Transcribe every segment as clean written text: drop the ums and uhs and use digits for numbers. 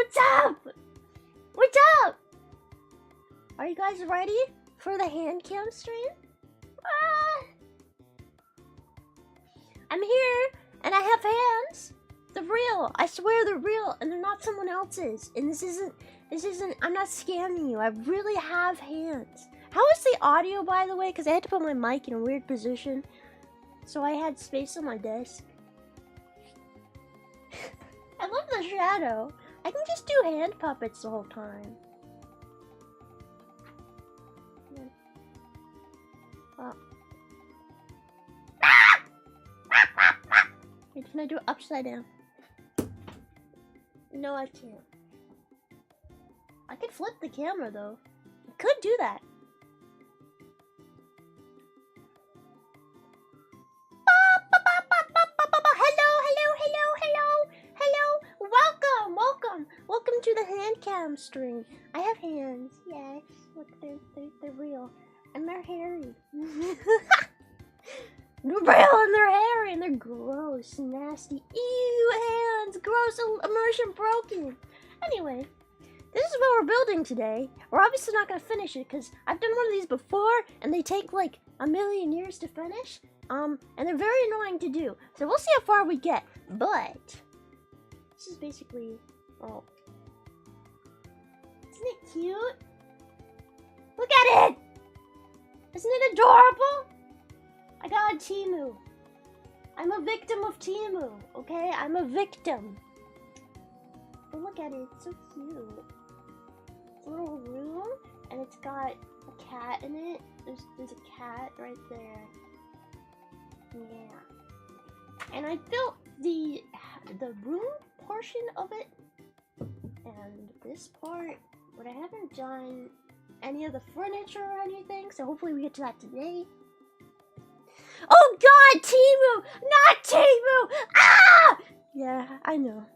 What's up? What's up? Are you guys ready for the Handcam stream? I'm here, and I have hands. They're real. I swear they're real, and they're not someone else's. And this isn't, I'm not scamming you. I really have hands. How is the audio, by the way? Because I had to put my mic in a weird position. So I had space on my desk. I love the shadow. I can just do hand puppets the whole time. Oh. Wait, can I do it upside down? No, I can't. I could flip the camera though. I could do that. Welcome to the Handcam stream. I have hands. Yes, look, they're real, and they're hairy. They're real and they're hairy and they're gross, nasty. Ew, hands, gross, immersion broken. Anyway, this is what we're building today. We're obviously not gonna finish it because I've done one of these before and they take like a million years to finish. And they're very annoying to do. So we'll see how far we get. But this is basically, oh, isn't it cute? Look at it! Isn't it adorable? I got a Temu. I'm a victim of Temu, okay? I'm a victim. But look at it, it's so cute. It's a little room, and it's got a cat in it. There's a cat right there. Yeah. And I built the room portion of it, and this part, but I haven't done any of the furniture or anything, so hopefully we get to that today. Oh god, Temu! Not Temu! Ah! Yeah, I know.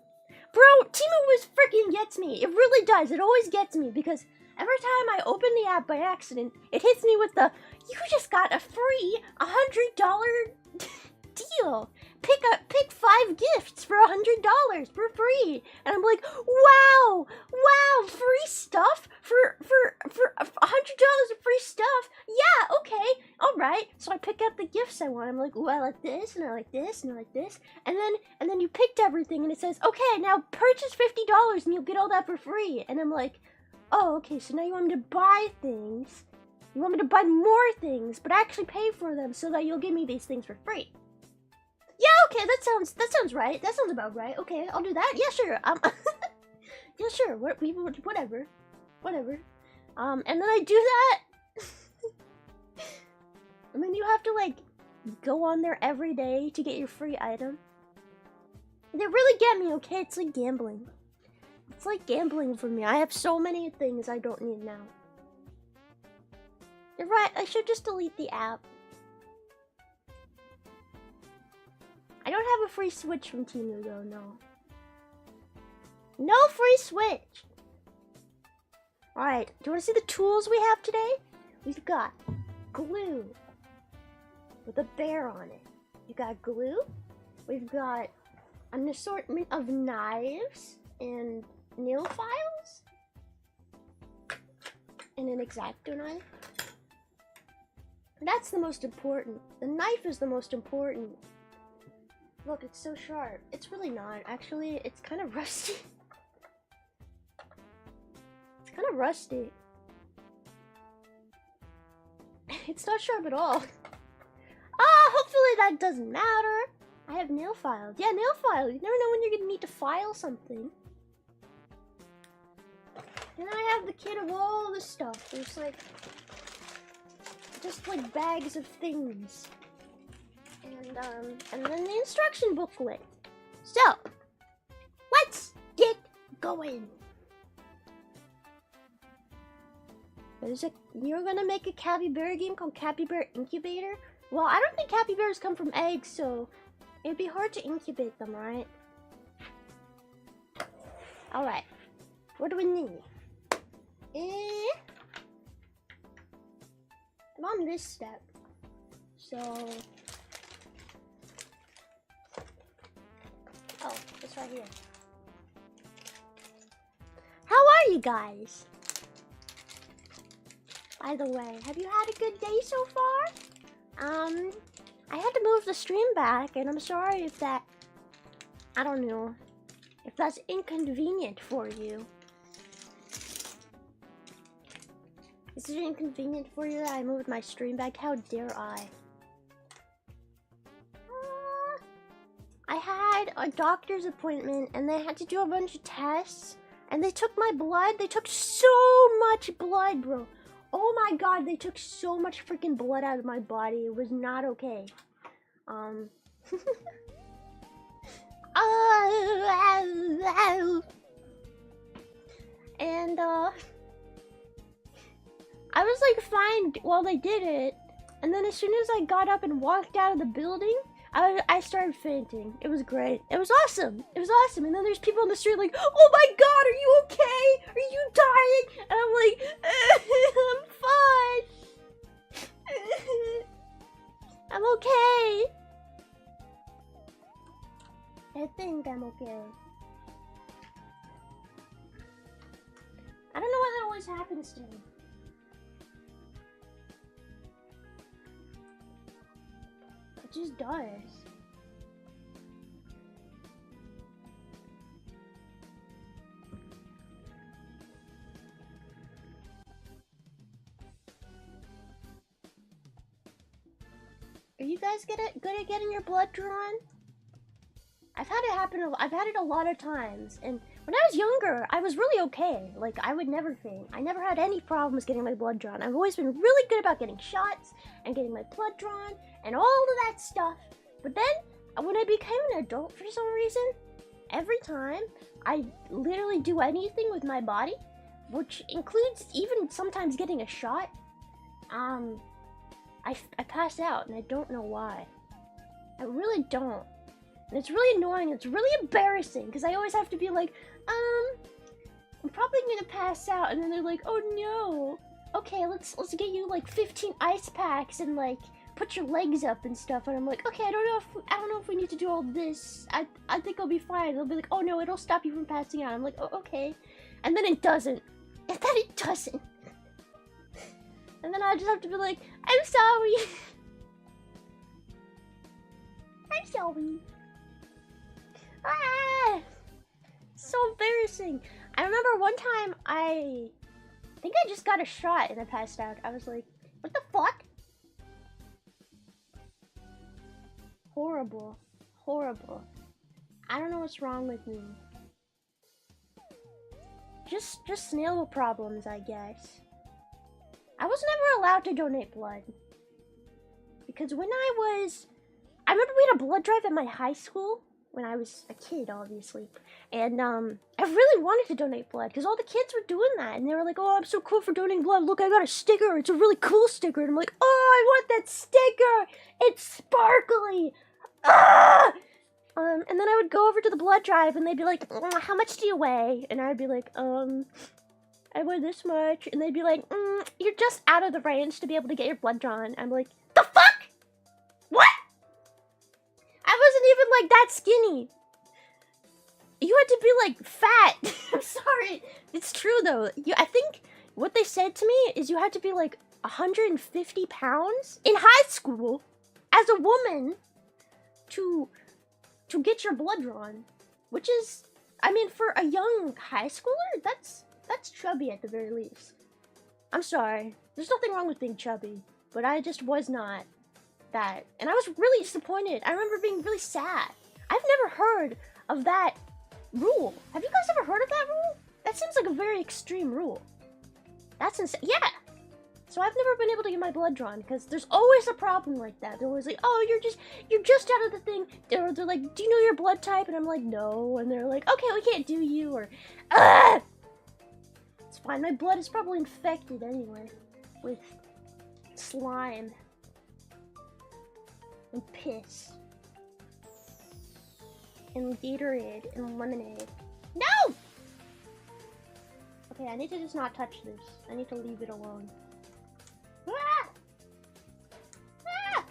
Bro, Temu was freaking gets me. It really does. It always gets me because every time I open the app by accident, it hits me with the, you just got a free $100 deal. Pick 5 gifts for $100 for free. And I'm like, wow, free stuff for $100 of free stuff. Yeah, okay, all right. So I pick out the gifts I want. I'm like, ooh, I like this, and I like this, and I like this. And then you picked everything, and it says, okay, now purchase $50, and you'll get all that for free. And I'm like, oh, okay. So now you want me to buy things. You want me to buy more things, but actually pay for them so that you'll give me these things for free. Yeah, okay, that sounds right. That sounds about right. Okay, I'll do that. Yeah, sure. Yeah, sure. Whatever. And then I do that. And then you have to like go on there every day to get your free item. They really get me, okay? It's like gambling. It's like gambling for me. I have so many things I don't need now. You're right, I should just delete the app. I don't have a free Switch from Temu though, no. No free Switch! Alright, do you want to see the tools we have today? We've got glue with a bear on it. You got glue. We've got an assortment of knives and nail files. And an X-Acto knife. That's the most important. The knife is the most important. Look, it's so sharp. It's really not. Actually, it's kind of rusty. It's kind of rusty. It's not sharp at all. Hopefully that doesn't matter. I have nail files. Yeah, nail files. You never know when you're gonna need to file something. And I have the kit of all the stuff. There's like, just like bags of things. And then the instruction booklet. So, let's get going. You're gonna make a capybara game called Capybara Incubator? Well, I don't think capybaras come from eggs, so it'd be hard to incubate them, right? Alright. What do we need? I'm on this step. So... oh, it's right here. you guys? By the way, have you had a good day so far? I had to move the stream back, and I'm sorry if that... I don't know. If that's inconvenient for you. Is it inconvenient for you that I moved my stream back? How dare I? I had a doctor's appointment, and they had to do a bunch of tests. And they took my blood. They took so much blood, bro. Oh my god, they took so much freaking blood out of my body. It was not okay. And, I was like fine while they did it. And then as soon as I got up and walked out of the building, I started fainting. It was great. It was awesome. It was awesome. And then there's people on the street like, oh my god, are you okay? Are you dying? And I'm like, I'm fine. I'm okay. I think I'm okay. I don't know why that always happens to me. It just does. Are you guys good at getting your blood drawn? I've had it happen. I've had it a lot of times, and when I was younger, I was really okay. Like, I would never faint. I never had any problems getting my blood drawn. I've always been really good about getting shots and getting my blood drawn and all of that stuff. But then, when I became an adult for some reason, every time I literally do anything with my body, which includes even sometimes getting a shot, I pass out, and I don't know why. I really don't. And it's really annoying. It's really embarrassing because I always have to be like, I'm probably gonna pass out, and then they're like, oh no. Okay, let's get you like 15 ice packs and like put your legs up and stuff. And I'm like, okay, I don't know if we need to do all this. I think I'll be fine. They'll be like, oh no, it'll stop you from passing out. I'm like, oh okay. And then it doesn't. And then it doesn't. And then I just have to be like, I'm sorry. I'm sorry. Ah! So embarrassing. I remember one time I think I just got a shot and I passed out. I was like, what the fuck? Horrible. Horrible. I don't know what's wrong with me. Just snail problems, I guess. I was never allowed to donate blood. Because when I remember we had a blood drive at my high school. When I was a kid, obviously. And, I really wanted to donate blood, because all the kids were doing that, and they were like, oh, I'm so cool for donating blood, look, I got a sticker, it's a really cool sticker, and I'm like, oh, I want that sticker, it's sparkly, ah! And then I would go over to the blood drive, and they'd be like, how much do you weigh? And I'd be like, I weigh this much, and they'd be like, you're just out of the range to be able to get your blood drawn. I'm like, the fuck? What? I wasn't even like that skinny. You had to be like fat. I'm sorry. It's true though. I think what they said to me is you had to be like 150 pounds in high school as a woman to get your blood drawn. Which is, I mean, for a young high schooler, that's chubby at the very least. I'm sorry. There's nothing wrong with being chubby, but I just was not that, and I was really disappointed. I remember being really sad. I've never heard of that rule. Have you guys ever heard of that rule? That seems like a very extreme rule. That's insane. Yeah. So I've never been able to get my blood drawn because there's always a problem like that. They're always like, oh, you're just out of the thing. They're like, do you know your blood type? And I'm like, no. And they're like, okay, we can't do you. Or, it's fine. My blood is probably infected anyway with slime. And piss. And Gatorade and lemonade. No! Okay, I need to just not touch this. I need to leave it alone. Ah! Ah!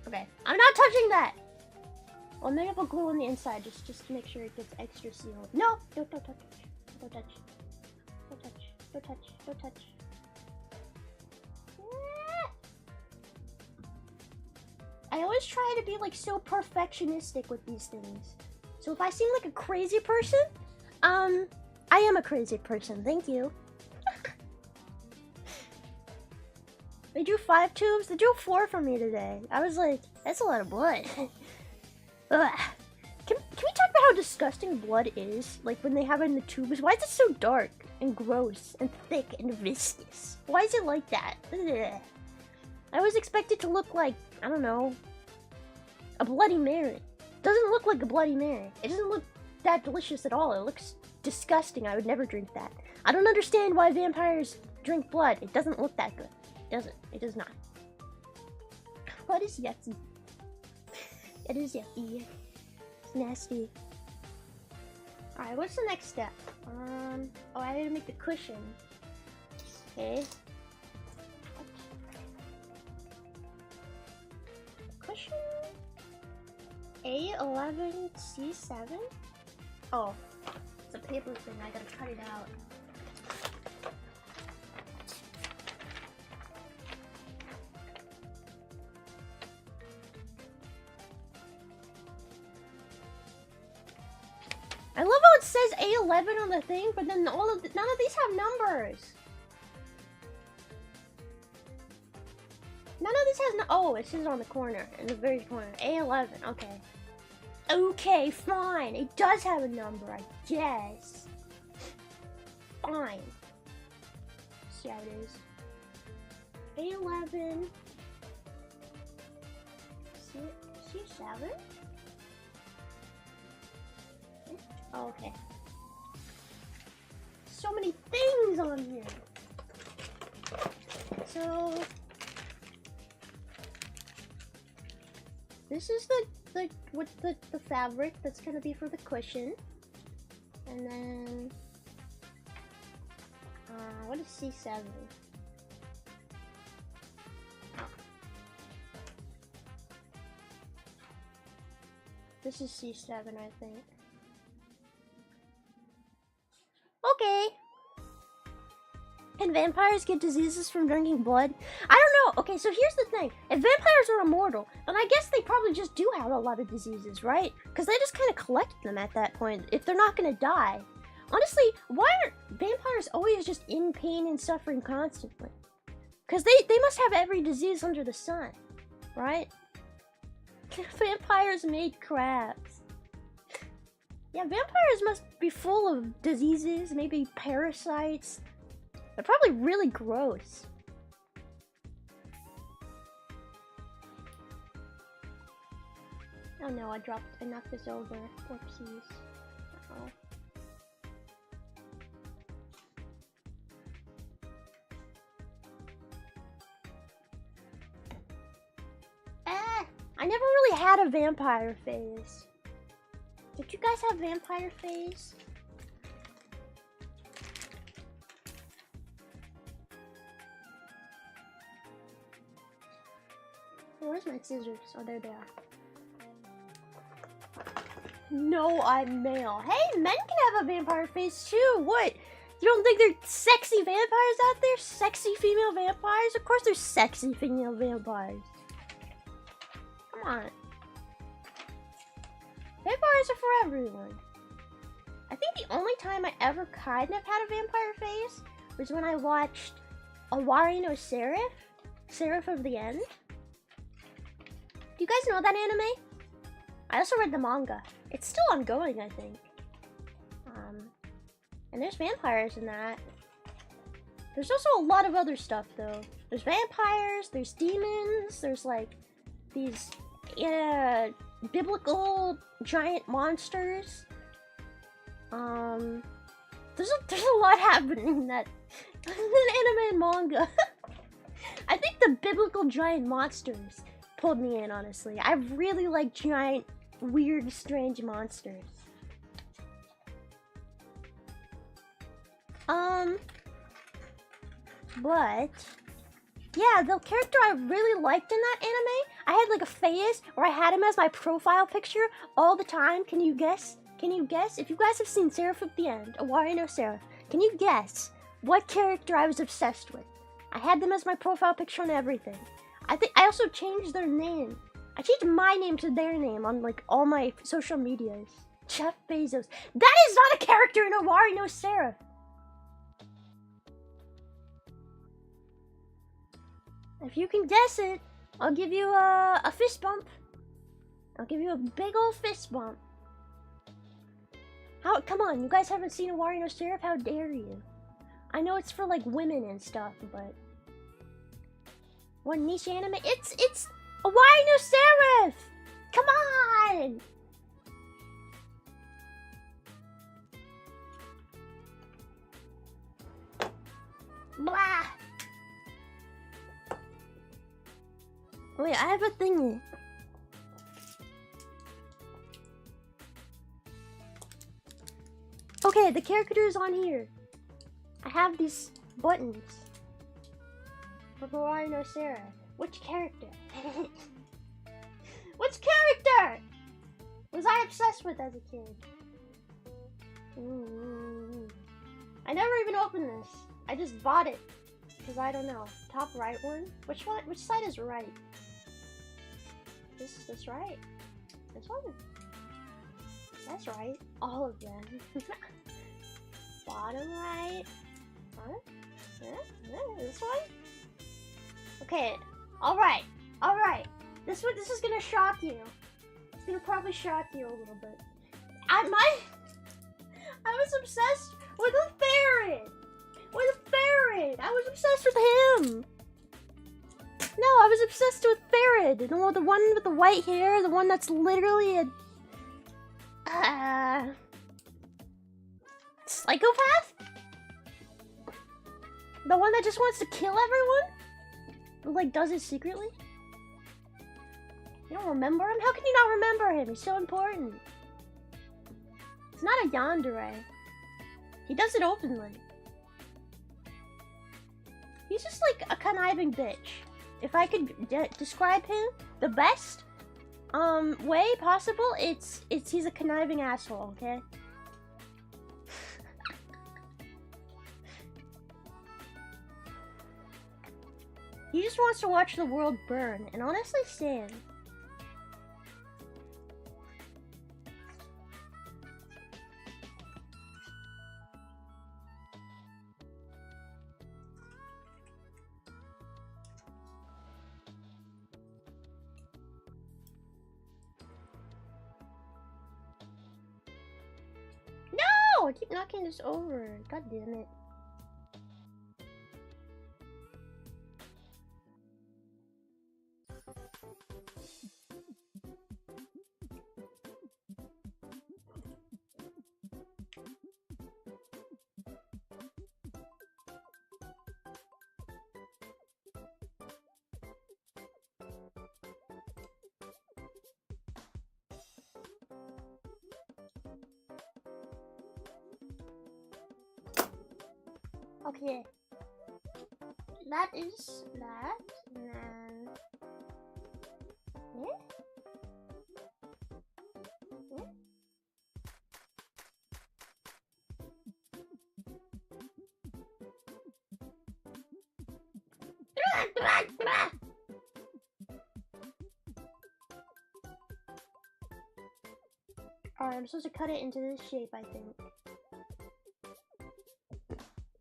Okay, I'm not touching that! Well, maybe I'll glue on the inside just to make sure it gets extra sealed. No! Don't touch. Don't touch. Don't touch. Don't touch. Don't touch. I always try to be like so perfectionistic with these things. So if I seem like a crazy person, I am a crazy person. Thank you. They drew 5 tubes. They drew 4 for me today. I was like, that's a lot of blood. Ugh. Can we talk about how disgusting blood is? Like when they have it in the tubes. Why is it so dark and gross and thick and viscous? Why is it like that? Ugh. I always expect it to look like, I don't know, a Bloody Mary. Doesn't look like a Bloody Mary. It doesn't look that delicious at all. It looks disgusting. I would never drink that. I don't understand why vampires drink blood. It doesn't look that good. It doesn't. It does not. Blood is yucky. It is yucky. It's nasty. Alright, what's the next step? Oh, I need to make the cushion. Okay. Cushion? A11C7? Oh, it's a paper thing. I gotta cut it out. I love how it says A11 on the thing, but then none of these have numbers. None of this has oh, it says on the corner, in the very corner. A11, okay. Okay, fine. It does have a number, I guess. Fine. See how it is. A11. C7? Oh, okay. So many things on here. So this is the fabric that's gonna be for the cushion, and then what is C7? Oh. This is C7, I think. Okay. Can vampires get diseases from drinking blood? I don't know. Okay, so here's the thing. If vampires are immortal, then I guess they probably just do have a lot of diseases, right? Because they just kind of collect them at that point if they're not going to die. Honestly, why aren't vampires always just in pain and suffering constantly? Because they must have every disease under the sun, right? Vampires made crabs. Yeah, vampires must be full of diseases, maybe parasites. They're probably really gross. Oh no, I knocked this over. Whoopsies. Uh-oh. I never really had a vampire phase. Did you guys have vampire phase? Where's my scissors? Oh, there they are. No, I'm male. Hey, men can have a vampire face too. What? You don't think there's sexy vampires out there? Sexy female vampires? Of course there's sexy female vampires. Come on. Vampires are for everyone. I think the only time I ever kind of had a vampire face was when I watched Awari no Seraph? Seraph of the End? Do you guys know that anime? I also read the manga. It's still ongoing, I think. And there's vampires in that. There's also a lot of other stuff, though. There's vampires, there's demons, there's like these biblical giant monsters. There's a lot happening in that anime and manga. I think the biblical giant monsters pulled me in, honestly. I really like giant, weird, strange monsters. But yeah, the character I really liked in that anime, I had like a phase where I had him as my profile picture all the time. Can you guess? Can you guess? If you guys have seen Seraph at the End, Awari no Seraph, can you guess what character I was obsessed with? I had them as my profile picture and everything. I think I also changed their name. I changed my name to their name on like all my social medias. Jeff Bezos. That is not a character in Awari no Seraph. If you can guess it, I'll give you a fist bump. I'll give you a big old fist bump. How? Come on, you guys haven't seen Awari no Seraph? How dare you? I know it's for like women and stuff, but what niche anime? It's Awari no Seraph. Come on. Blah. Wait, I have a thingy. Okay, the character is on here. I have these buttons. For Awari no Seraph. Which character? Which character was I obsessed with as a kid? I never even opened this. I just bought it. Because I don't know. Top right one? Which one? Which side is right? This right? This one? That's right. All of them. Bottom right. Huh? Yeah, this one? Okay. Alright. Alright. This is gonna shock you. It's gonna probably shock you a little bit. I was obsessed with a ferret. With a ferret. I was obsessed with him. No, I was obsessed with ferret. The one with the white hair. The one that's literally a psychopath? The one that just wants to kill everyone? But, like, does it secretly? You don't remember him? How can you not remember him? He's so important. It's not a yandere. He does it openly. He's just like a conniving bitch. If I could describe him the best way possible, it's he's a conniving asshole, okay? He just wants to watch the world burn, and honestly, same. No! I keep knocking this over. God damn it. Okay, that is that, and then Alright, I'm supposed to cut it into this shape, I think.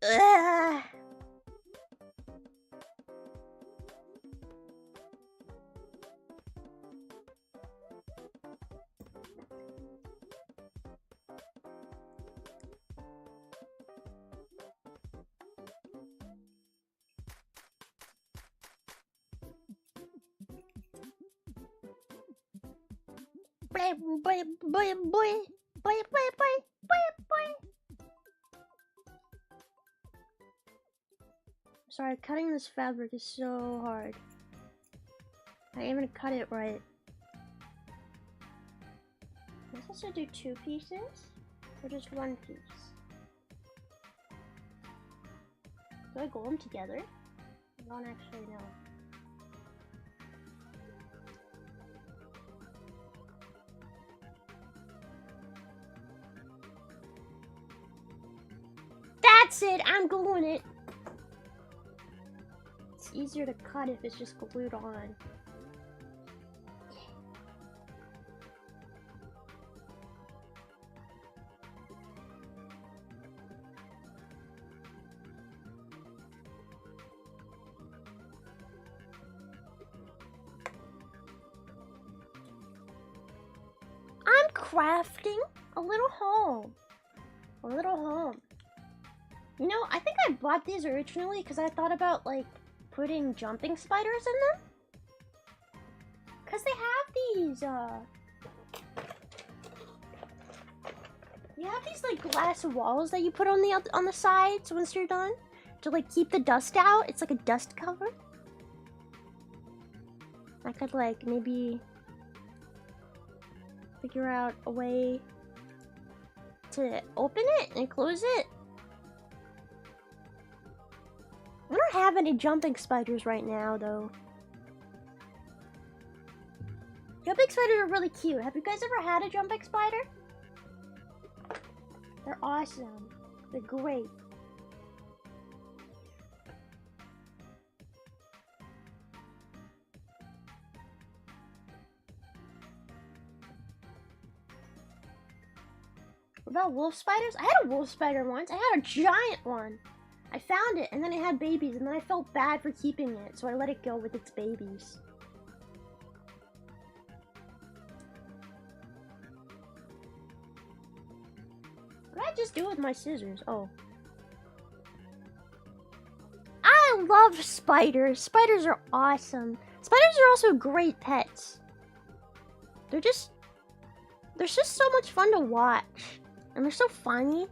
Ugh. Boy, boy, boy, boy, boy, boy, boy, boy. Sorry, cutting this fabric is so hard. I ain't gonna cut it right. Am I supposed to do 2 pieces? Or just 1 piece? Do I glue them together? I don't actually know. That's it. I'm gluing it. It's easier to cut if it's just glued on. I'm crafting a little home. A little home. You know, I think I bought these originally because I thought about, like, putting jumping spiders in them. Because they have these, you have these, like, glass walls that you put on the sides once you're done. To, like, keep the dust out. It's like a dust cover. I could, like, maybe figure out a way to open it and close it. I don't have any jumping spiders right now, though. Jumping spiders are really cute. Have you guys ever had a jumping spider? They're awesome. They're great. What about wolf spiders? I had a wolf spider once. I had a giant one. I found it, and then it had babies, and then I felt bad for keeping it, so I let it go with its babies. What did I just do with my scissors? Oh. I love spiders. Spiders are awesome. Spiders are also great pets. They're just so much fun to watch. And they're so funny.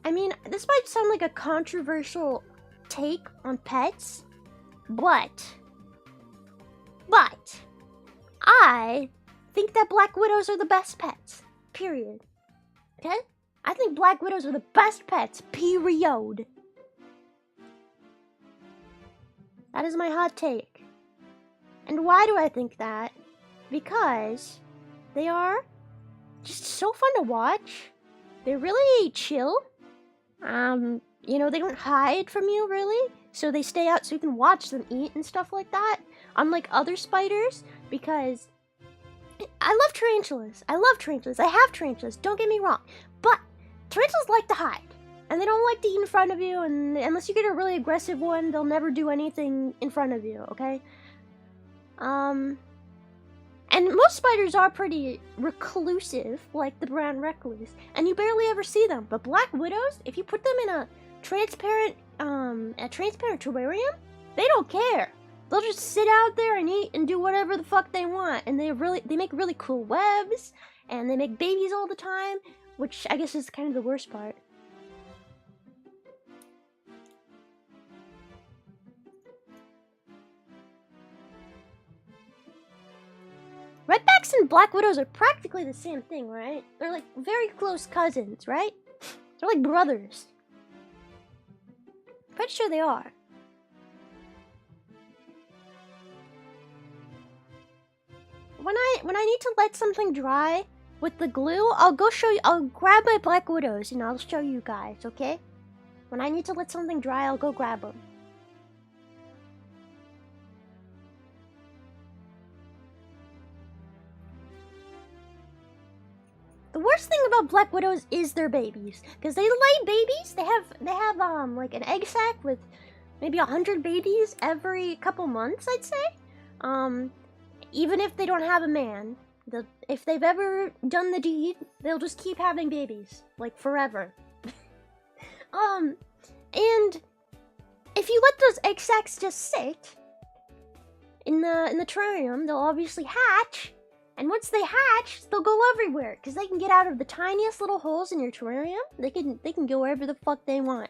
I mean, this might sound like a controversial take on pets, but I think that black widows are the best pets, period. Okay? I think black widows are the best pets, period. That is my hot take. And why do I think that? Because they are just so fun to watch. They're really chill. You know, they don't hide from you, really. So they stay out so you can watch them eat and stuff like that. Unlike other spiders, because I love tarantulas. I love tarantulas. I have tarantulas, don't get me wrong. But tarantulas like to hide. And they don't like to eat in front of you, and unless you get a really aggressive one, they'll never do anything in front of you, okay? And most spiders are pretty reclusive, like the brown recluse, and you barely ever see them. But black widows, if you put them in a transparent terrarium, they don't care. They'll just sit out there and eat and do whatever the fuck they want. And they make really cool webs, and they make babies all the time, which I guess is kind of the worst part. Redbacks and black widows are practically the same thing, right? They're like very close cousins, right? They're like brothers. Pretty sure they are. When I need to let something dry with the glue, I'll grab my black widows and I'll show you guys, okay? When I need to let something dry, I'll go grab them. The worst thing about black widows is their babies, because they lay babies. They have like an egg sac with maybe 100 babies every couple months, I'd say. Even if they don't have a man, if they've ever done the deed, they'll just keep having babies, like forever. And if you let those egg sacs just sit in the terrarium, they'll obviously hatch. And once they hatch, they'll go everywhere, because they can get out of the tiniest little holes in your terrarium. They can go wherever the fuck they want.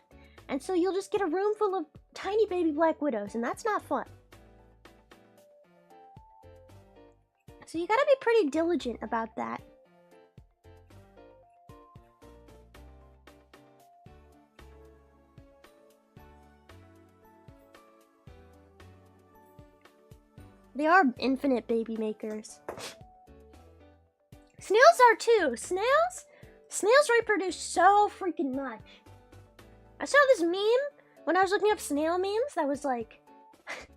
And so you'll just get a room full of tiny baby black widows, and that's not fun. So you gotta be pretty diligent about that. They are infinite baby makers. Snails are too. Snails reproduce so freaking much. I saw this meme when I was looking up snail memes that was like,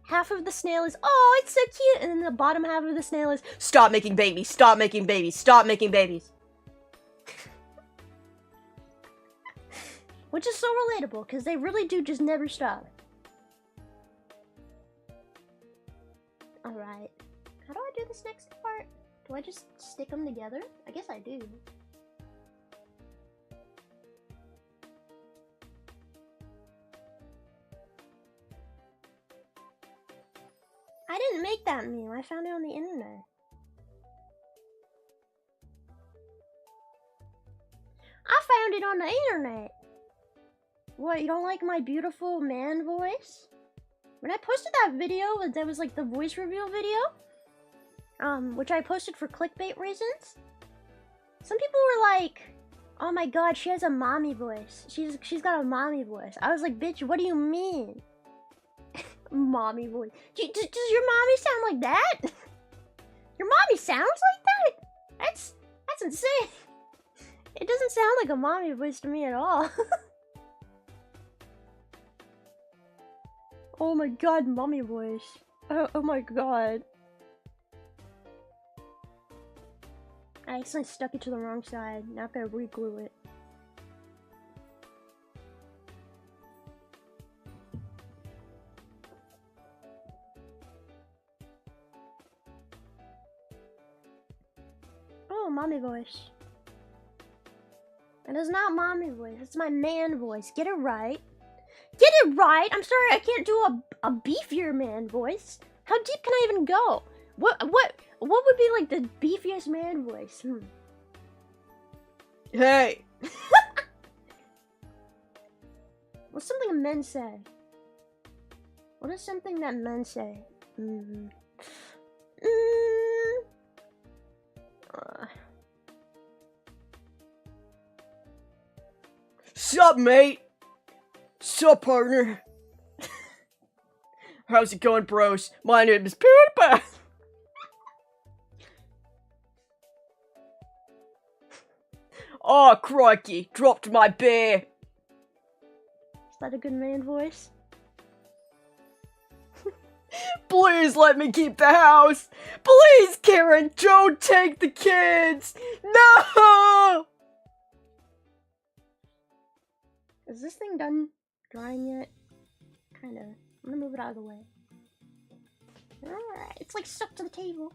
half of the snail is, oh, it's so cute, and then the bottom half of the snail is, stop making babies, stop making babies, stop making babies. Which is so relatable, because they really do just never stop. Alright. How do I do this next part? Do I just stick them together? I guess I do. I didn't make that meme. I found it on the internet. I found it on the internet. What, you don't like my beautiful man voice? When I posted that video, that was like the voice reveal video, which I posted for clickbait reasons, some people were like, oh my god, she has a mommy voice. She's got a mommy voice. I was like, bitch, what do you mean? Mommy voice. Does your mommy sound like that? Your mommy sounds like that? That's insane. It doesn't sound like a mommy voice to me at all. Oh my god, mommy voice. Oh my god. I accidentally stuck it to the wrong side. Now I gotta re-glue it. Oh, mommy voice. It is not mommy voice, it's my man voice. Get it right. Get it right! I'm sorry, I can't do a beefier man voice. How deep can I even go? What would be like the beefiest man voice? Hey! What's something men say? What is something that men say? Sup, mate? Sup, partner? How's it going, bros? My name is PewDiePie. Oh, crikey, dropped my beer. Is that a good man voice? Please let me keep the house. Please, Karen, don't take the kids. No! Is this thing done drying yet? Kinda. I'm gonna move it out of the way. Alright, it's like stuck to the table.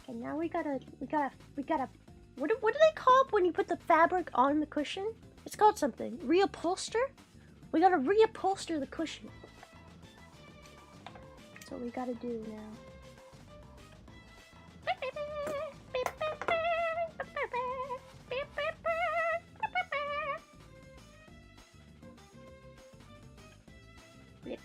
Okay, now we gotta, what do they call it when you put the fabric on the cushion? It's called something. Reupholster? We gotta reupholster the cushion. That's what we gotta do now. Yep.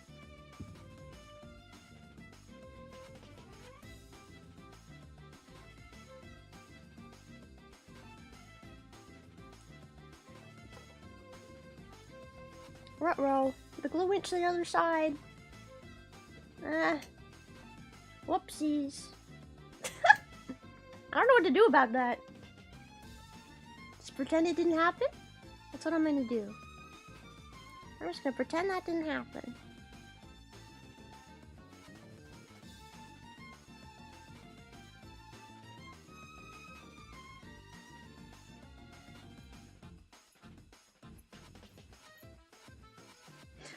Ruh-roh. The glue went to the other side. Whoopsies. I don't know what to do about that. Just pretend it didn't happen? That's what I'm gonna do. I'm just gonna pretend that didn't happen.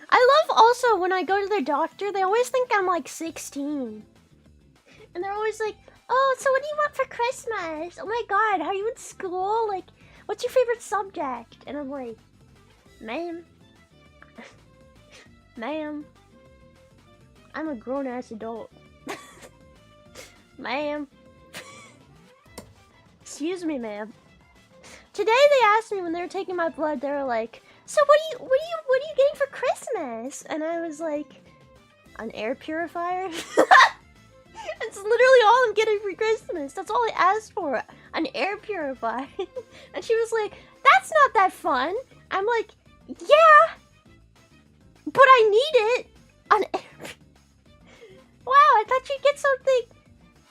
I love also when I go to the doctor, they always think I'm like 16. And they're always like, oh, so what do you want for Christmas? Oh my god, are you in school? Like, what's your favorite subject? And I'm like, ma'am, I'm a grown-ass adult. Ma'am. Excuse me, ma'am. Today they asked me when they were taking my blood, they were like, so what are you getting for Christmas? And I was like, an air purifier? That's literally all I'm getting for Christmas. That's all I asked for. An air purifier. And she was like, that's not that fun. I'm like, yeah, but I need it. An air... Wow, I thought you'd get something...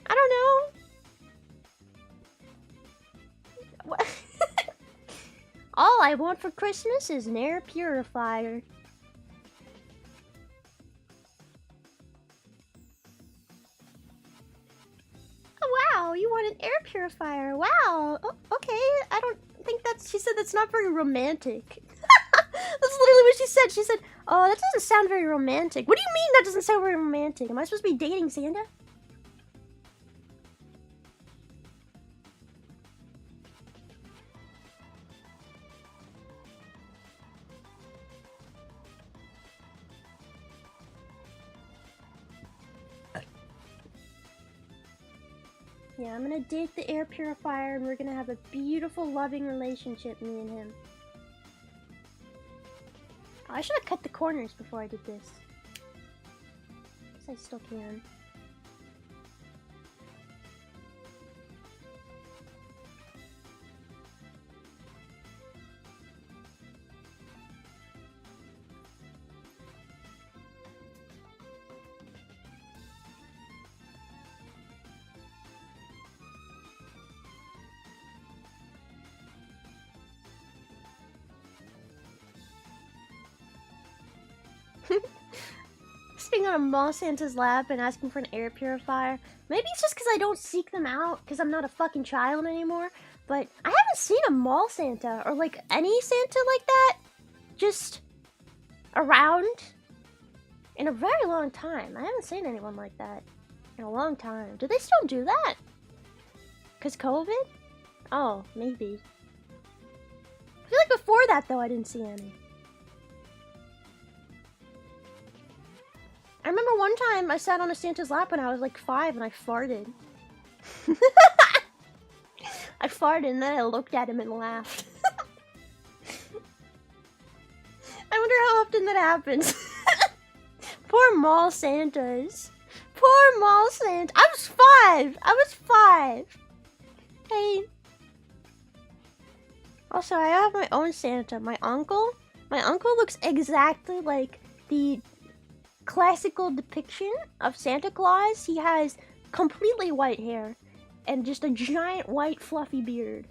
I don't know. What? All I want for Christmas is an air purifier. Oh, wow, you want an air purifier. Wow. Oh, okay, I don't think that's... She said that's not very romantic. That's literally what she said. She said, oh, that doesn't sound very romantic. What do you mean that doesn't sound very romantic? Am I supposed to be dating Santa? Yeah, I'm gonna date the air purifier and we're gonna have a beautiful, loving relationship, me and him. Oh, I should have cut the corners before I did this. Guess I still can. Sitting on a mall Santa's lap and asking for an air purifier. Maybe it's just because I don't seek them out because I'm not a fucking child anymore. But I haven't seen a mall Santa or like any Santa like that just around in a very long time. I haven't seen anyone like that in a long time. Do they still do that? Because COVID? Oh, maybe. I feel like before that though I didn't see any. I remember one time I sat on a Santa's lap when I was like 5 and I farted. I farted and then I looked at him and laughed. I wonder how often that happens. Poor mall Santas. Poor mall Santa. I was 5! I was 5! Hey. Also, I have my own Santa. My uncle looks exactly like the classical depiction of Santa Claus. He has completely white hair and just a giant white fluffy beard.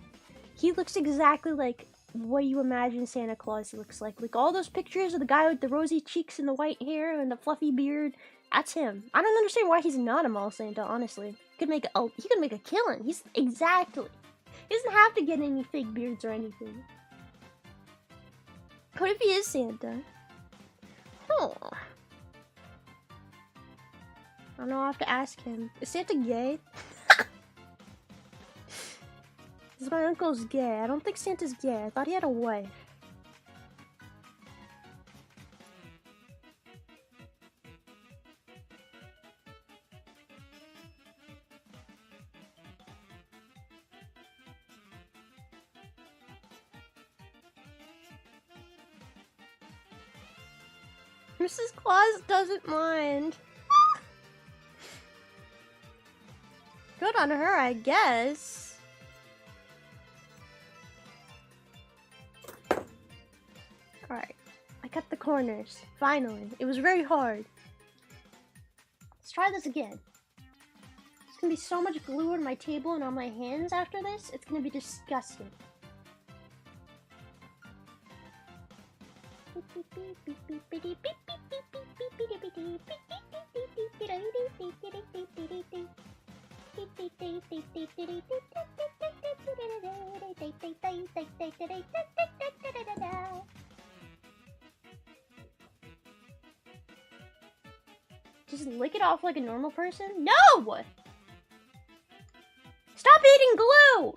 He looks exactly like what you imagine Santa Claus looks like. Like all those pictures of the guy with the rosy cheeks and the white hair and the fluffy beard. That's him. I don't understand why he's not a mall Santa, honestly. He could make a killing. He's exactly. He doesn't have to get any fake beards or anything. What if he is Santa? Oh. I don't know, I'll have to ask him. Is Santa gay? Because my uncle's gay. I don't think Santa's gay. I thought he had a wife. Mrs. Claus doesn't mind. Good on her, I guess. Alright, I cut the corners. Finally. It was very hard. Let's try this again. There's gonna be so much glue on my table and on my hands after this, it's gonna be disgusting. Just lick it off like a normal person? No! Stop eating glue!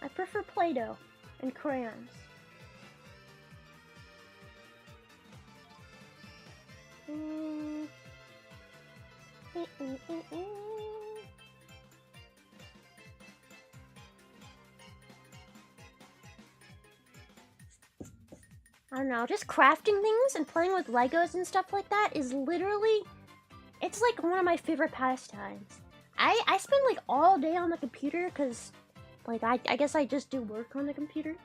I prefer Play-Doh and crayons. I don't know, just crafting things and playing with Legos and stuff like that is literally, it's like one of my favorite pastimes. I spend like all day on the computer because like I guess I just do work on the computer.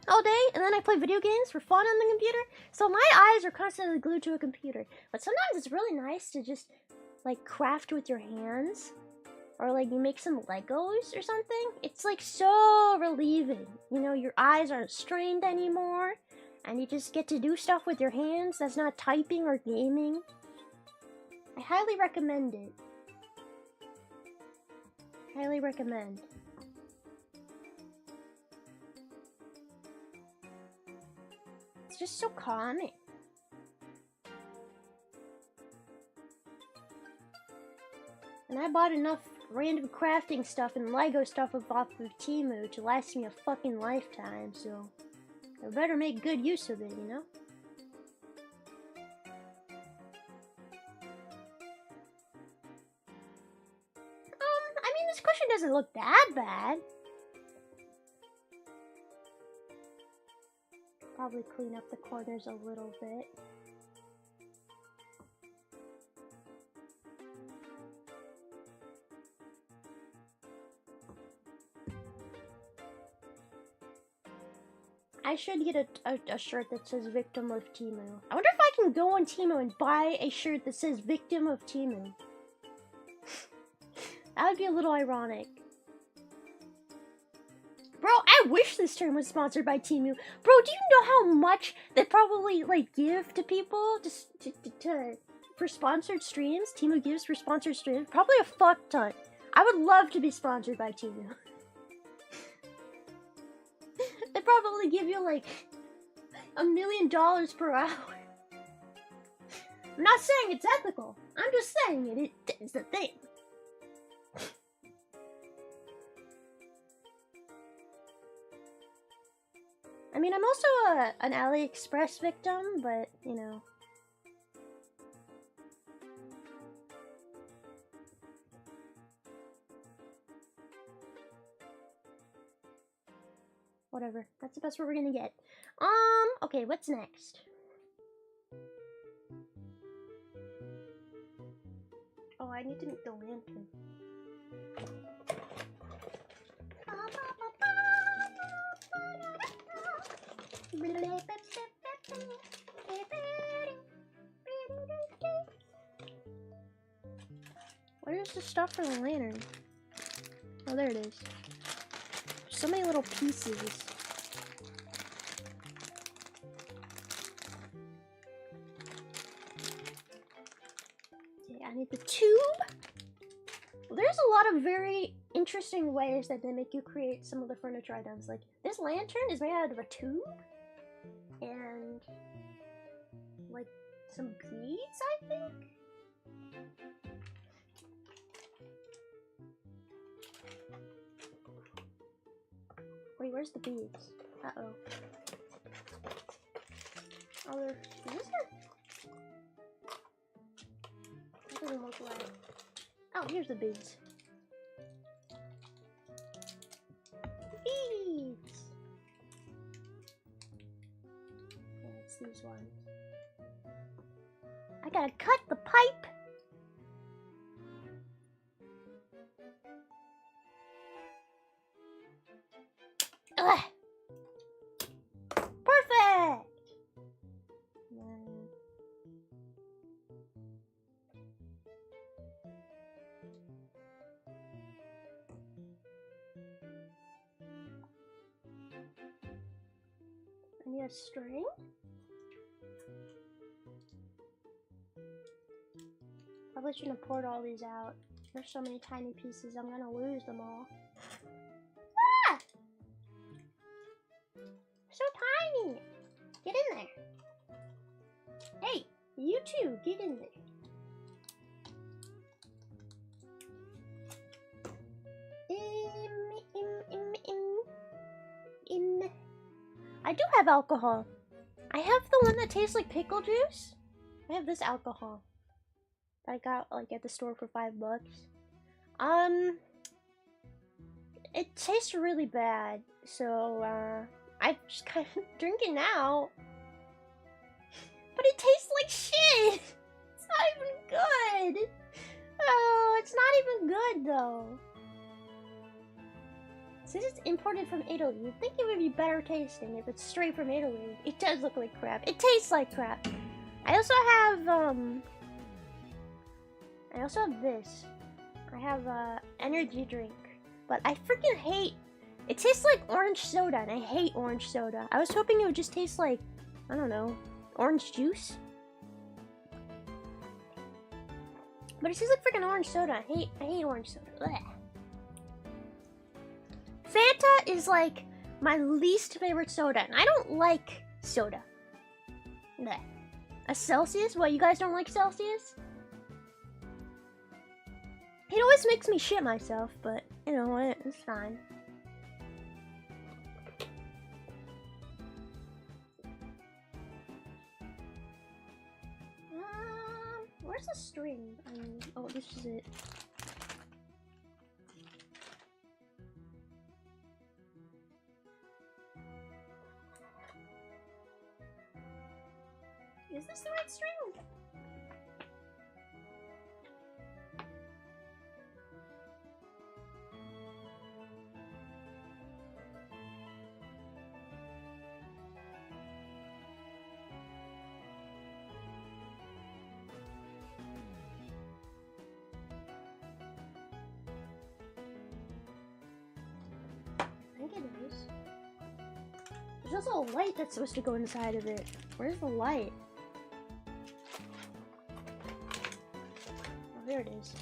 all day, and then I play video games for fun on the computer. So my eyes are constantly glued to a computer. But sometimes it's really nice to just like craft with your hands, or like you make some Legos or something. It's like so relieving. You know, your eyes aren't strained anymore, and you just get to do stuff with your hands that's not typing or gaming. I highly recommend it. Highly recommend. It's just so calming. And I bought enough random crafting stuff and Lego stuff off of Temu to last me a fucking lifetime, so I better make good use of it, you know? I mean, this cushion doesn't look that bad. Probably clean up the corners a little bit. I should get a shirt that says Victim of Temu. I wonder if I can go on Temu and buy a shirt that says Victim of Temu. That would be a little ironic. Bro, I wish this term was sponsored by Temu. Bro, do you know how much they probably, like, give to people just for sponsored streams? Temu gives for sponsored streams? Probably a fuck ton. I would love to be sponsored by Temu. They probably give you, like, $1 million per hour. I'm not saying it's ethical. I'm just saying it's the thing. I mean, I'm also an AliExpress victim, but, you know. Whatever. That's the best we're gonna get. Okay, what's next? Oh, I need to make the lantern. Where's the stuff for the lantern? Oh, there it is. So many little pieces. Okay, I need the tube. Well, there's a lot of very interesting ways that they make you create some of the furniture items. Like, this lantern is made out of a tube. And, like, some beads, I think? Wait, where's the beads? Uh-oh. Oh, is this it? That doesn't look right. Oh, here's the beads. Beads! Yeah, it's these ones. I gotta cut the pipe! Ugh. Perfect! I need a string. Probably shouldn't have poured all these out. There's so many tiny pieces, I'm gonna lose them all. Ah! So tiny! Get in there! Hey, you too, get in there. I do have alcohol. I have the one that tastes like pickle juice. I have this alcohol that I got like at the store for $5. It tastes really bad, so I just kind of drink it now. But it tastes like shit. It's not even good. Oh, it's not even good though. Since it's imported from Italy, you'd think it would be better tasting if it's straight from Italy. It does look like crap. It tastes like crap. I also have this. I have a energy drink, but I freaking hate. It tastes like orange soda, and I hate orange soda. I was hoping it would just taste like, I don't know, orange juice. But it tastes like freaking orange soda. I hate orange soda. Blech. Fanta is like my least favorite soda, and I don't like soda. Blech. A Celsius? What, you guys don't like Celsius? It always makes me shit myself, but you know what? It's fine. Where's the string? Oh, this is it. Is this the right string? I think it is. There's also a light that's supposed to go inside of it. Where's the light? Oh, there it is.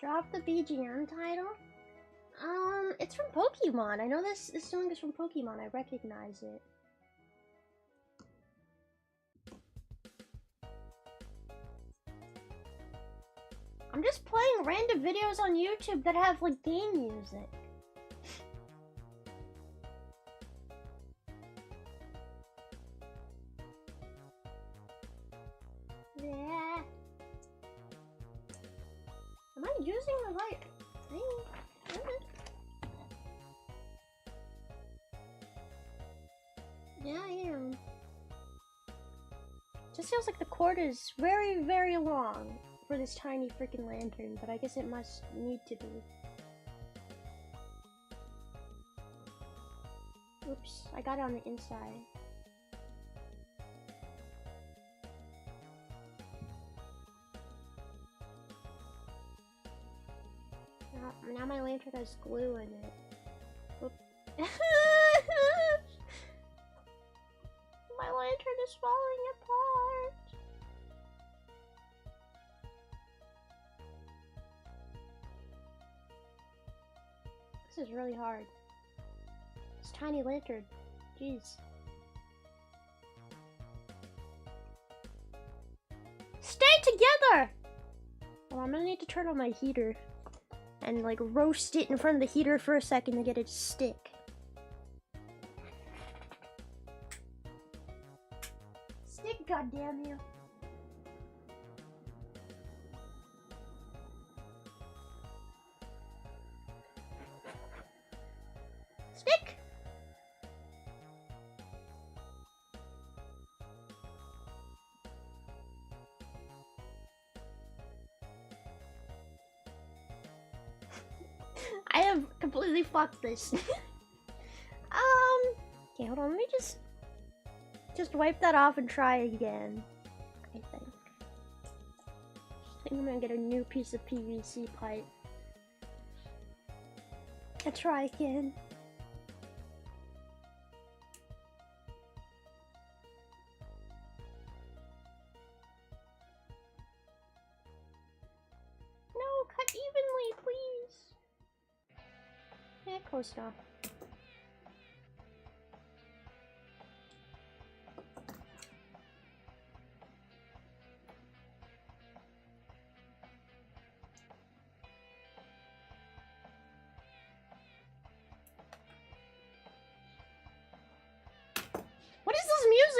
Drop the BGM title? It's from Pokemon. I know this song is from Pokemon. I recognize it. I'm just playing random videos on YouTube that have like game music. Yeah. Am I using the right thing? Yeah, I am. Just feels like the cord is very, very long for this tiny freaking lantern, but I guess it must need to be. Oops, I got it on the inside. Now my lantern has glue in it. My lantern is falling apart. This is really hard. This tiny lantern. Jeez. Stay together! Well, I'm gonna need to turn on my heater and like roast it in front of the heater for a second to get it to stick. Stick, goddamn you. Stick! I have completely fucked this. Okay, hold on, let me just wipe that off and try again. I think I'm gonna get a new piece of PVC pipe. Let's try again. No, cut evenly, please. Yeah, close enough.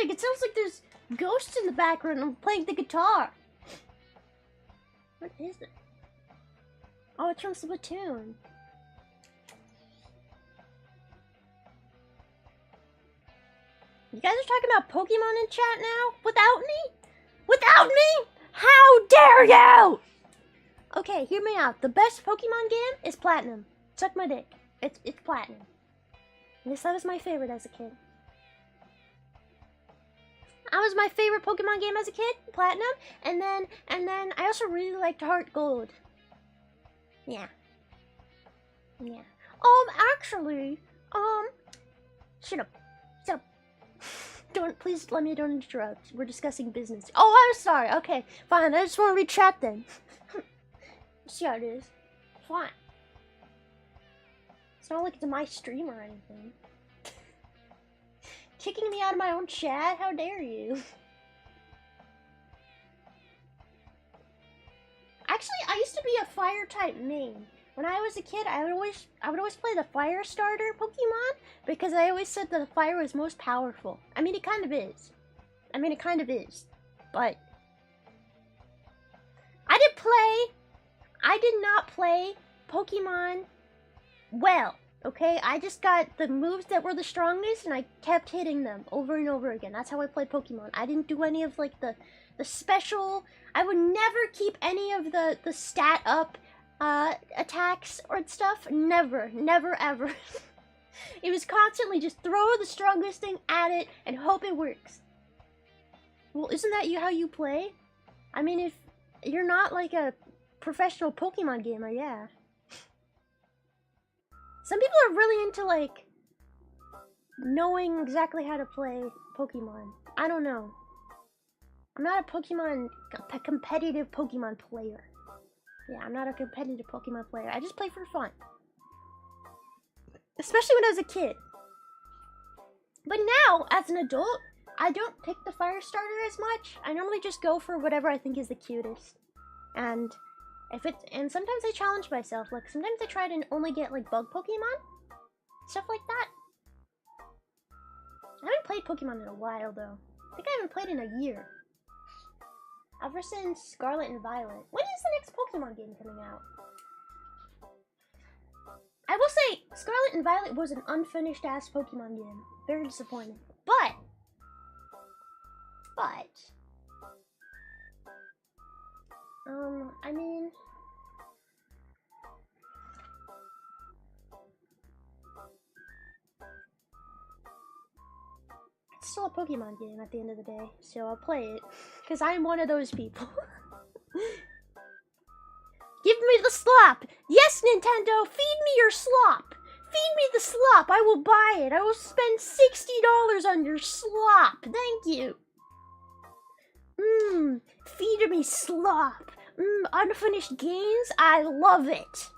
music. It sounds like there's ghosts in the background. I'm playing the guitar. What is it? Oh, it's from Splatoon. You guys are talking about Pokemon in chat now? Without me? Without me? How dare you! Okay, hear me out. The best Pokemon game is Platinum. Suck my dick. It's Platinum. At least that was my favorite as a kid. That was my favorite Pokemon game as a kid, Platinum, and then I also really liked Heart Gold. Yeah. Yeah. Actually, shut up. Shut up. Please don't interrupt. We're discussing business. Oh, I'm sorry. Okay, fine. I just want to read chat then. See how it is. Fine. It's not like it's my stream or anything. Kicking me out of my own chat? How dare you? Actually, I used to be a fire type main. When I was a kid, I would always play the fire starter Pokemon because I always said that the fire was most powerful. I mean, it kind of is. But I did not play Pokemon well. Okay, I just got the moves that were the strongest and I kept hitting them over and over again. That's how I played Pokemon. I didn't do any of like the special. I would never keep any of the stat up attacks or stuff. Never ever. It was constantly just throw the strongest thing at it and hope it works. Well, isn't that how you play? I mean, if you're not like a professional Pokemon gamer, yeah. Some people are really into, like, knowing exactly how to play Pokemon. I don't know. I'm not a competitive Pokemon player. Yeah, I'm not a competitive Pokemon player. I just play for fun. Especially when I was a kid. But now, as an adult, I don't pick the fire starter as much. I normally just go for whatever I think is the cutest. And sometimes I challenge myself. Like, sometimes I try to only get, like, bug Pokemon. Stuff like that. I haven't played Pokemon in a while, though. I think I haven't played in a year. Ever since Scarlet and Violet. When is the next Pokemon game coming out? I will say, Scarlet and Violet was an unfinished-ass Pokemon game. Very disappointing. But... I mean... It's still a Pokemon game at the end of the day, so I'll play it. Because I'm one of those people. Give me the slop! Yes, Nintendo! Feed me your slop! Feed me the slop! I will buy it! I will spend $60 on your slop! Thank you! Feed me slop! Unfinished games? I love it!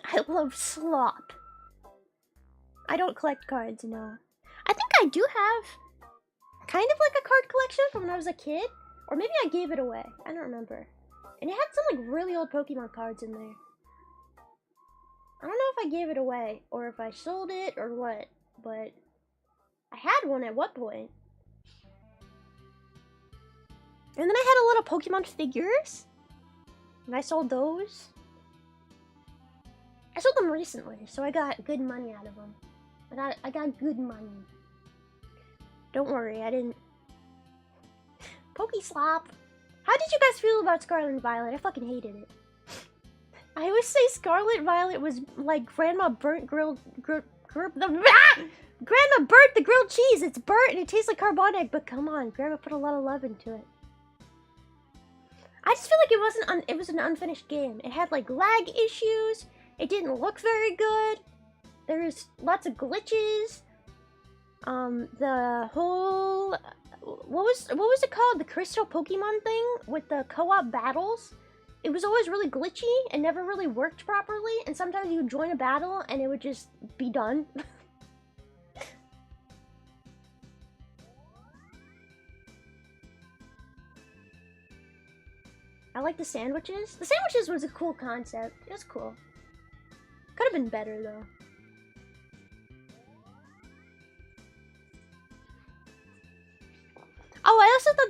I love slop. I don't collect cards, no. I think I do have kind of like a card collection from when I was a kid. Or maybe I gave it away. I don't remember. And it had some like really old Pokemon cards in there. I don't know if I gave it away or if I sold it or what, but I had one at one point. And then I had a little Pokemon figures. And I sold those. I sold them recently, so I got good money out of them. I got good money. Don't worry, I didn't. Pokeslop. How did you guys feel about Scarlet and Violet? I fucking hated it. I always say Scarlet Violet was like Grandma burnt Grandma burnt the grilled cheese. It's burnt and it tastes like carbonic, but come on, Grandma put a lot of love into it. I just feel like it was an unfinished game. It had like lag issues. It didn't look very good. There's lots of glitches. The whole what was it called? The Crystal Pokemon thing with the co-op battles. It was always really glitchy and never really worked properly. And sometimes you would join a battle and it would just be done. I like the sandwiches. The sandwiches was a cool concept. It was cool. Could have been better though.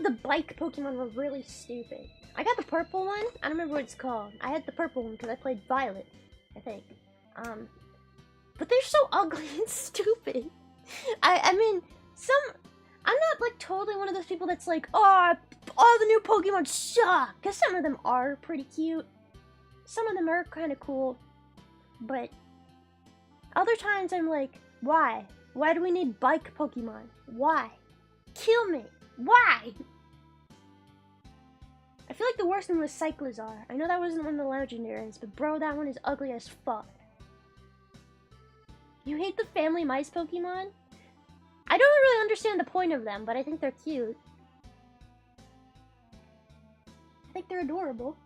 the bike Pokemon were really stupid. I got the purple one. I don't remember what it's called. I had the purple one because I played Violet, I think. But they're so ugly and stupid. I mean, I'm not like totally one of those people that's like, oh, all the new Pokemon suck. Because some of them are pretty cute. Some of them are kind of cool. But other times I'm like, why? Why do we need bike Pokemon? Why? Kill me. Why? I feel like the worst one was Cyclizar. I know that wasn't one of the legendaries, but bro, that one is ugly as fuck. You hate the family mice Pokemon? I don't really understand the point of them, but I think they're cute. I think they're adorable.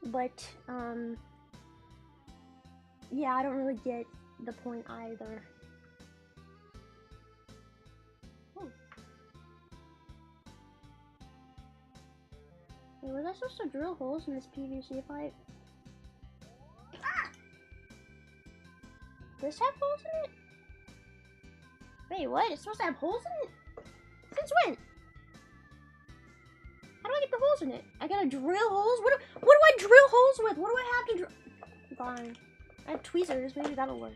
But, yeah, I don't really get the point either. Oh. Wait, was I supposed to drill holes in this PVC pipe? Ah! Does this have holes in it? Wait, what? It's supposed to have holes in it? Since when? How do I get the holes in it? I gotta drill holes? What do I drill holes with? What do I have to drill? Fine. I have tweezers. Maybe that'll work.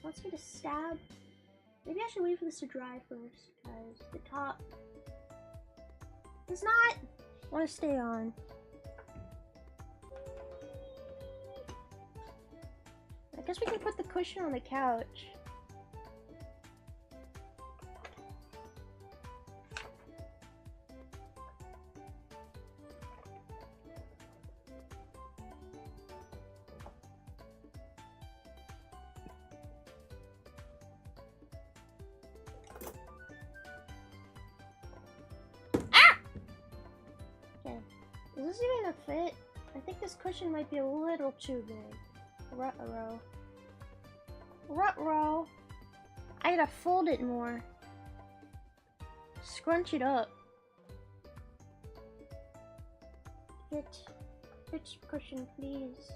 Wants me to stab. Maybe I should wait for this to dry first, because the top does not want to stay on. I guess we can put the cushion on the couch. Ah! Okay. Is this even gonna fit? I think this cushion might be a little too big. Ruh-roh. Ruh-roh. I gotta fold it more. Scrunch it up. Fit cushion, please.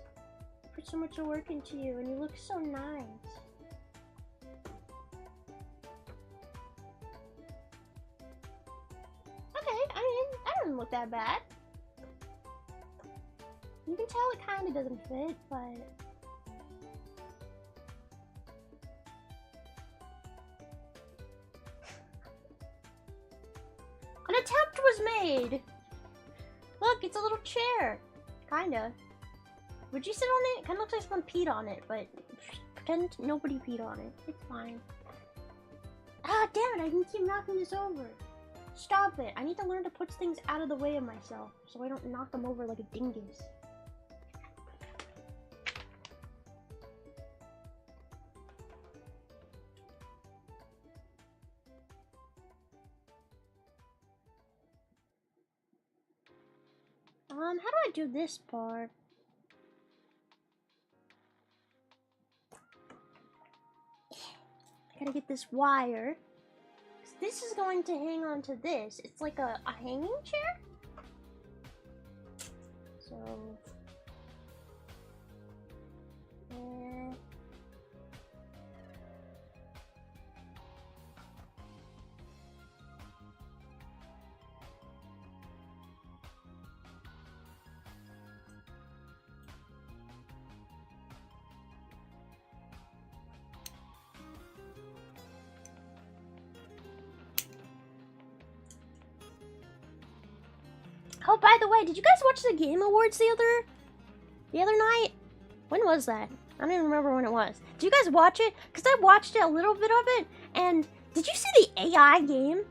Put so much work into you, and you look so nice. Okay, I mean, that doesn't look that bad. You can tell it kind of doesn't fit, but... An attempt was made! Look, it's a little chair. Kinda. Would you sit on it? Kinda looks like someone peed on it, but pretend nobody peed on it. It's fine. Ah, damn it, I can keep knocking this over. Stop it. I need to learn to put things out of the way of myself, so I don't knock them over like a dingus. How do I do this part? I gotta get this wire. This is going to hang on to this. It's like a hanging chair? So... Oh, by the way, did you guys watch the Game Awards the other night? When was that? I don't even remember when it was. Did you guys watch it? Because I watched it, a little bit of it, and did you see the AI game?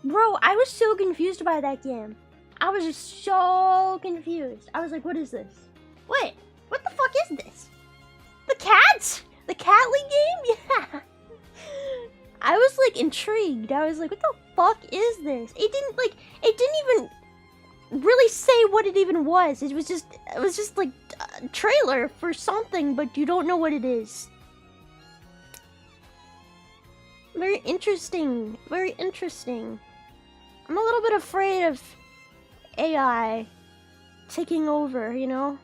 Bro, I was so confused by that game. I was just so confused. I was like, what is this? Wait, what the fuck is this? The cats? The Catly game? Yeah. I was like intrigued. I was like, what the fuck is this? It didn't even really say what it even was. It was just like a trailer for something, but you don't know what it is. Very interesting. Very interesting. I'm a little bit afraid of AI taking over, you know?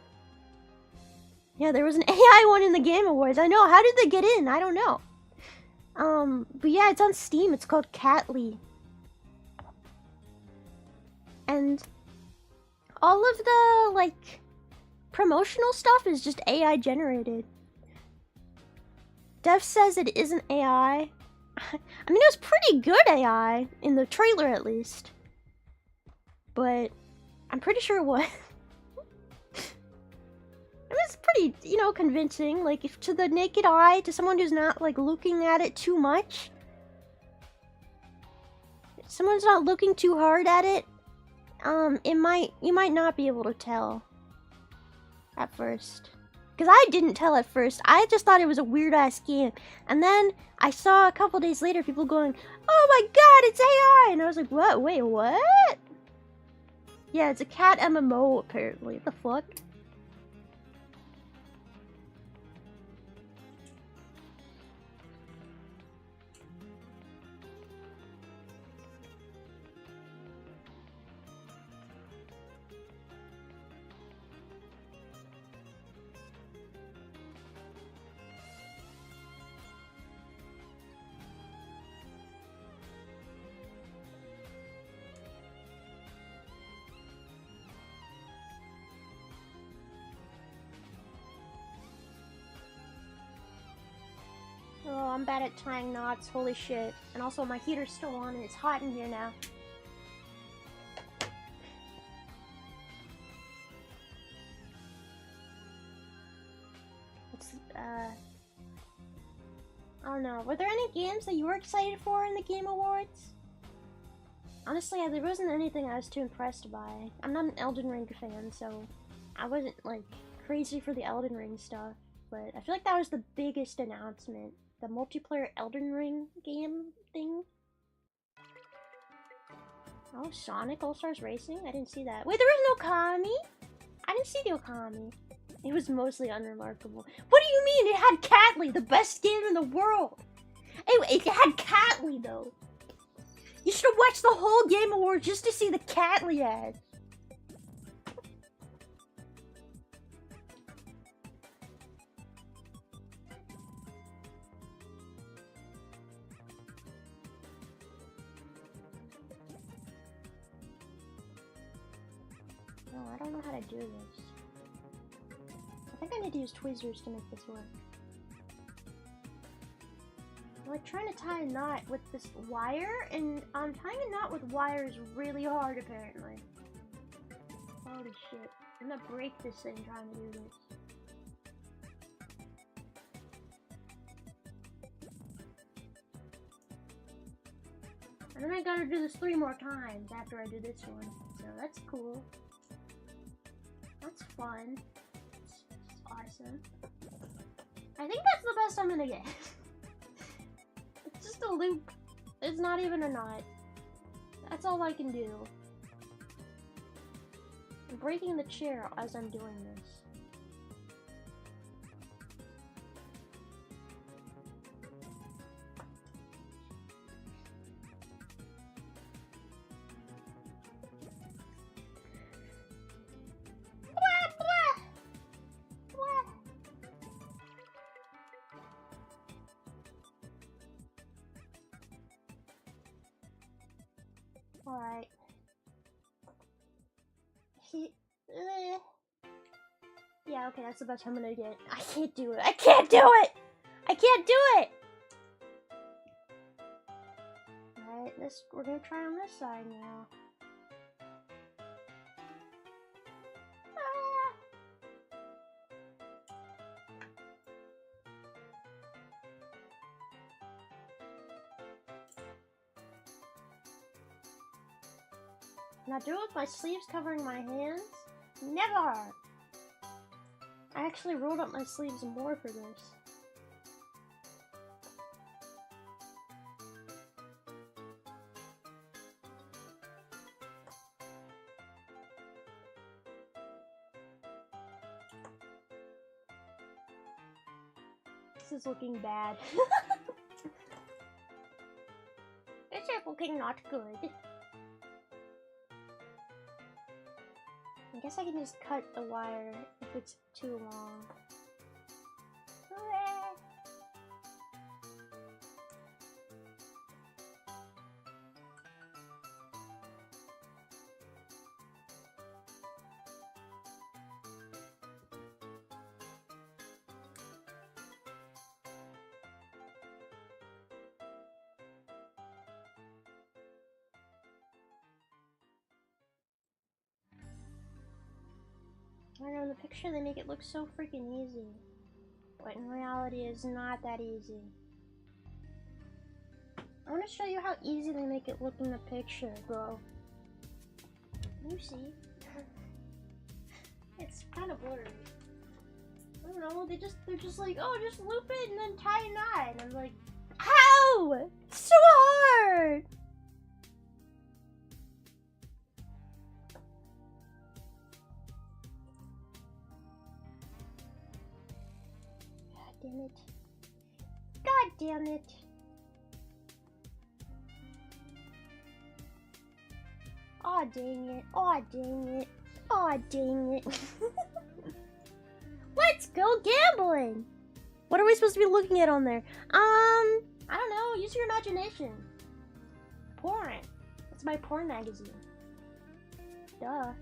Yeah, there was an AI one in the Game Awards. I know. How did they get in? I don't know. But yeah, it's on Steam. It's called Catly. And all of the, like, promotional stuff is just AI generated. Dev says it isn't AI. I mean, it was pretty good AI, in the trailer at least. But I'm pretty sure it was. It was pretty, you know, convincing. Like, if to the naked eye, to someone who's not, like, looking at it too much. If someone's not looking too hard at it, you might not be able to tell at first. Because I didn't tell at first. I just thought it was a weird-ass game. And then I saw a couple days later people going, "Oh my god, it's AI!" And I was like, what? Wait, what? Yeah, it's a cat MMO, apparently. What the fuck? Oh, I'm bad at tying knots, holy shit. And also my heater's still on and it's hot in here now. It's, I don't know. Were there any games that you were excited for in the Game Awards? Honestly, there wasn't anything I was too impressed by. I'm not an Elden Ring fan, so I wasn't, like, crazy for the Elden Ring stuff. But I feel like that was the biggest announcement. The multiplayer Elden Ring game thing. Oh, Sonic All-Stars Racing? I didn't see that. Wait, there was no Okami? I didn't see the Okami. It was mostly unremarkable. What do you mean? It had Catly, the best game in the world. Anyway, it had Catly, though. You should have watched the whole Game Award just to see the Catly ad. No, I don't know how to do this. I think I need to use tweezers to make this work. I'm like trying to tie a knot with this wire, and tying a knot with wire is really hard apparently. Holy shit. I'm gonna break this thing trying to do this. And then I gotta do this 3 more times after I do this one. So that's cool. That's fun. It's awesome. I think that's the best I'm gonna get. It's just a loop. It's not even a knot. That's all I can do. I'm breaking the chair as I'm doing this. Alright. Yeah, okay, that's the best I'm gonna get. I can't do it. I can't do it! I can't do it! Alright, we're gonna try on this side now. Now do it with my sleeves covering my hands? Never! I actually rolled up my sleeves more for this. This is looking bad. This is looking not good. I guess I can just cut the wire if it's too long. I know, in the picture they make it look so freaking easy. But in reality, it's not that easy. I want to show you how easy they make it look in the picture, bro. You see? It's kind of blurry. I don't know, they're just like, oh, just loop it and then tie a knot. And I'm like, ow! It's so hard! God damn it. God damn it. Aw, dang it. Aw, dang it. Aw, dang it. Let's go gambling! What are we supposed to be looking at on there? I don't know. Use your imagination. Porn. It's my porn magazine. Duh.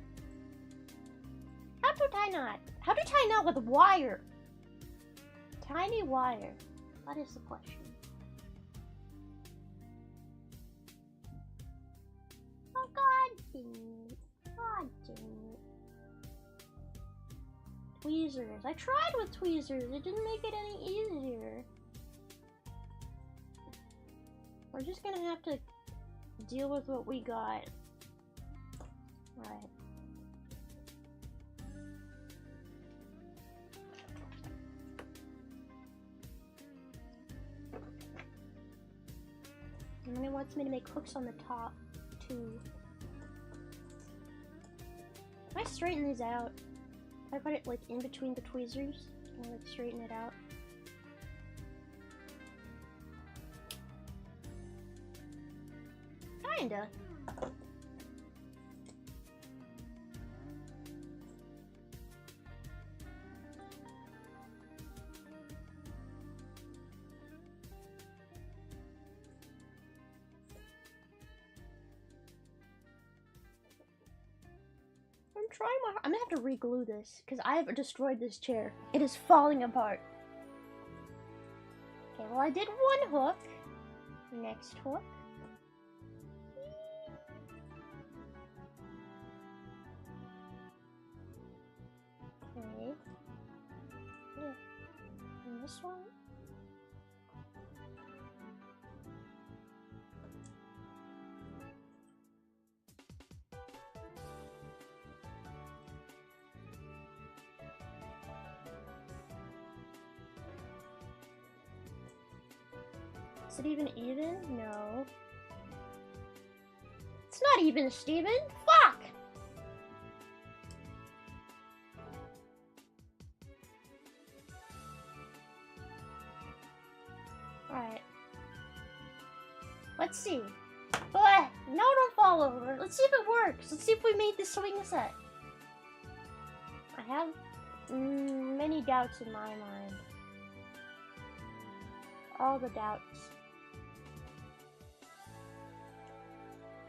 How to tie knot? How to tie knot with wire? Tiny wire. That is the question. Oh god dang it. God dang it. Tweezers. I tried with tweezers. It didn't make it any easier. We're just gonna have to deal with what we got. Right. And then it wants me to make hooks on the top, too. Can I straighten these out? If I put it, like, in between the tweezers, can I, like, straighten it out? Kinda. I'm trying my I'm gonna have to re-glue this because I have destroyed this chair. It is falling apart. Okay, well I did one hook. Next hook. Okay. Yeah. And this one. Is it even? No. It's not even, Steven! Fuck! Alright. Let's see. No, don't fall over. Let's see if it works. Let's see if we made this swing set. I have many doubts in my mind. All the doubts.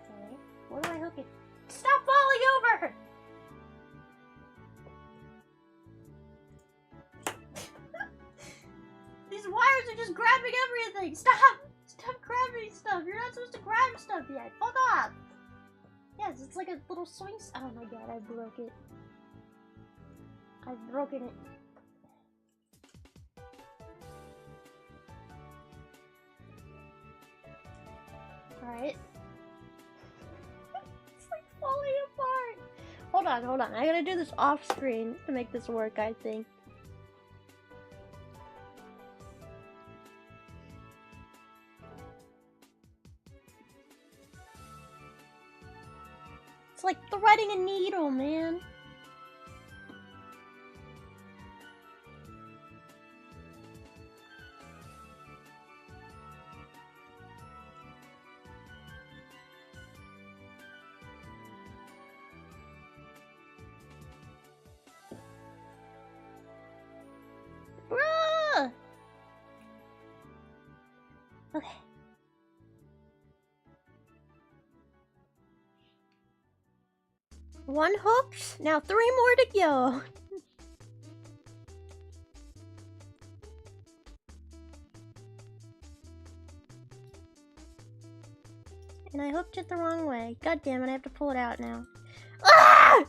Okay. Where do I hook it? Stop falling over! These wires are just grabbing everything! Stop! Stop grabbing stuff! You're not supposed to grab stuff yet! Fuck off! Yes, it's like a little swing. Oh my god, I broke it. I've broken it. Alright. It's like falling apart. Hold on. I gotta do this off screen to make this work, I think. It's like threading a needle, man. Bruh! Okay. One hooked, now 3 more to go. And I hooked it the wrong way. God damn it, I have to pull it out now. Ah!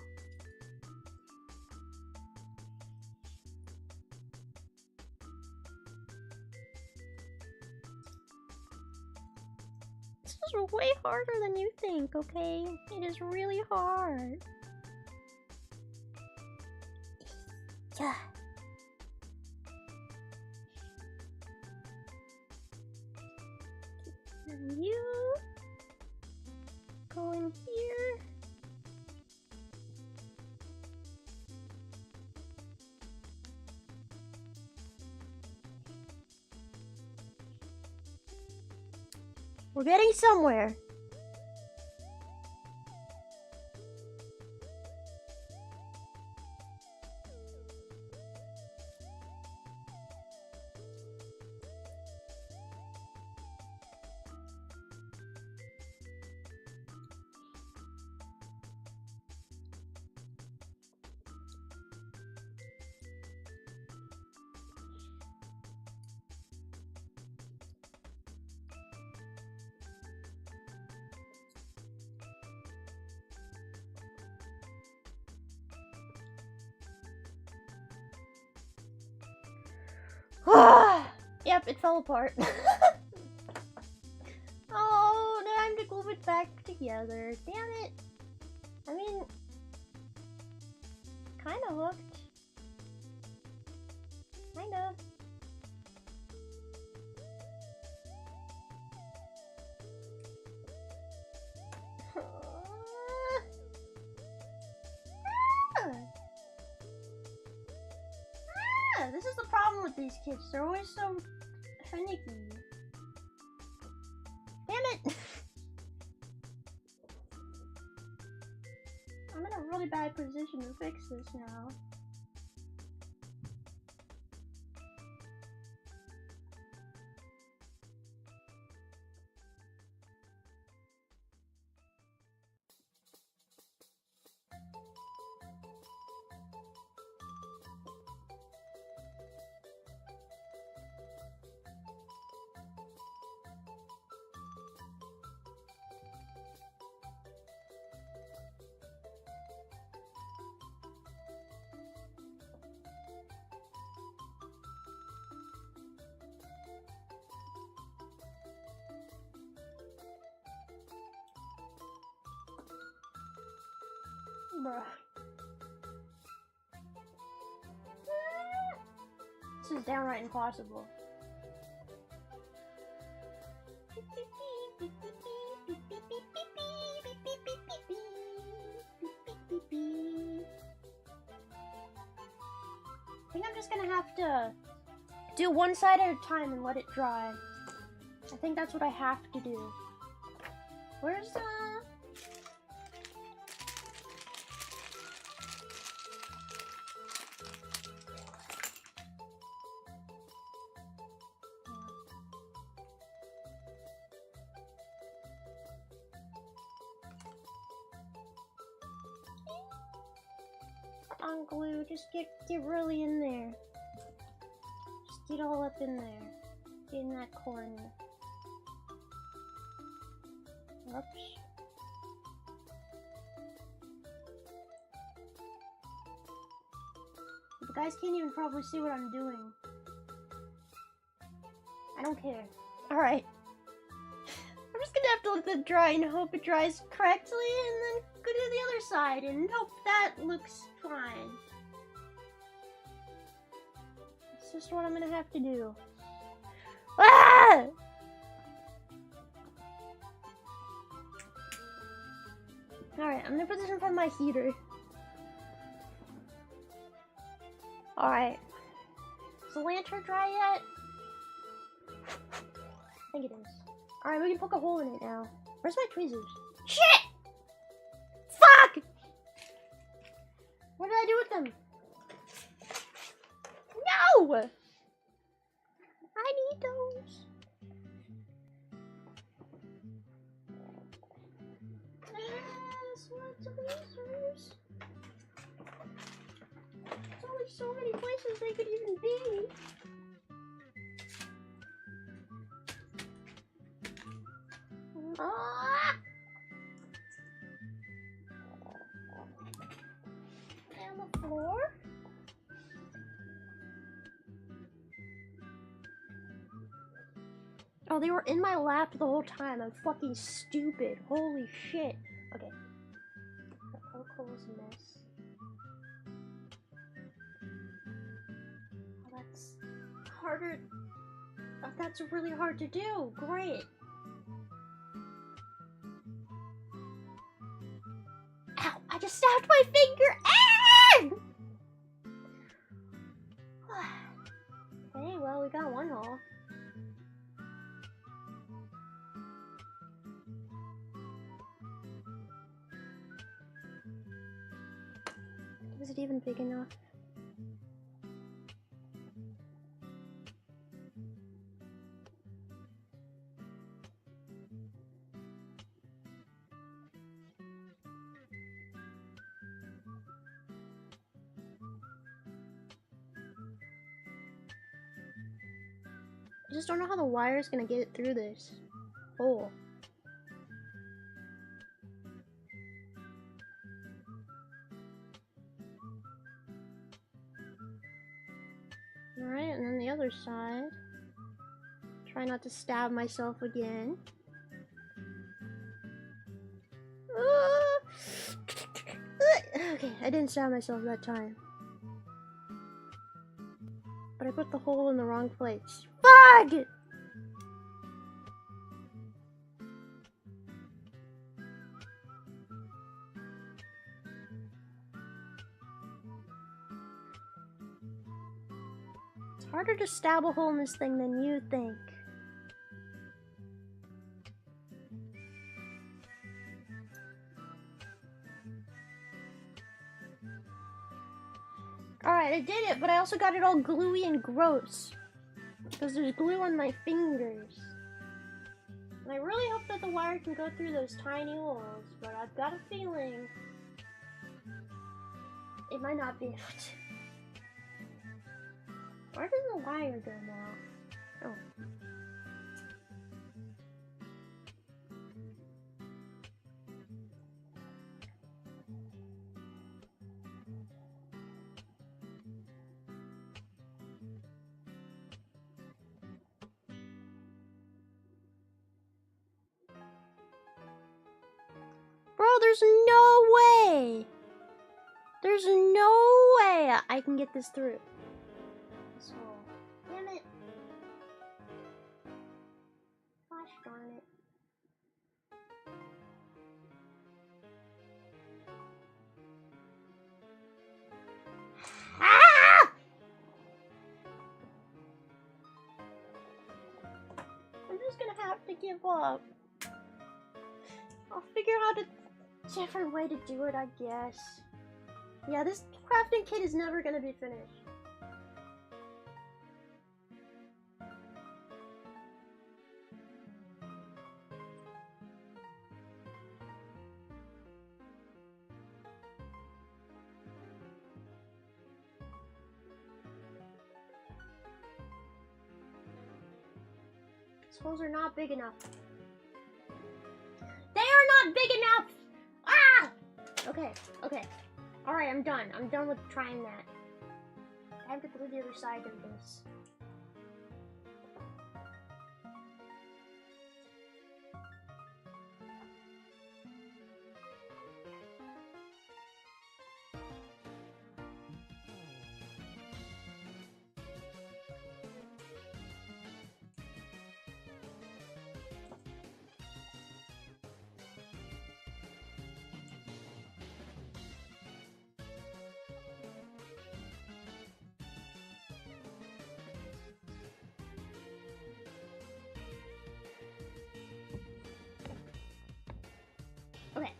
This is way harder than you think, okay? It is really hard. Yeah. And you go in here. We're getting somewhere. Yep, it fell apart. Oh, time to glue it back together. Damn it. I mean, kind of hooked. Kind of. This is the problem with these kids. They're always so finicky. Damn it! I'm in a really bad position to fix this now. Bruh. This is downright impossible. I think I'm just gonna have to do one side at a time and let it dry. I think that's what I have to do. Where's on glue? Just get really in there. Just get all up in there. Get in that corner. Oops. The guys can't even probably see what I'm doing. I don't care. Alright. I'm just gonna have to let it dry and hope it dries correctly, and then go to the other side and hope that looks fine. It's just what I'm gonna have to do. Ah! Alright, I'm gonna put this in front of my heater. Alright. Is the lantern dry yet? I think it is. Alright, we can poke a hole in it now. Where's my tweezers? Shit! Fuck! What did I do with them? No! I need those. Yes, what tweezers? There's only so many places they could even be. Ah! And the floor. Bro, they were in my lap the whole time. I'm fucking stupid. Holy shit. Okay. How close this? Oh, that's harder. Oh, that's really hard to do. Great. Ow! I just stabbed my finger. Ah! Okay, well, we got one hole. Is it even big enough? I just don't know how the wire is gonna get it through this hole. Alright, and then the other side. Try not to stab myself again. Okay, I didn't stab myself that time. But I put the hole in the wrong place. Fuck! It's harder to stab a hole in this thing than you think. Alright, I did it, but I also got it all gluey and gross. Because there's glue on my fingers. And I really hope that the wire can go through those tiny holes, but I've got a feeling it might not be able to. Where did the wire go now? Oh. Bro, there's no way! There's no way I can get this through. This hole. Damn it. Gosh darn it. Ah! I'm just gonna have to give up. I'll figure out a different way to do it, I guess. Yeah, this crafting kit is never gonna be finished. These holes are not big enough. They are not big enough! Ah! Okay, okay. Alright, I'm done. I'm done with trying that. I have to glue the other side of this. Okay.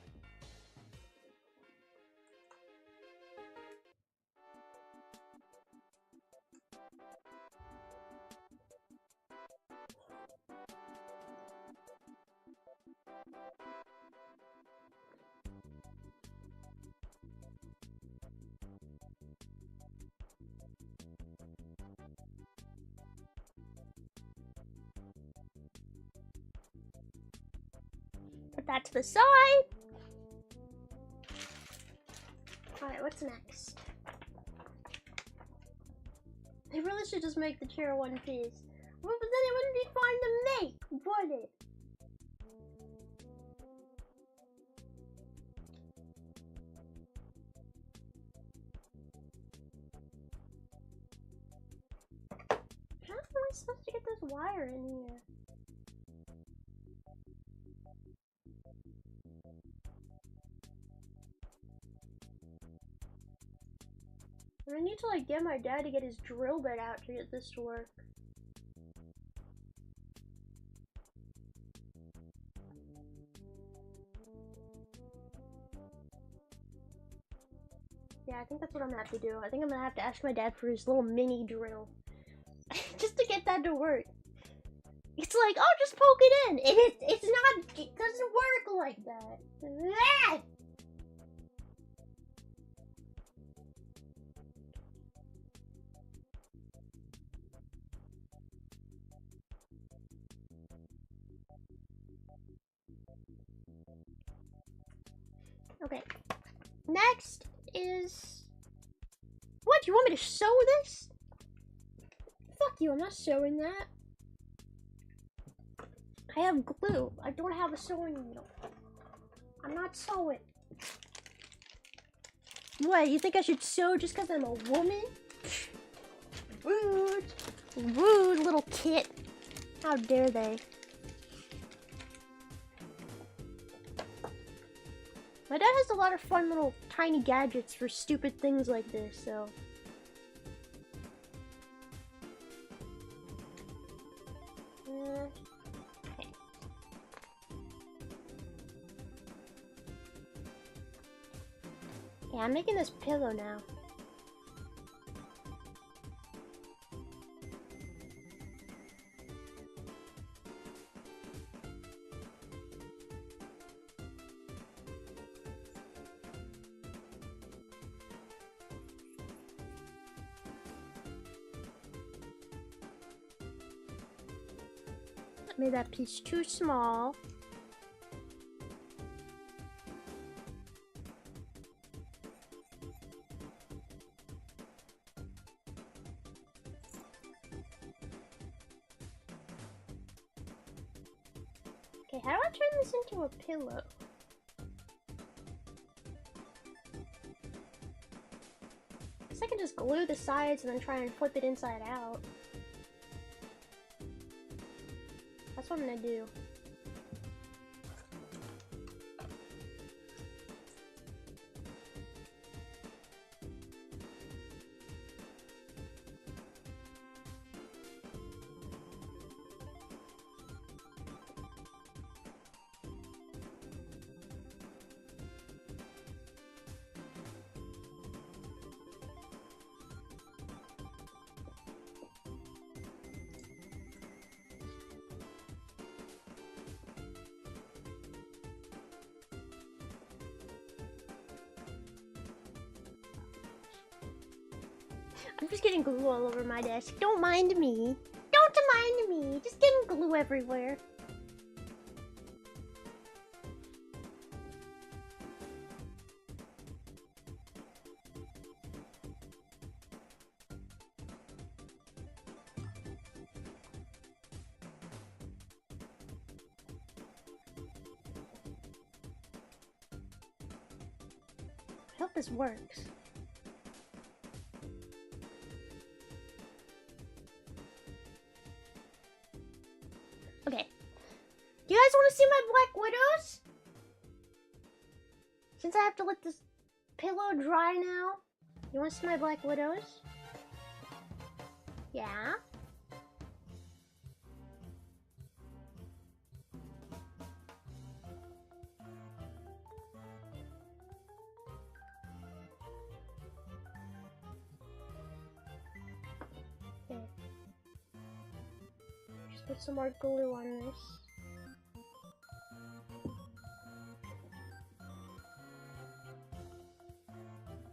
Put that to the side. Alright, what's next? I really should just make the chair one piece. Well, but then it wouldn't be fun to make, would it? How am I supposed to get this wire in here? I need to like get my dad to get his drill bit out to get this to work. Yeah, I think that's what I'm gonna have to do. I think I'm gonna have to ask my dad for his little mini drill. Just to get that to work. It's like, oh, just poke it in. It's not, it doesn't work like that. Okay. Next is... What? You want me to sew this? Fuck you, I'm not sewing that. I have glue. I don't have a sewing needle. I'm not sewing. What, you think I should sew just because I'm a woman? Rude. Rude little kid. How dare they? My dad has a lot of fun little tiny gadgets for stupid things like this, so... Okay. Yeah, I'm making this pillow now. Made that piece too small. Okay, how do I turn this into a pillow? I guess I can just glue the sides and then try and flip it inside out. That's what I'm gonna do. I'm just getting glue all over my desk. Don't mind me. Don't mind me. Just getting glue everywhere. I hope this works. Okay. Do you guys want to see my Black Widows? Since I have to let this pillow dry now, you want to see my Black Widows? Yeah? Okay. Just put some more glue on this.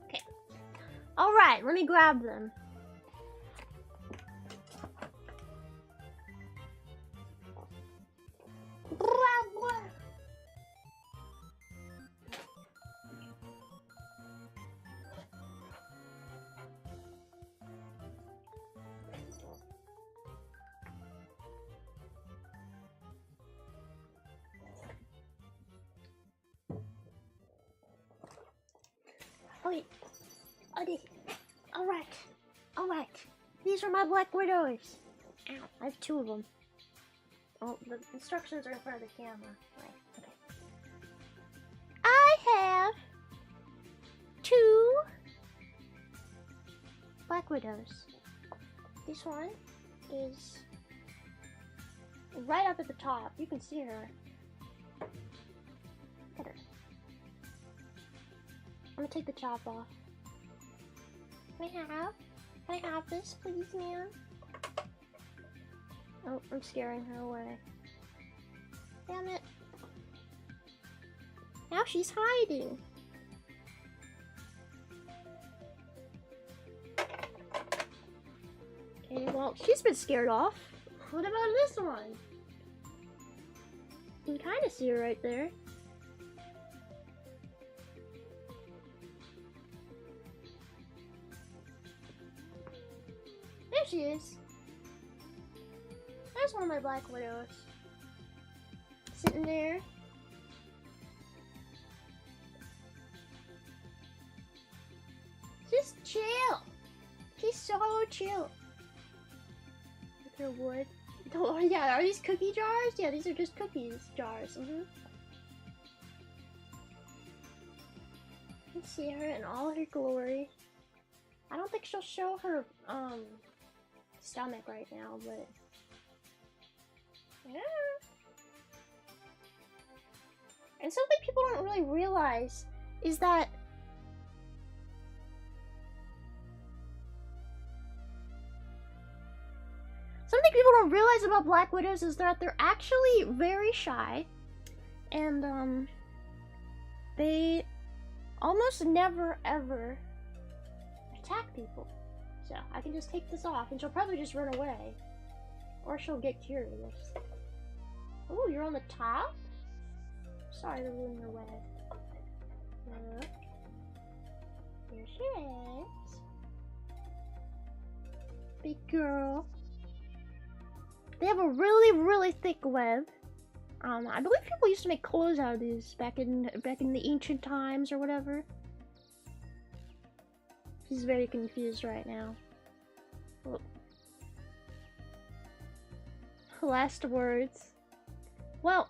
Okay. Alright, let me grab them. wait. Okay. Alright. Alright. These are my Black Widows. Ow. I have 2 of them. Oh, the instructions are in front of the camera. Right. Okay. I have 2 Black Widows. This one is right up at the top. You can see her. Look at her. I'm gonna take the top off. Can I have this, please, ma'am? Oh, I'm scaring her away. Damn it. Now she's hiding. Okay, well, she's been scared off. What about this one? You can kind of see her right there. There she is. There's one of my Black Widows. Sitting there. Just chill. She's so chill. With her wood. Oh yeah, are these cookie jars? Yeah, these are just cookies jars. Let's see her in all her glory. I don't think she'll show her stomach right now, but yeah. And something people don't really realize is that about Black Widows is that they're actually very shy, and they almost never ever attack people. So I can just take this off and she'll probably just run away, or she'll get curious. Oh, you're on the top? Sorry to ruin your web. Look. Here she is. Big girl. They have a really, really thick web. I believe people used to make clothes out of these back in the ancient times or whatever. She's very confused right now. Oh. Last words. Well,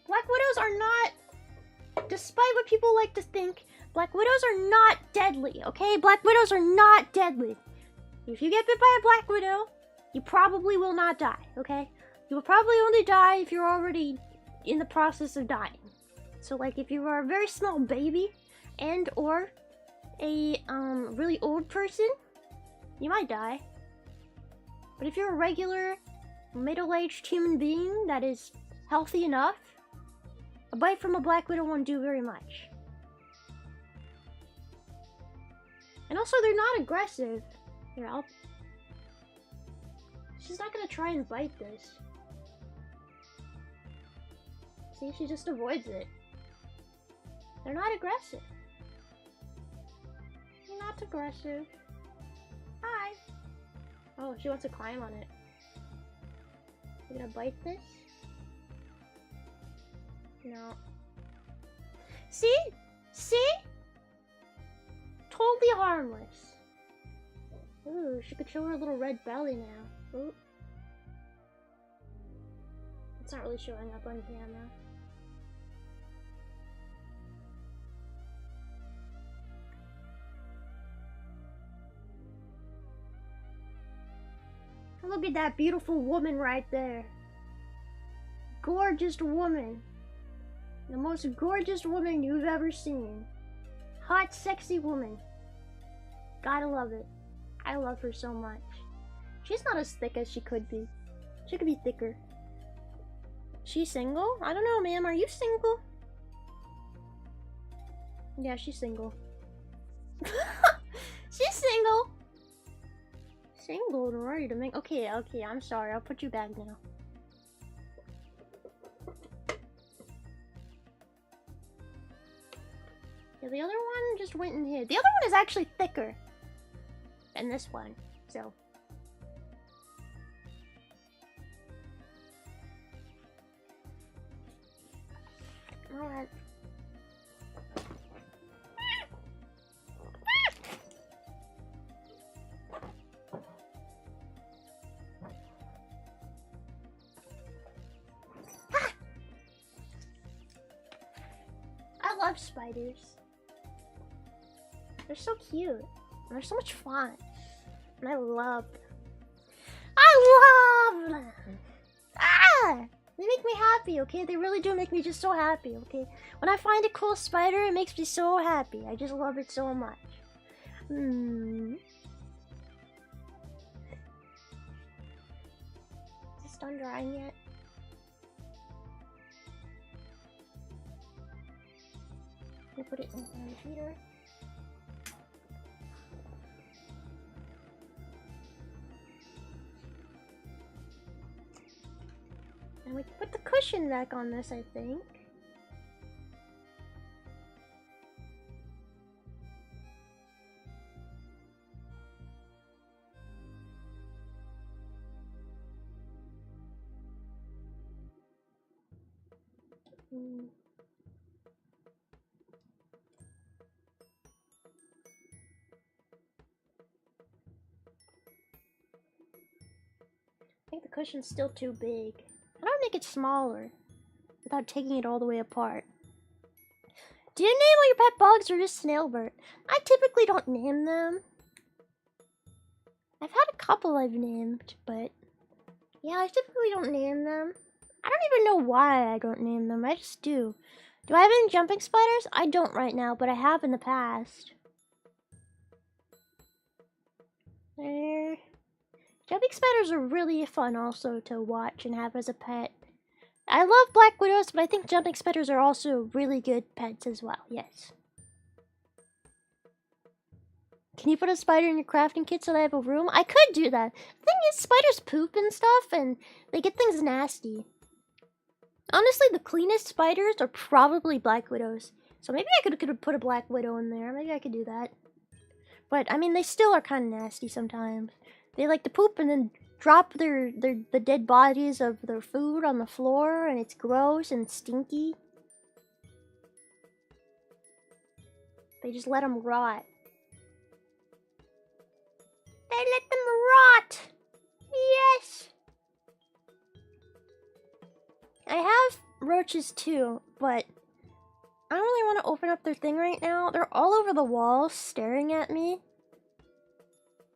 Black Widows are not, despite what people like to think, Black Widows are not deadly, okay? Black Widows are not deadly. If you get bit by a Black Widow, you probably will not die, okay? You will probably only die if you're already in the process of dying. So, like, if you are a very small baby and or a really old person, you might die. But if you're a regular middle-aged human being that is healthy enough, a bite from a Black Widow won't do very much. And also, they're not aggressive. Here, she's not gonna try and bite this. See, she just avoids it. They're not aggressive. You're not aggressive. Hi. Oh, she wants to climb on it. You gonna bite this? No. See? See? Totally harmless. Ooh, she could show her little red belly now. Ooh. It's not really showing up on camera. Look at that beautiful woman right there. Gorgeous woman. The most gorgeous woman you've ever seen. Hot, sexy woman. Gotta love it. I love her so much. She's not as thick as she could be. She could be thicker. She's single? I don't know, ma'am. Are you single? Yeah, she's single. She's single. Single and ready to make. Okay, I'm sorry. I'll put you back now. Yeah, the other one just went and hid. The other one is actually thicker than this one, so. Alright. love spiders. They're so cute. And they're so much fun. And I love them. I love them! Ah! They make me happy, okay? They really do make me just so happy, okay? When I find a cool spider, it makes me so happy. I just love it so much. Is this done drying yet? I'm gonna put it in the heater. And we can put the cushion back on this, I think. I think the cushion's still too big. How do I make it smaller without taking it all the way apart? Do you name all your pet bugs or just Snailbert? I typically don't name them. I've had a couple I've named, but yeah, I typically don't name them. I don't even know why I don't name them. I just do. Do I have any jumping spiders? I don't right now, but I have in the past. There. Jumping spiders are really fun also to watch and have as a pet. I love black widows, but I think jumping spiders are also really good pets as well, yes. Can you put a spider in your crafting kit so that I have a room? I could do that. The thing is, spiders poop and stuff, and they get things nasty. Honestly, the cleanest spiders are probably black widows. So maybe I could put a black widow in there. Maybe I could do that. But, I mean, they still are kind of nasty sometimes. They like to poop and then drop the dead bodies of their food on the floor, and it's gross and stinky. They just let them rot. They let them rot! Yes! I have roaches too, but I don't really want to open up their thing right now. They're all over the wall staring at me.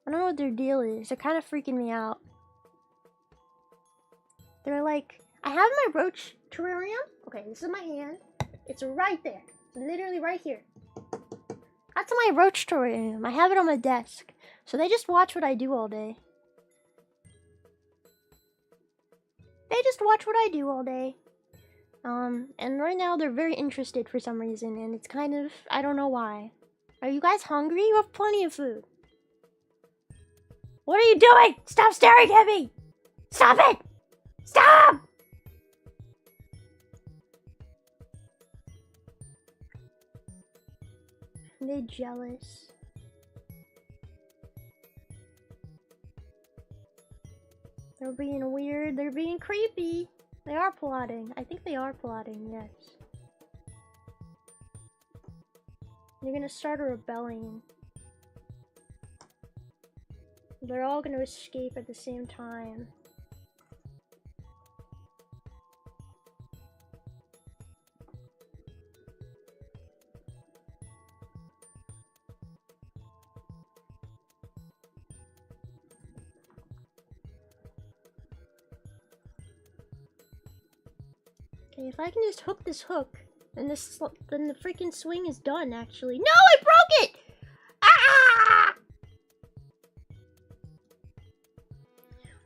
I don't know what their deal is. They're kind of freaking me out. They're like, I have my roach terrarium. Okay, this is my hand. It's right there. It's literally right here. That's my roach terrarium. I have it on my desk. So they just watch what I do all day. They just watch what I do all day. And right now they're very interested for some reason, and it's kind of, I don't know why. Are you guys hungry? You have plenty of food. What are you doing? Stop staring at me! Stop it! Stop! Are they jealous? They're being weird. They're being creepy. They are plotting. I think they are plotting, yes. They're gonna start a rebellion. They're all gonna escape at the same time. Okay, if I can just hook this hook, then then the freaking swing is done. Actually, no, I broke it! Ah!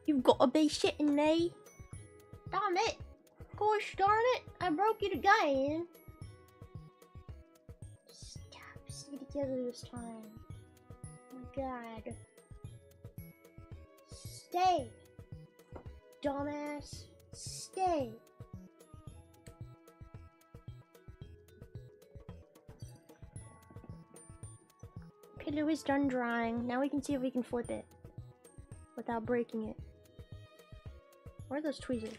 You've got to be shitting me! Damn it! Gosh darn it! I broke it again. Stop! Stay together this time. Oh my god! Stay, dumbass! Stay! Pillow is done drying. Now we can see if we can flip it without breaking it. Where are those tweezers?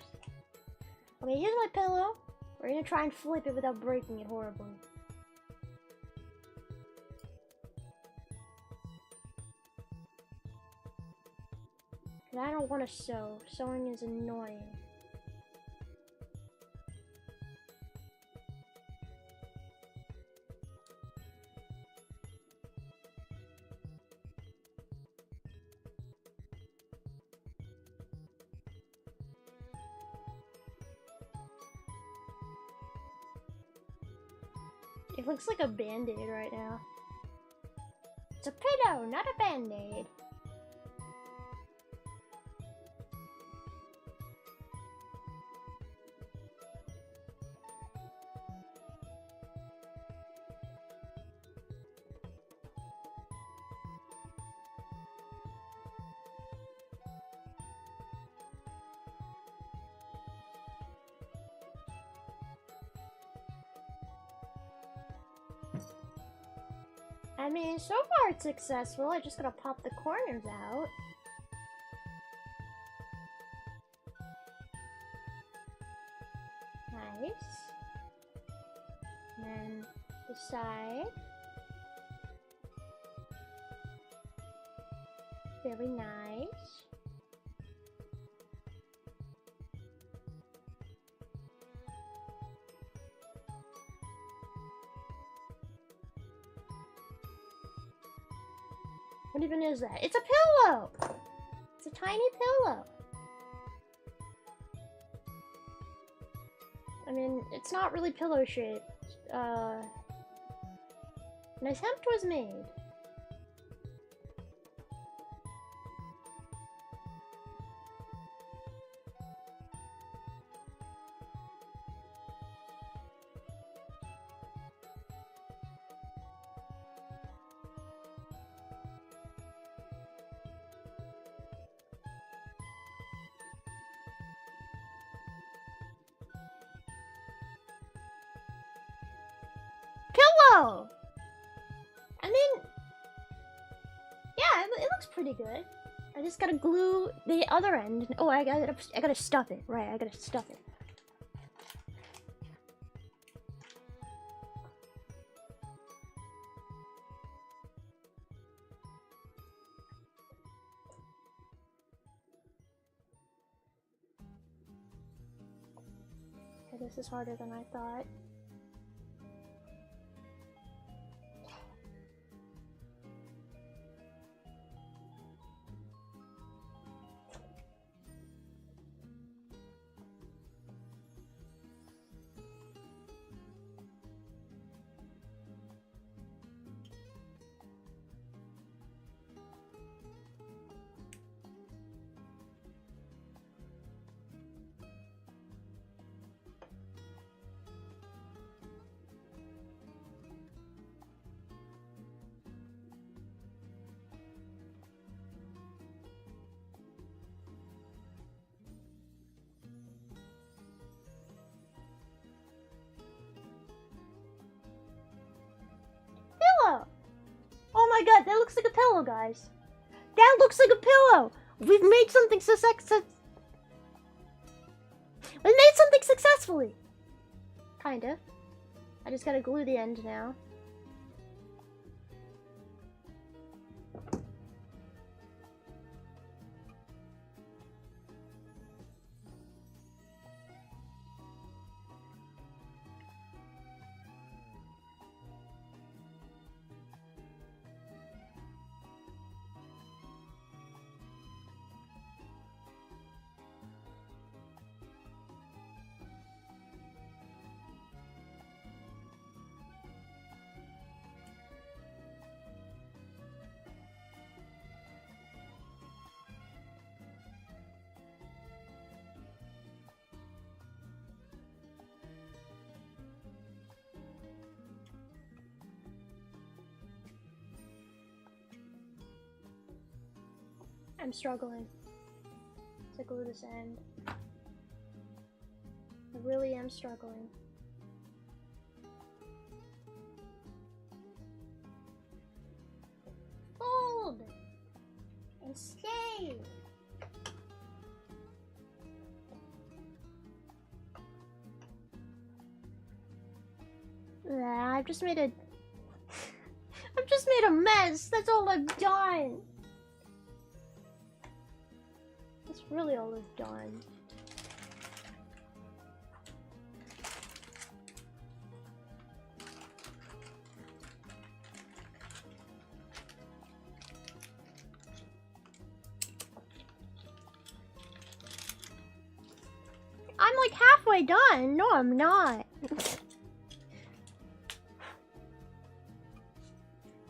Okay, here's my pillow. We're gonna try and flip it without breaking it horribly. Cause I don't want to sew. Sewing is annoying. It looks like a band-aid right now. It's a pillow, not a band-aid. I mean, so far it's successful. I just gotta pop the corners out. Nice. And then the side. Very nice. What even is that? It's a pillow! It's a tiny pillow. I mean, it's not really pillow shaped. An attempt was made. Pillow! I mean, yeah, it looks pretty good. I just gotta glue the other end. Oh, I gotta stuff it. Right, I gotta stuff it. Okay, this is harder than I thought. Pillow! Oh my god, that looks like a pillow, guys. That looks like a pillow! We've made something we made something successfully! Kinda. I just gotta glue the end now. I'm struggling to glue this end. I really am struggling. Fold and stay. I've just made a mess. That's all I've done. That's really all I've done. I'm like halfway done. No, I'm not.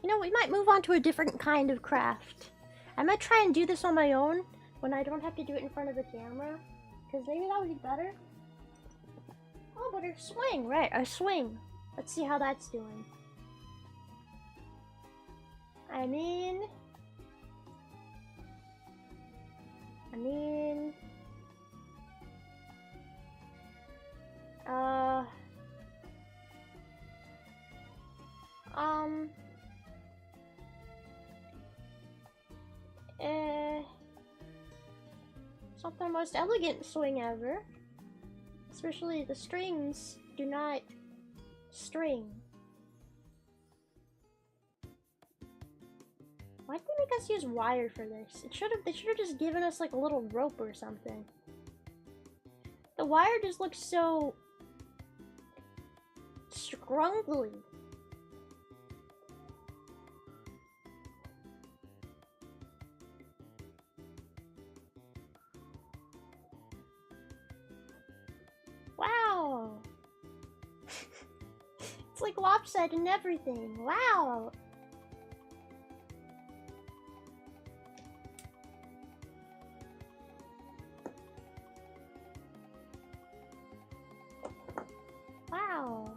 You know, we might move on to a different kind of craft. I might try and do this on my own when I don't have to do it in front of the camera. Because maybe that would be better. Oh, but our swing, right, our swing. Let's see how that's doing. I mean... It's not the most elegant swing ever. Especially the strings do not string. Why'd they make us use wire for this? They should have just given us like a little rope or something. The wire just looks so scrungly. Wow. It's like lopsided and everything. Wow. Wow.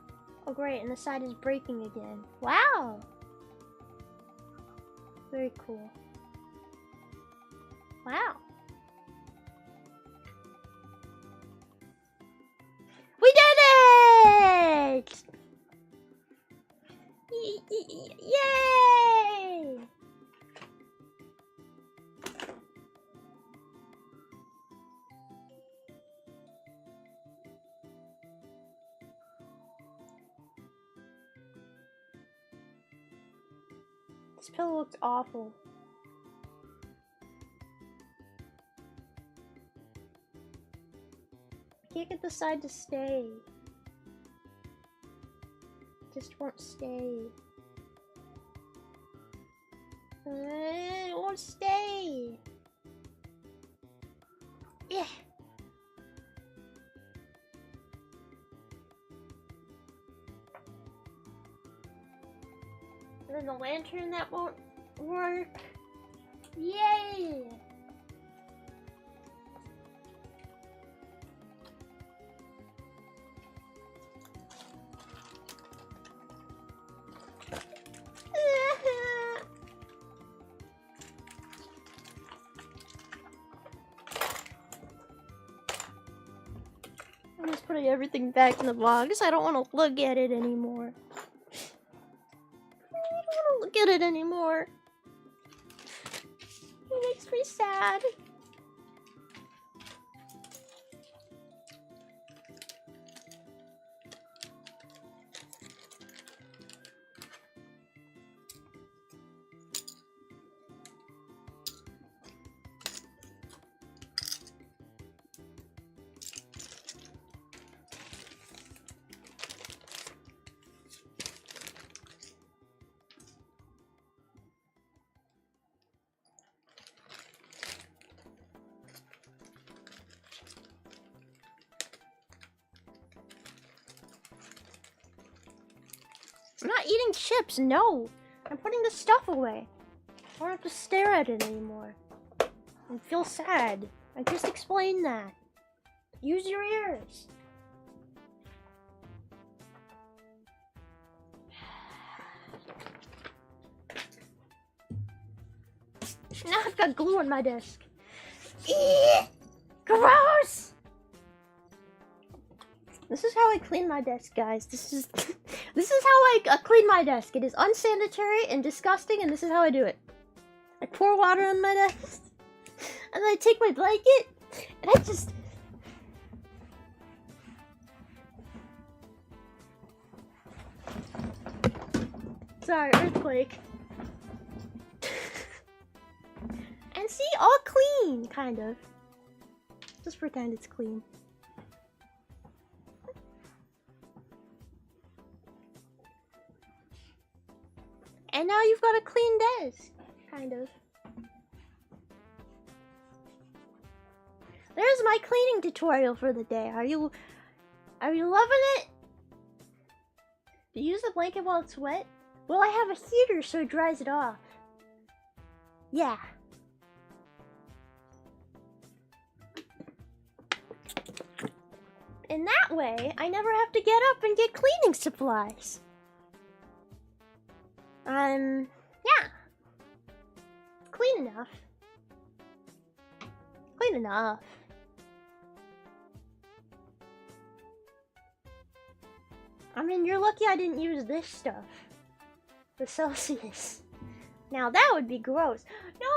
Oh great, and the side is breaking again. Wow. Very cool. Wow. We did it! Yay! This pillow looks awful. I can't get the side to stay. It just won't stay. It won't stay. Yeah. And then the lantern that won't work. Yay! I'm just putting everything back in the box. I don't want to look at it anymore. I don't want to look at it anymore. It makes me sad. I'm not eating chips, no! I'm putting the stuff away. I don't have to stare at it anymore. And feel sad. I just explained that. Use your ears. Now I've got glue on my desk. Eek! Gross! This is how I clean my desk, guys. This is how I clean my desk. It is unsanitary and disgusting, and this is how I do it. I pour water on my desk, and then I take my blanket, and I just... Sorry, earthquake. And see, all clean, kind of. Just pretend it's clean. And now you've got a clean desk, kind of. There's my cleaning tutorial for the day. Are you loving it? Do you use the blanket while it's wet? Well, I have a heater so it dries it off. Yeah. And that way, I never have to get up and get cleaning supplies. Yeah. Clean enough. Clean enough. I mean, you're lucky I didn't use this stuff. The Celsius. Now that would be gross. No,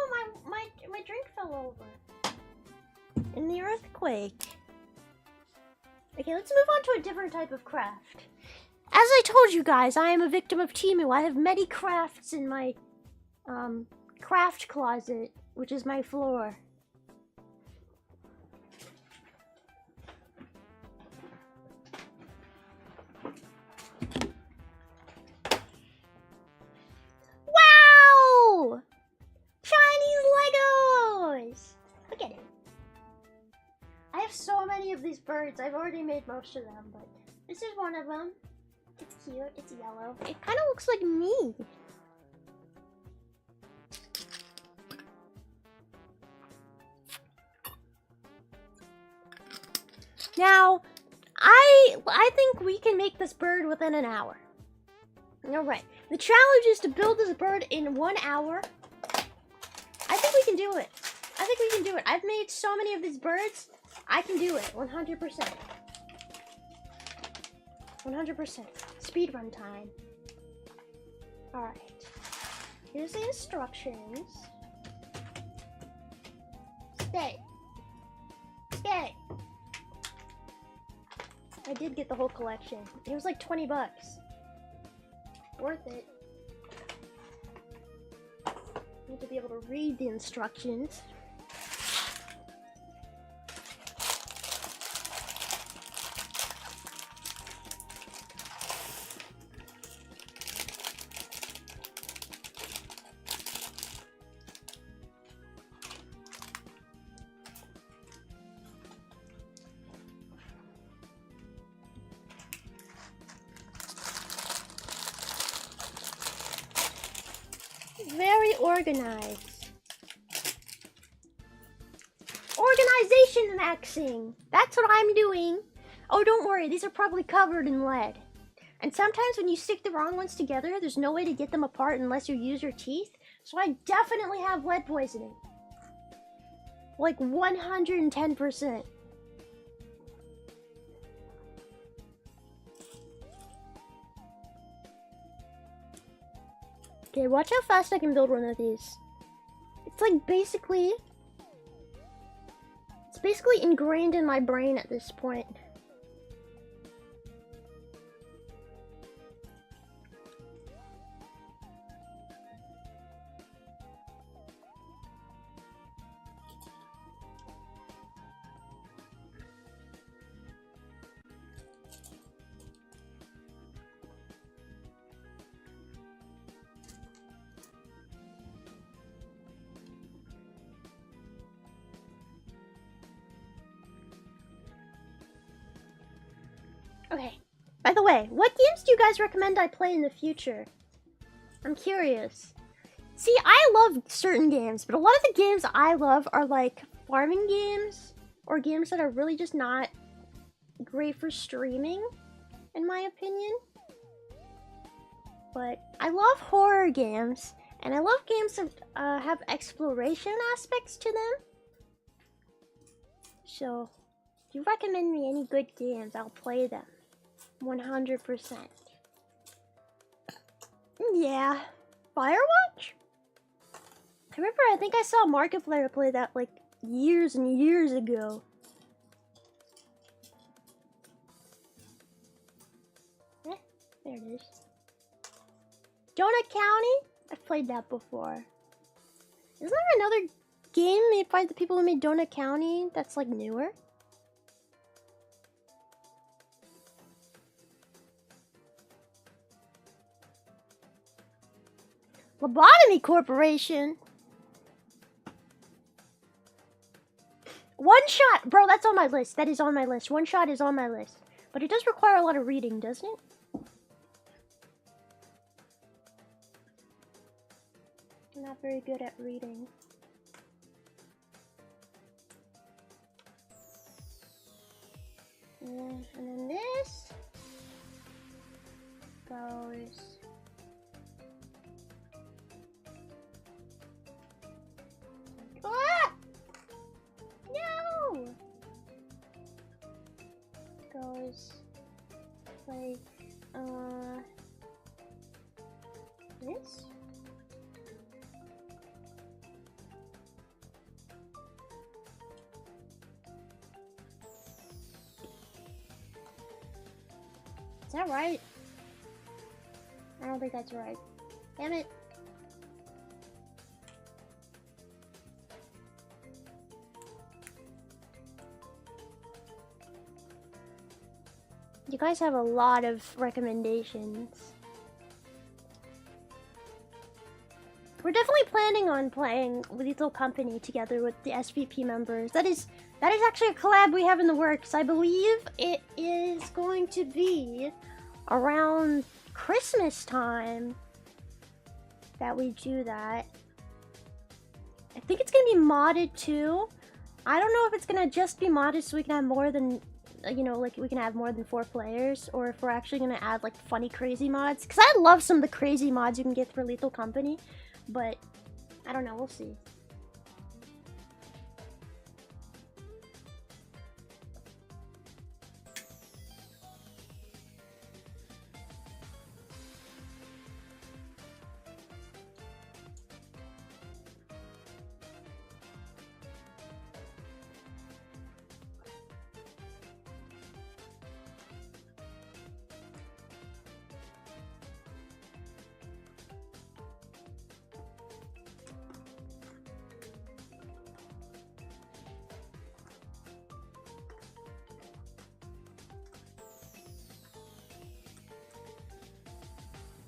my drink fell over. In the earthquake. Okay, let's move on to a different type of craft. As I told you guys, I am a victim of Temu. I have many crafts in my craft closet, which is my floor. Wow! Chinese Legos! Look at it. I have so many of these birds. I've already made most of them, but this is one of them. It's cute. It's yellow. It kind of looks like me. Now, I think we can make this bird within an hour. Alright. The challenge is to build this bird in 1 hour. I think we can do it. I think we can do it. I've made so many of these birds. I can do it. 100%. 100%. Speedrun time. Alright. Here's the instructions. Stay. Stay. I did get the whole collection. It was like 20 bucks. Worth it. Need to be able to read the instructions. Very organized. Organization maxing. That's what I'm doing. Oh, don't worry. These are probably covered in lead. And sometimes when you stick the wrong ones together, there's no way to get them apart unless you use your teeth. So I definitely have lead poisoning. Like 110%. Okay, watch how fast I can build one of these. It's like basically ingrained in my brain at this point. Okay, by the way, what games do you guys recommend I play in the future? I'm curious. See, I love certain games, but a lot of the games I love are like farming games or games that are really just not great for streaming, in my opinion. But I love horror games, and I love games that have exploration aspects to them. So, if you recommend me any good games, I'll play them. 100%. Yeah. Firewatch? I think I saw Markiplier play that like years and years ago. There it is. Donut County? I've played that before. Isn't there another game made by the people who made Donut County that's like newer? Lobotomy Corporation? One Shot! Bro, that's on my list. That is on my list. One Shot is on my list. But it does require a lot of reading, doesn't it? I'm not very good at reading. And then this goes. Ah! No! Goes like this. Is that right? I don't think that's right. Damn it. You guys have a lot of recommendations. We're definitely planning on playing Lethal Company together with the SVP members. That is actually a collab we have in the works. I believe it is going to be around Christmas time that we do that. I think it's gonna be modded too. I don't know if it's gonna just be modded so we can have more than, you know, like we can have more than 4 players, or if we're actually gonna add like funny crazy mods. Because I love some of the crazy mods you can get for Lethal Company, but I don't know, we'll see.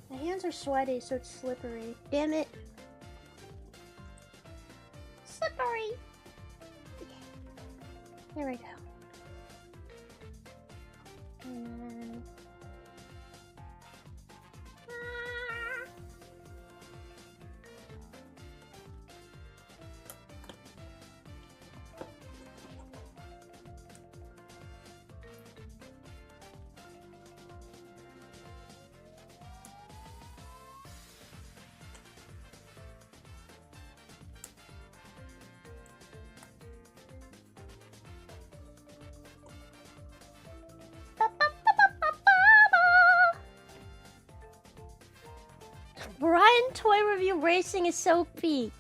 My hands are sweaty, so it's slippery. Damn it. Slippery! There we go. And then... Brian Toy Review Racing is so peak.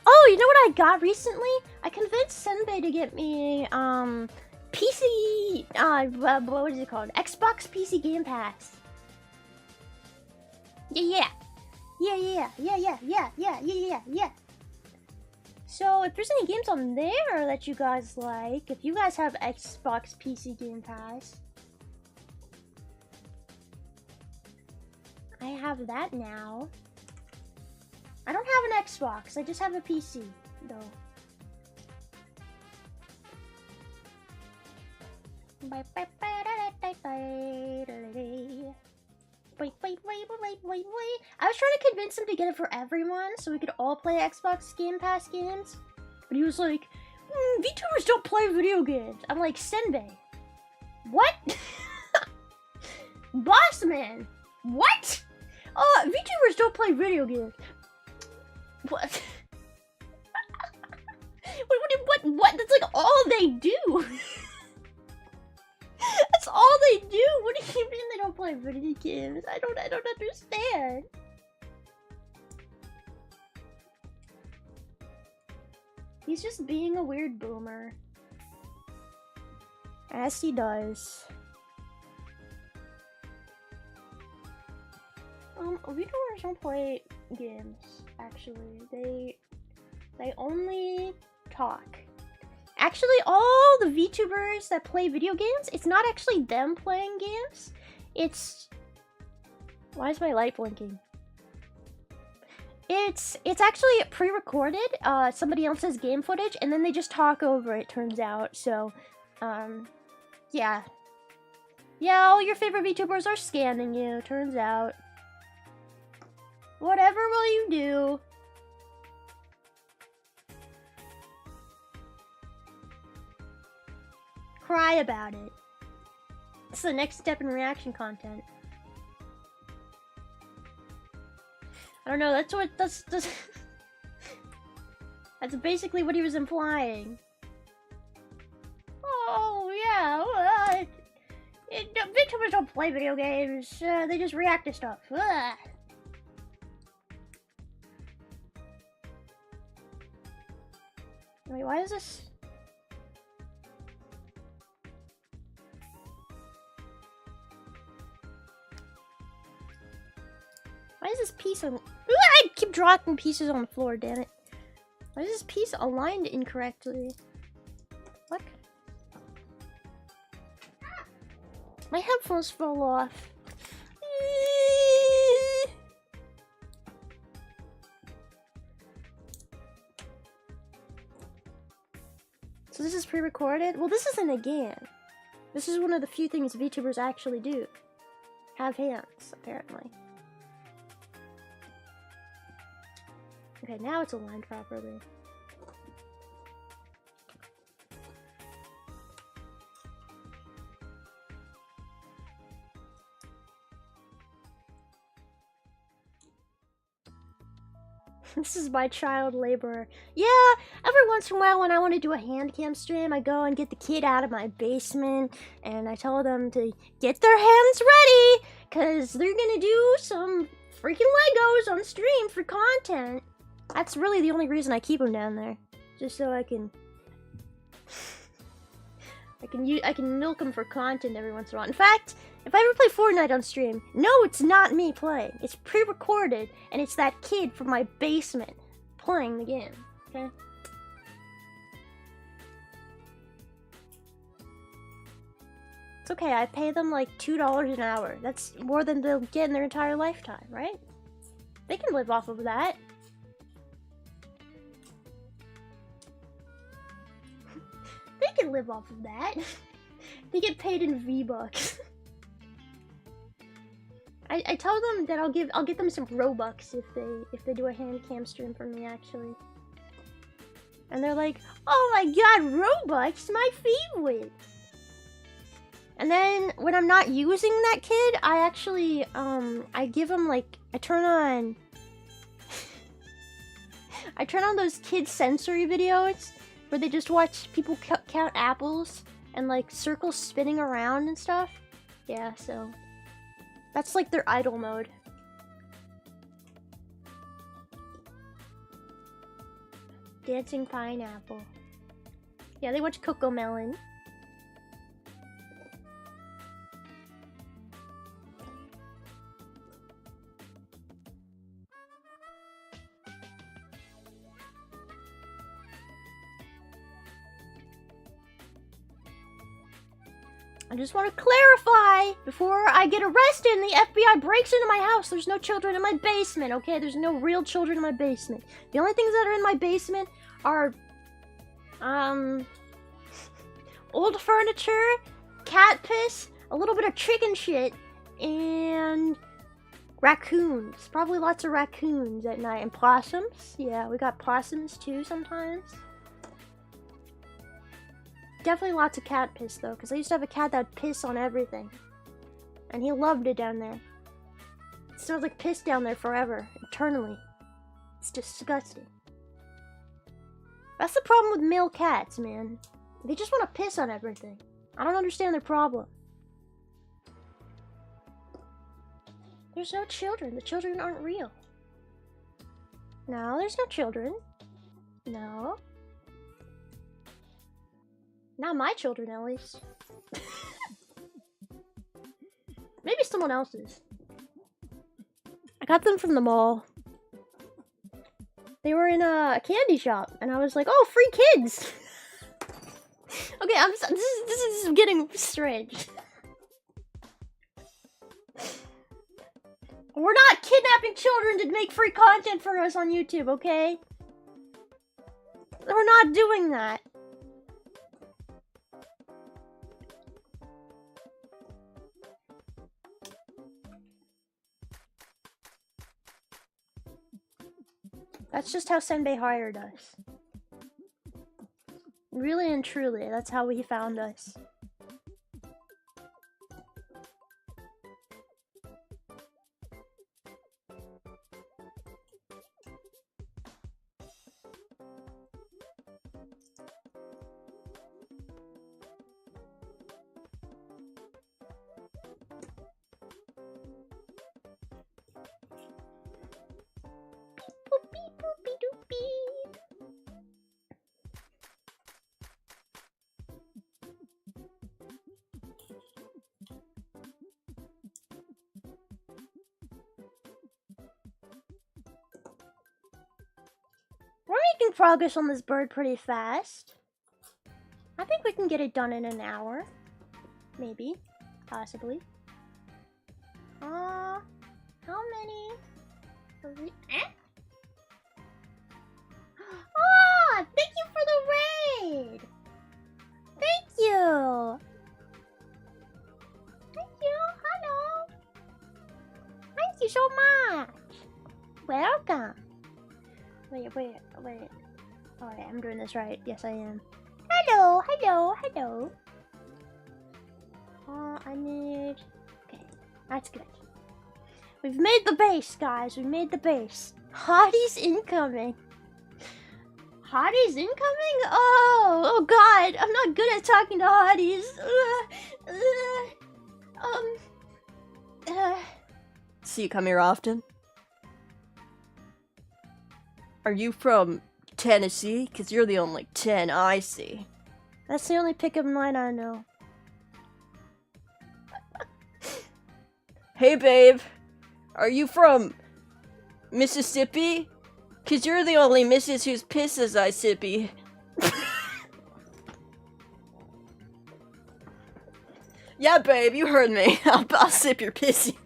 Oh, you know what I got recently? I convinced Senbei to get me PC what is it called? Xbox PC Game Pass. Yeah. So if there's any games on there that you guys like, if you guys have Xbox PC Game Pass, I have that now. I don't have an Xbox, I just have a PC, though. I was trying to convince him to get it for everyone, so we could all play Xbox Game Pass games. But he was like, VTubers don't play video games. I'm like, Senbei. What? Boss man. What? VTubers don't play video games. What? What? That's like all they do. That's all they do. What do you mean they don't play video games? I don't understand. He's just being a weird boomer. As he does. VTubers don't play games, actually. They only talk. Actually, all the VTubers that play video games, it's not actually them playing games. It's... Why is my light blinking? It's actually pre-recorded, somebody else's game footage, and then they just talk over it, turns out. So, yeah. Yeah, all your favorite VTubers are scamming you, turns out. Whatever will you do? cry about it. It's the next step in reaction content. I don't know, that's what, that's that's basically what he was implying. Oh, yeah, well, VTubers don't play video games, they just react to stuff. Ugh. Wait, why is this? Why is this piece on? Ooh, I keep dropping pieces on the floor, damn it. Why is this piece aligned incorrectly? What? My headphones fell off. So this is pre-recorded? Well, this isn't a game. This is one of the few things VTubers actually do. Have hands, apparently. Okay, now it's aligned properly. This is my child laborer. Yeah, every once in a while when I want to do a Handcam stream, I go and get the kid out of my basement and I tell them to get their hands ready because they're gonna do some freaking Legos on stream for content. That's really the only reason I keep them down there. Just so I can milk them for content every once in a while. In fact, if I ever play Fortnite on stream, no, it's not me playing. It's pre-recorded, and it's that kid from my basement playing the game, okay? It's okay, I pay them like $2 an hour. That's more than they'll get in their entire lifetime, right? They can live off of that. They can live off of that. They get paid in V-Bucks. I tell them that I'll get them some Robux if they do a Handcam stream for me actually. And they're like, oh my god, Robux, my favorite. And then when I'm not using that kid, I actually I give them like I turn on those kid sensory videos where they just watch people count apples and like circles spinning around and stuff. Yeah, so that's like their idle mode. Dancing pineapple. Yeah, they watch Coco Melon. I just want to clarify before I get arrested and the FBI breaks into my house. There's no children in my basement, okay? There's no real children in my basement. The only things that are in my basement are, old furniture, cat piss, a little bit of chicken shit, and raccoons. Probably lots of raccoons at night. And possums. Yeah, we got possums too sometimes. Definitely lots of cat piss though, because I used to have a cat that would piss on everything. And he loved it down there. It smells like piss down there forever, eternally. It's disgusting. That's the problem with male cats, man. They just want to piss on everything. I don't understand their problem. There's no children. The children aren't real. No, there's no children. No. Not my children, at least. Maybe someone else's. I got them from the mall. They were in a candy shop, and I was like, "Oh, free kids!" Okay, this is getting strange. We're not kidnapping children to make free content for us on YouTube, okay? We're not doing that. That's just how Senbei hired us. Really and truly, that's how he found us. making progress on this bird pretty fast. I think we can get it done in an hour. Maybe. Possibly. How many? Oh, thank you for the raid! Thank you! Thank you, hello! Thank you so much! Welcome! Wait. Alright, I'm doing this right. Yes, I am. Hello! I need... Okay, that's good. We've made the base, guys. We made the base. Hotties incoming. Hotties incoming? Oh god. I'm not good at talking to hotties. So you come here often? Are you from Tennessee? Because you're the only 10 I see. That's the only pickup line I know. Hey babe, are you from Mississippi? Cause you're the only missus whose pisses I sippy. Yeah babe, you heard me. I'll sip your pissy.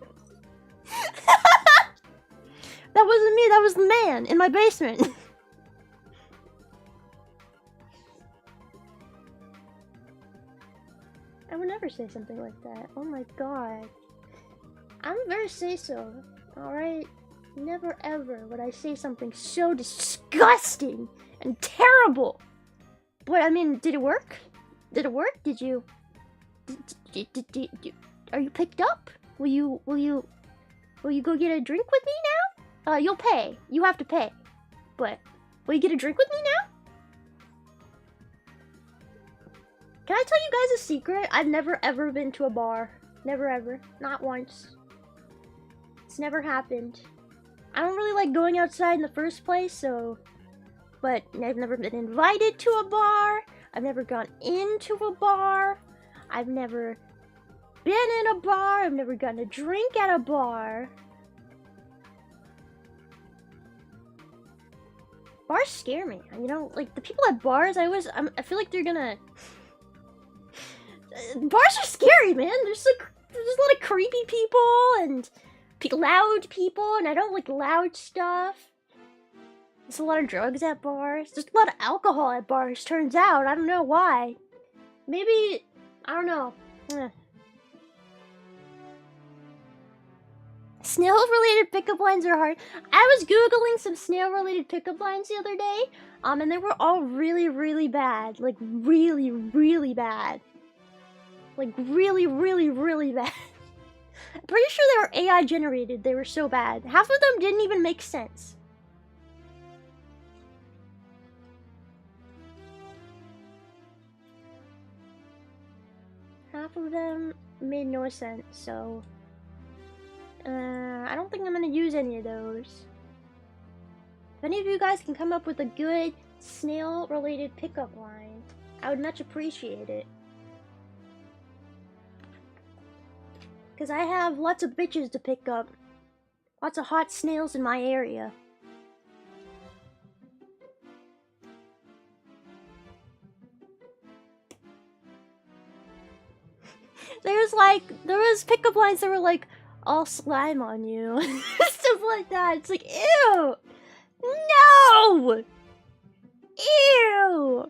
That wasn't me, that was the man in my basement. I would never say something like that. Oh my god. I'm very say-so, alright? Never ever would I say something so disgusting and terrible. But I mean, did it work? Did it work? Did you... Are you picked up? Will you go get a drink with me now? You'll pay. You have to pay. But, will you get a drink with me now? Can I tell you guys a secret? I've never ever been to a bar. Never ever. Not once. It's never happened. I don't really like going outside in the first place, so... But I've never been invited to a bar. I've never gone into a bar. I've never been in a bar. I've never gotten a drink at a bar. Bars scare me. You know, like, the people at bars, I feel like they're gonna... Bars are scary, man. There's a lot of creepy people and loud people, and I don't like loud stuff. There's a lot of drugs at bars. There's a lot of alcohol at bars, turns out. I don't know why. Maybe, I don't know. Snail-related pickup lines are hard. I was Googling some snail-related pickup lines the other day, and they were all really, really bad. Like, really, really bad. Like, really, really, really bad. I'm pretty sure they were AI generated. They were so bad. Half of them didn't even make sense. Half of them made no sense, so... I don't think I'm gonna use any of those. If any of you guys can come up with a good snail-related pickup line, I would much appreciate it. Because I have lots of bitches to pick up. Lots of hot snails in my area. There was pickup lines that were like, I'll slime on you. Stuff like that. It's like, ew! No! Ew!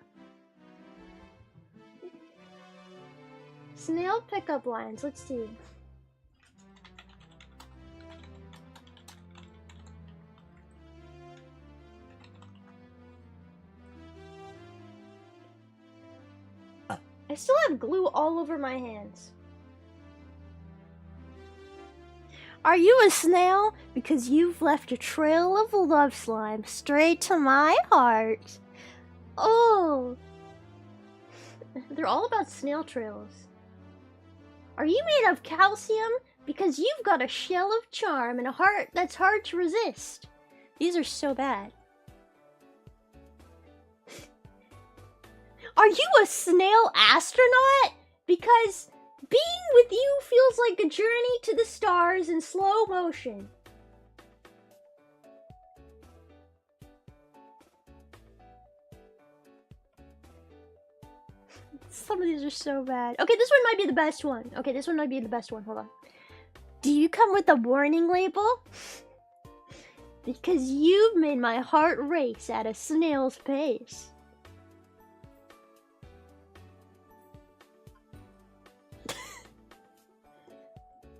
Snail pickup lines, let's see. I still have glue all over my hands. Are you a snail? Because you've left a trail of love slime straight to my heart. Oh. They're all about snail trails. Are you made of calcium? Because you've got a shell of charm and a heart that's hard to resist. These are so bad. Are you a snail astronaut? Because being with you feels like a journey to the stars in slow motion. Some of these are so bad. Okay, this one might be the best one. Okay, this one might be the best one. Hold on. Do you come with a warning label? Because you've made my heart race at a snail's pace.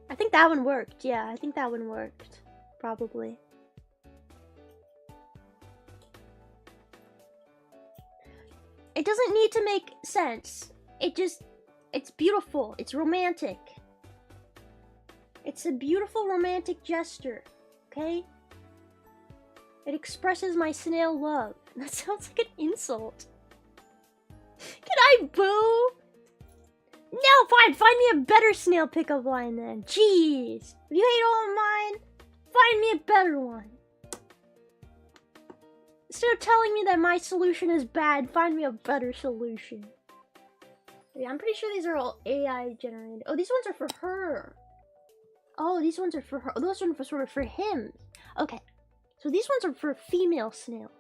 I think that one worked. Yeah, I think that one worked. Probably. It doesn't need to make sense. It's beautiful. It's romantic. It's a beautiful romantic gesture. Okay? It expresses my snail love. That sounds like an insult. Can I boo? No, fine. Find me a better snail pickup line then. Jeez. If you hate all of mine, find me a better one. Instead of telling me that my solution is bad, find me a better solution. Yeah, I'm pretty sure these are all AI generated. Oh, these ones are for her. Oh, these ones are for her. Oh, those ones are sort of for him. Okay. So these ones are for female snails.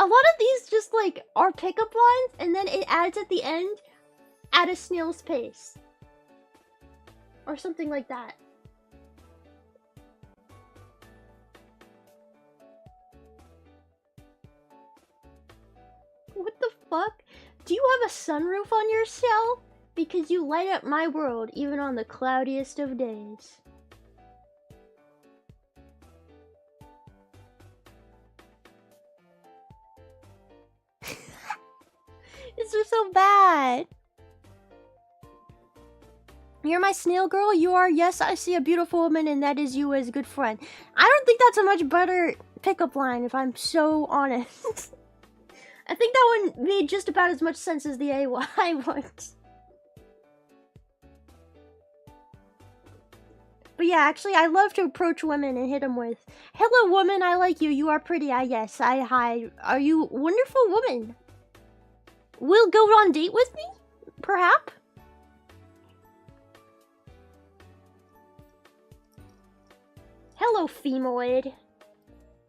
A lot of these just like are pickup lines, and then it adds at the end, at a snail's pace. Or something like that. What the fuck? Do you have a sunroof on your cell? Because you light up my world even on the cloudiest of days. This is so bad. You're my snail girl? You are? Yes, I see a beautiful woman and that is you as a good friend. I don't think that's a much better pickup line if I'm so honest. I think that one made just about as much sense as the AY one. But yeah, actually, I love to approach women and hit them with, "Hello, woman, I like you. You are pretty. Yes, hi. Are you a wonderful woman? Will go on date with me? Perhaps?" Hello, femoid.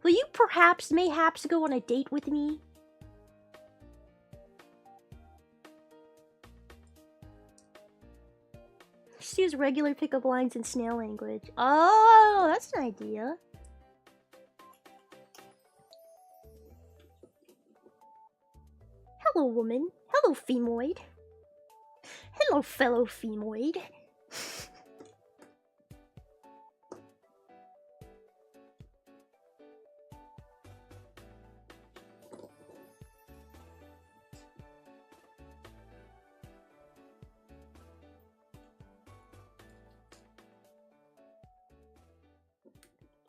Will you mayhaps go on a date with me? Just use regular pickup lines in snail language. Oh, that's an idea. Hello, woman. Hello, femoid. Hello, fellow femoid.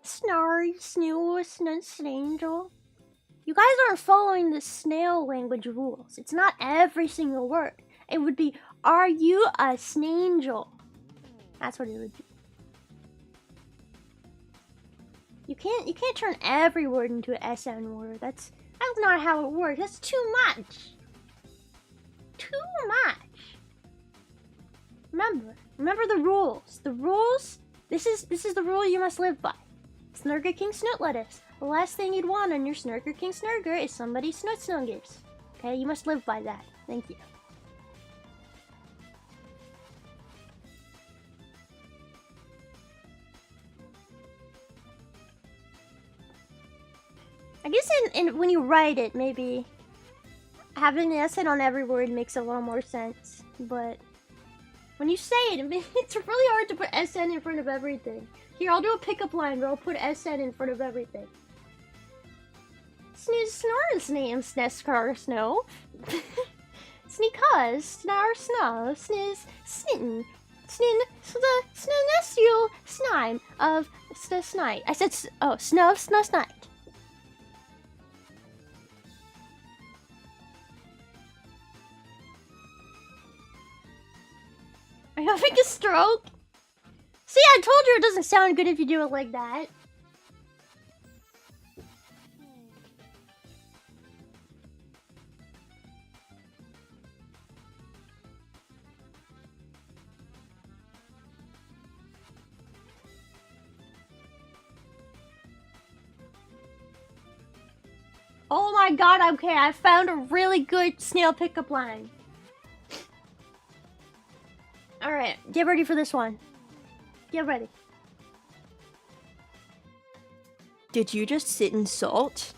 Snarry, snooze, angel. You guys aren't following the snail language rules. It's not every single word. It would be, "Are you a snangel?" That's what it would be. You can't turn every word into an SN word. That's not how it works. That's too much. Too much. Remember the rules. The rules. This is the rule you must live by. Snurger King Snoot Lettuce. The last thing you'd want on your Snurger King Snurger is somebody Snoot Snuggers. Okay, you must live by that. Thank you. I guess when you write it, maybe having an SN on every word makes a little more sense. But when you say it, it's really hard to put SN in front of everything. Here, I'll do a pickup line where I'll put SN in front of everything. Snooze, snore, snam, sneskar, snow. Sneakaz, snar, snow, sniz, snitten, snin, snestial, snime of snite. I said, oh, snow, snite. Are you having a stroke? See, I told you it doesn't sound good if you do it like that. Oh my god, okay, I found a really good snail pickup line. Alright, get ready for this one. Get ready. Did you just sit in salt?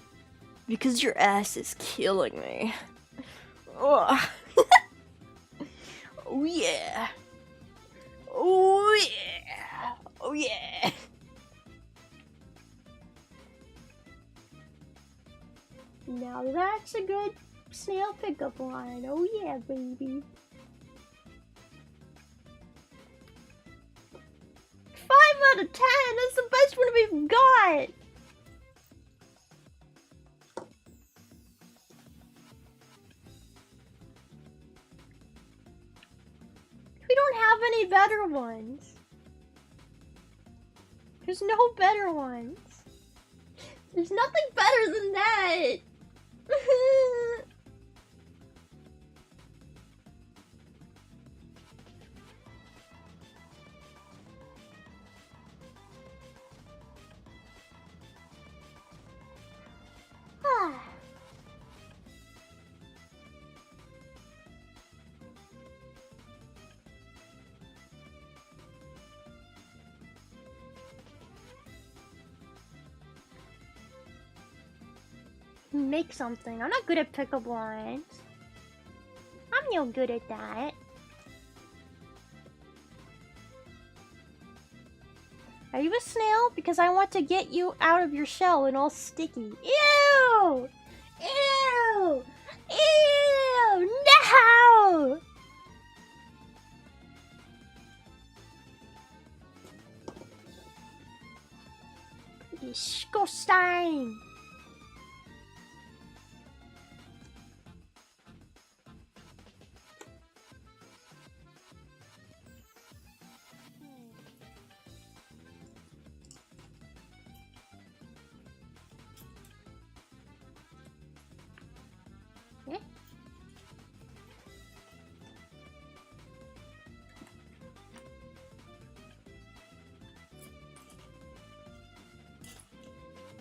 Because your ass is killing me. Ugh. Oh yeah. Oh yeah. Oh yeah. Now that's a good snail pickup line. Oh yeah, baby. 5 out of 10. That's the best one we've got. We don't have any better ones. There's no better ones. There's nothing better than that. Make something. I'm not good at pickup lines. I'm no good at that. Are you a snail? Because I want to get you out of your shell and all sticky. Ew! Ew! Ew! No! Disgusting!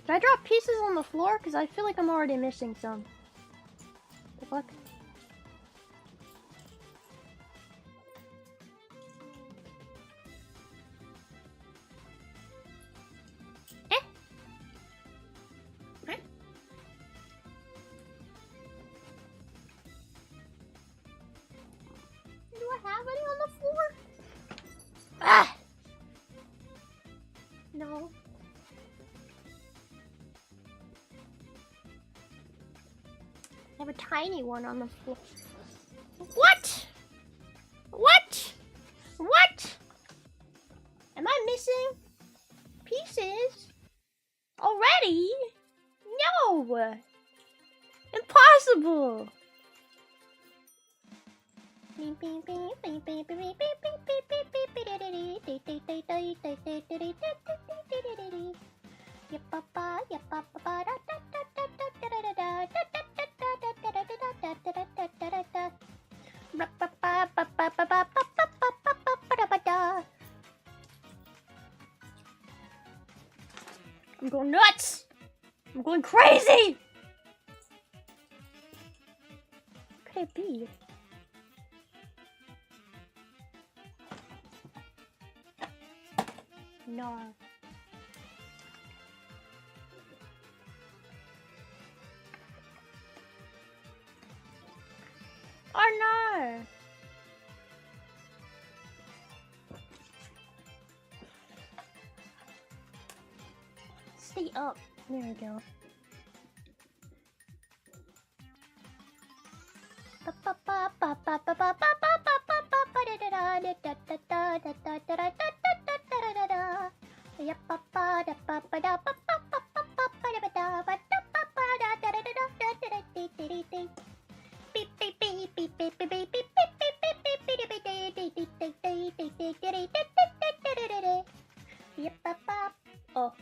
Did I drop pieces on the floor? Because I feel like I'm already missing some. The fuck? Eh? Huh? Do I have any on the floor? Ah! No. I have a tiny one on the floor. What? What? What? Am I missing pieces already? No! Impossible! I'm going nuts! I'm going crazy! What could it be? No. Oh no! Stay up. There we go. Oh.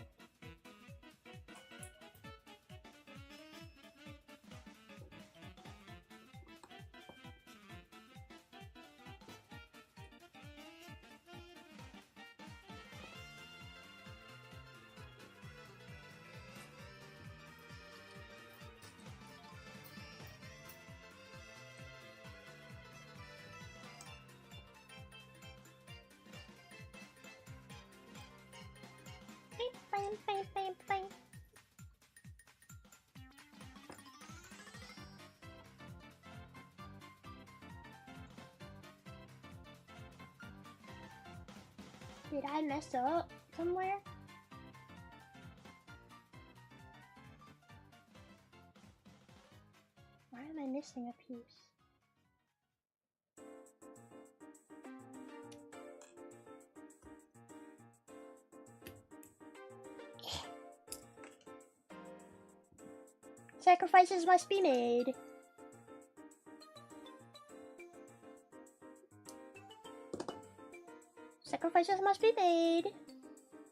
Did I mess up somewhere? Why am I missing a piece? Sacrifices must be made. Sacrifices must be made.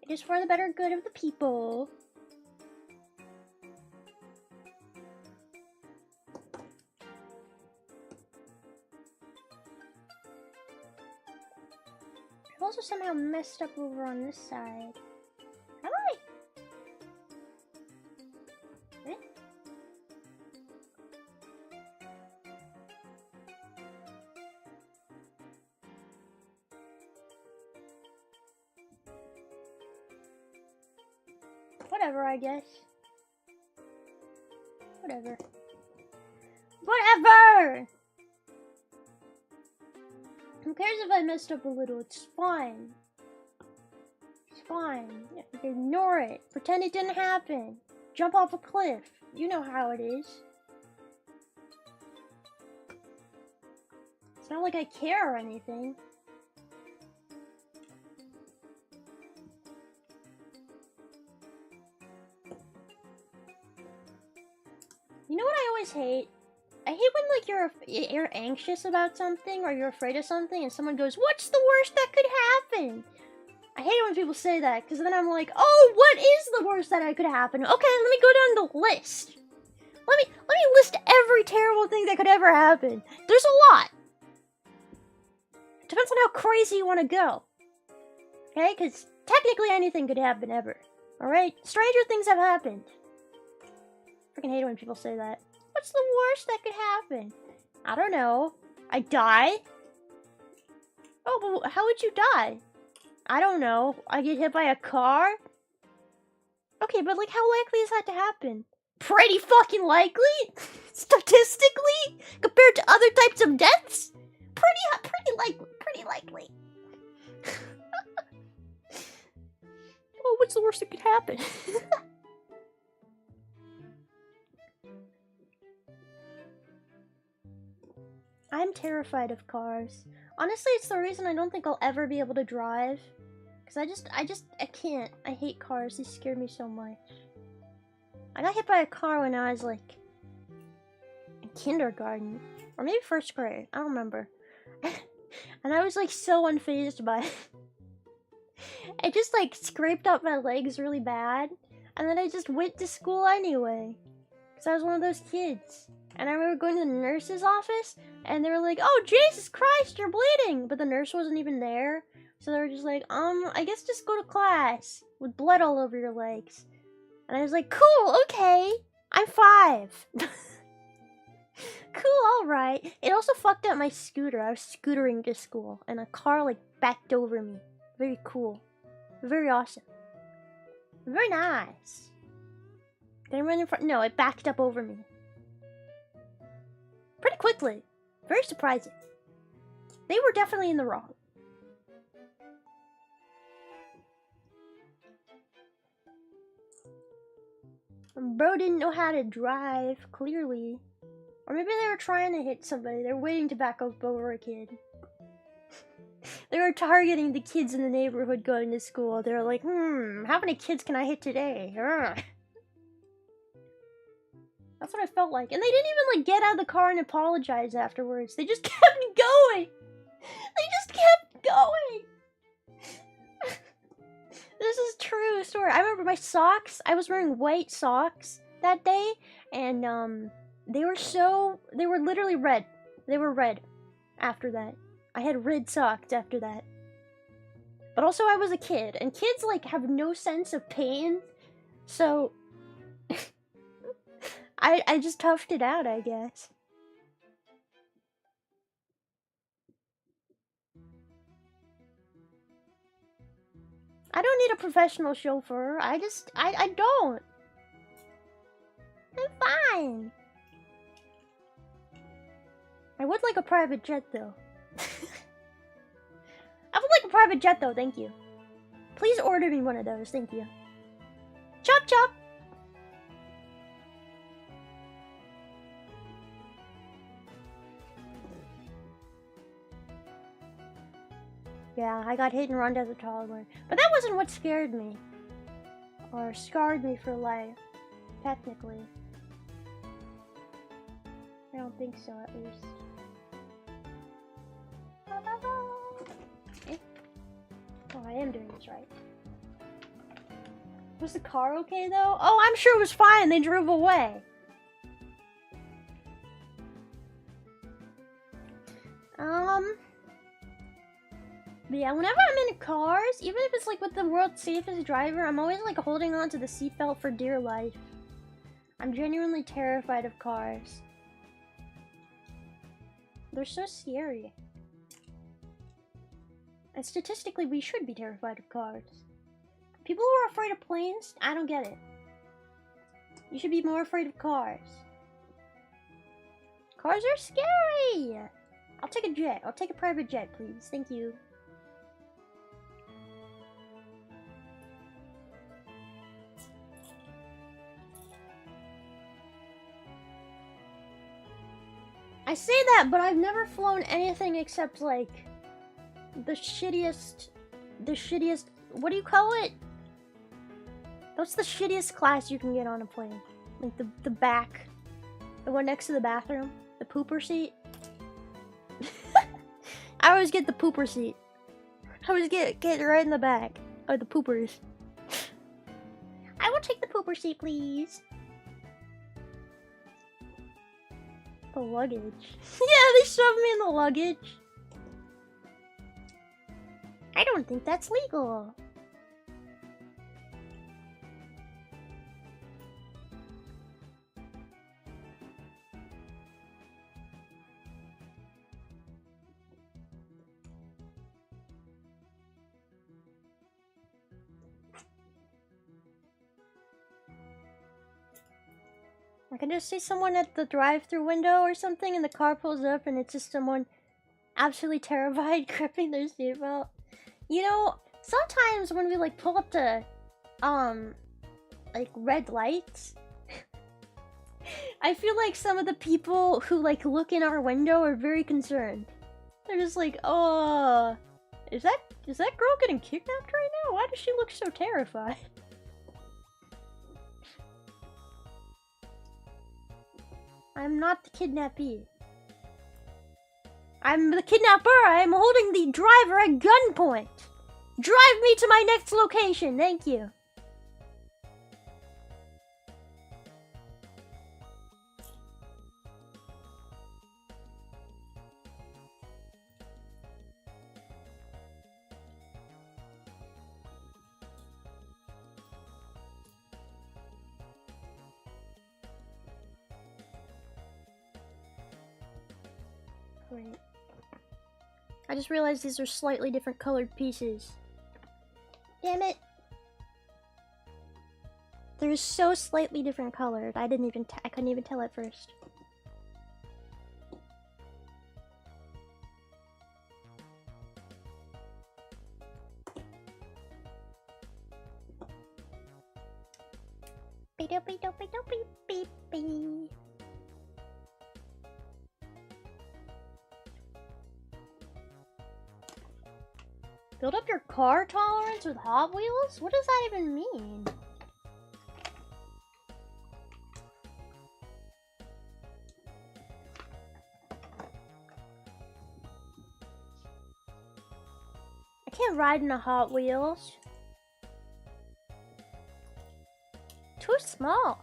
It is for the better good of the people. I've also somehow messed up over on this side. Have I? Eh? Whatever, I guess. Whatever. Whatever! Who cares if I messed up a little? It's fine. It's fine. You can ignore it. Pretend it didn't happen. Jump off a cliff. You know how it is. It's not like I care or anything. You know what I always hate? I hate when like you're anxious about something or you're afraid of something and someone goes, "What's the worst that could happen?" I hate it when people say that because then I'm like, "Oh, what is the worst that could happen?" Okay, let me go down the list. Let me list every terrible thing that could ever happen. There's a lot. Depends on how crazy you want to go. Okay, because technically anything could happen ever. All right, stranger things have happened. Freaking hate it when people say that. What's the worst that could happen? I don't know. I die? Oh, but how would you die? I don't know. I get hit by a car? Okay, but like, how likely is that to happen? Pretty fucking likely? Statistically? Compared to other types of deaths? Pretty likely. Oh, what's the worst that could happen? I'm terrified of cars. Honestly, it's the reason I don't think I'll ever be able to drive. Because I can't. I hate cars. They scare me so much. I got hit by a car when I was like in kindergarten. Or maybe first grade. I don't remember. And I was like so unfazed by it. It just like scraped up my legs really bad. And then I just went to school anyway. Because I was one of those kids. And I remember going to the nurse's office, and they were like, "Oh, Jesus Christ, you're bleeding!" But the nurse wasn't even there. So they were just like, I guess just go to class with blood all over your legs. And I was like, cool, okay. I'm 5. Cool, alright. It also fucked up my scooter. I was scootering to school, and a car, like, backed over me. Very cool. Very awesome. Very nice. Did I run in front? No, it backed up over me. Pretty quickly. Very surprising. They were definitely in the wrong. Bro didn't know how to drive, clearly. Or maybe they were trying to hit somebody. They were waiting to back up over a kid. They were targeting the kids in the neighborhood going to school. They were like, how many kids can I hit today? Ugh. That's what I felt like. And they didn't even, like, get out of the car and apologize afterwards. They just kept going. They just kept going. This is true story. I remember my socks. I was wearing white socks that day. And, they were literally red. They were red after that. I had red socks after that. But also I was a kid. And kids, like, have no sense of pain. So... I just toughed it out, I guess. I don't need a professional chauffeur. I don't. I'm fine. I would like a private jet, though. I would like a private jet, though, thank you. Please order me one of those, thank you. Chop chop! Yeah, I got hit and run as a toddler. But that wasn't what scared me. Or scarred me for life. Technically. I don't think so, at least. Eh? Oh, I am doing this right. Was the car okay, though? Oh, I'm sure it was fine. They drove away. But yeah, whenever I'm in cars, even if it's like with the world's safest driver, I'm always like holding on to the seatbelt for dear life. I'm genuinely terrified of cars. They're so scary. And statistically, we should be terrified of cars. People who are afraid of planes, I don't get it. You should be more afraid of cars. Cars are scary! I'll take a jet. I'll take a private jet, please. Thank you. I say that, but I've never flown anything except, like, the shittiest, what do you call it? What's the shittiest class you can get on a plane? Like, the back, the one next to the bathroom? The pooper seat? I always get the pooper seat. I always get right in the back. Or the poopers. I will take the pooper seat, please. The luggage. Yeah, they shoved me in the luggage. I don't think that's legal. I can just see someone at the drive-thru window or something, and the car pulls up, and it's just someone absolutely terrified gripping their seatbelt. You know, sometimes when we like pull up to, like red lights, I feel like some of the people who like look in our window are very concerned. They're just like, oh, is that girl getting kidnapped right now? Why does she look so terrified? I'm not the kidnappee. I'm the kidnapper. I am holding the driver at gunpoint. Drive me to my next location. Thank you. Great. I just realized these are slightly different colored pieces. Damn it! They're so slightly different colored. I couldn't even tell at first. Beep-beep-beep-beep-beep-beep. Build up your car tolerance with Hot Wheels? What does that even mean? I can't ride in a Hot Wheels. Too small.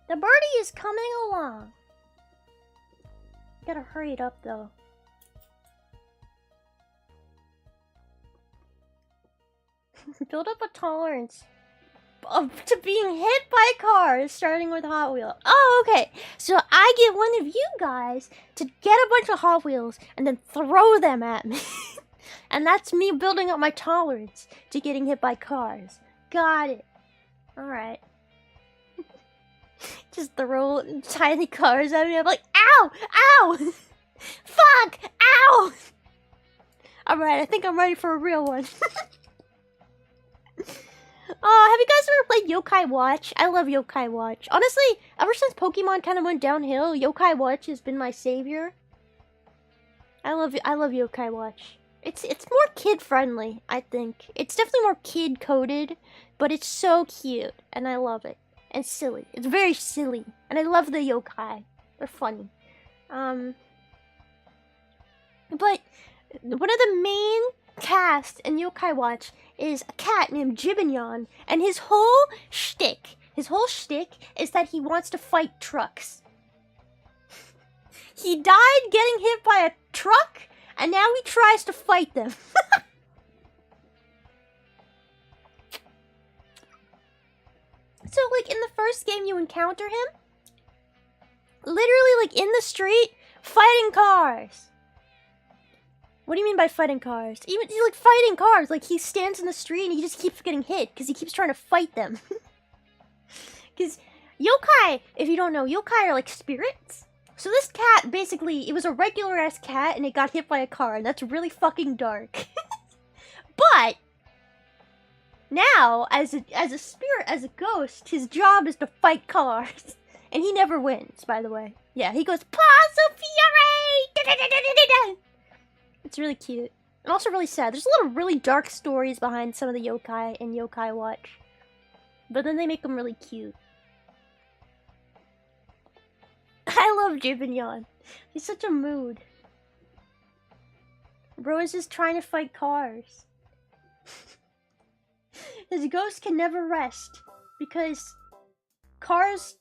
The birdie is coming along. Gotta hurry it up though. Build up a tolerance. to being hit by cars, starting with Hot Wheels. Oh, okay. So I get one of you guys to get a bunch of Hot Wheels and then throw them at me. And that's me building up my tolerance to getting hit by cars. Got it. Alright. Just throw tiny cars at me. I'm like, ow! Ow! Fuck! Ow! Alright, I think I'm ready for a real one. Have you guys ever played Yokai Watch? I love Yokai Watch. Honestly, ever since Pokemon kind of went downhill, Yokai Watch has been my savior. I love Yokai Watch. It's more kid friendly, I think. It's definitely more kid coded, but it's so cute and I love it. And silly. It's very silly. And I love the yokai. They're funny. But one of the main cast in Yokai Watch is a cat named Jibinyon, and his whole shtick is that he wants to fight trucks. He died getting hit by a truck, and now he tries to fight them. So, like, in the first game you encounter him, literally, like, in the street, fighting cars. What do you mean by fighting cars? Even, like, fighting cars. Like, he stands in the street and he just keeps getting hit because he keeps trying to fight them. Because yokai, if you don't know, yokai are like spirits. So this cat, basically, it was a regular-ass cat and it got hit by a car, and that's really fucking dark. But now, as a spirit, as a ghost, his job is to fight cars. And he never wins, by the way. Yeah, he goes, Paws of Fury! It's really cute. And also really sad. There's a lot of really dark stories behind some of the yokai in Yokai Watch. But then they make them really cute. I love Jibinyon. He's such a mood. Bro is just trying to fight cars. His ghost can never rest. Because cars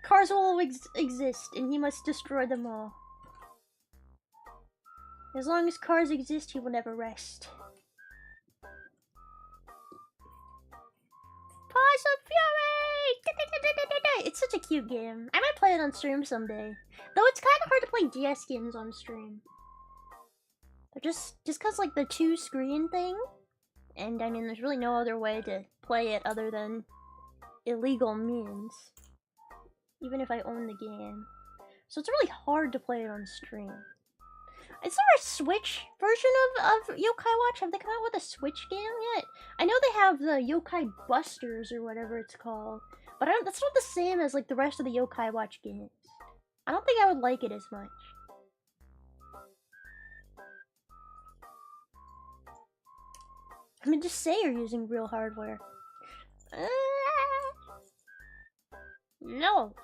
will always exist and he must destroy them all. As long as cars exist, he will never rest. Paws of Fury! It's such a cute game. I might play it on stream someday. Though it's kind of hard to play DS games on stream. Just cause like the 2-screen thing. And I mean, there's really no other way to play it other than illegal means. Even if I own the game. So it's really hard to play it on stream. Is there a Switch version of Yokai Watch? Have they come out with a Switch game yet? I know they have the Yokai Busters or whatever it's called. But that's not the same as like the rest of the Yokai Watch games. I don't think I would like it as much. I mean, just say you're using real hardware. No.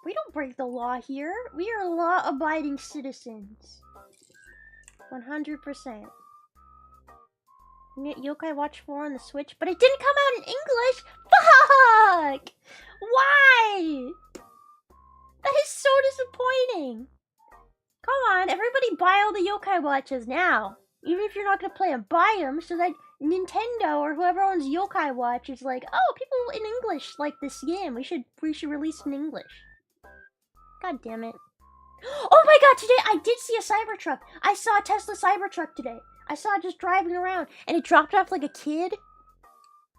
We don't break the law here. We are law-abiding citizens. 100%. Yokai Watch 4 on the Switch, but it didn't come out in English! Fuck! Why? That is so disappointing. Come on, everybody buy all the Yokai Watches now. Even if you're not gonna play them, buy them so that Nintendo or whoever owns Yokai Watch is like, oh, people in English like this game. We should release it in English. God damn it. Oh my god, today I did see a Cybertruck. I saw a Tesla Cybertruck today. I saw it just driving around, and it dropped off like a kid.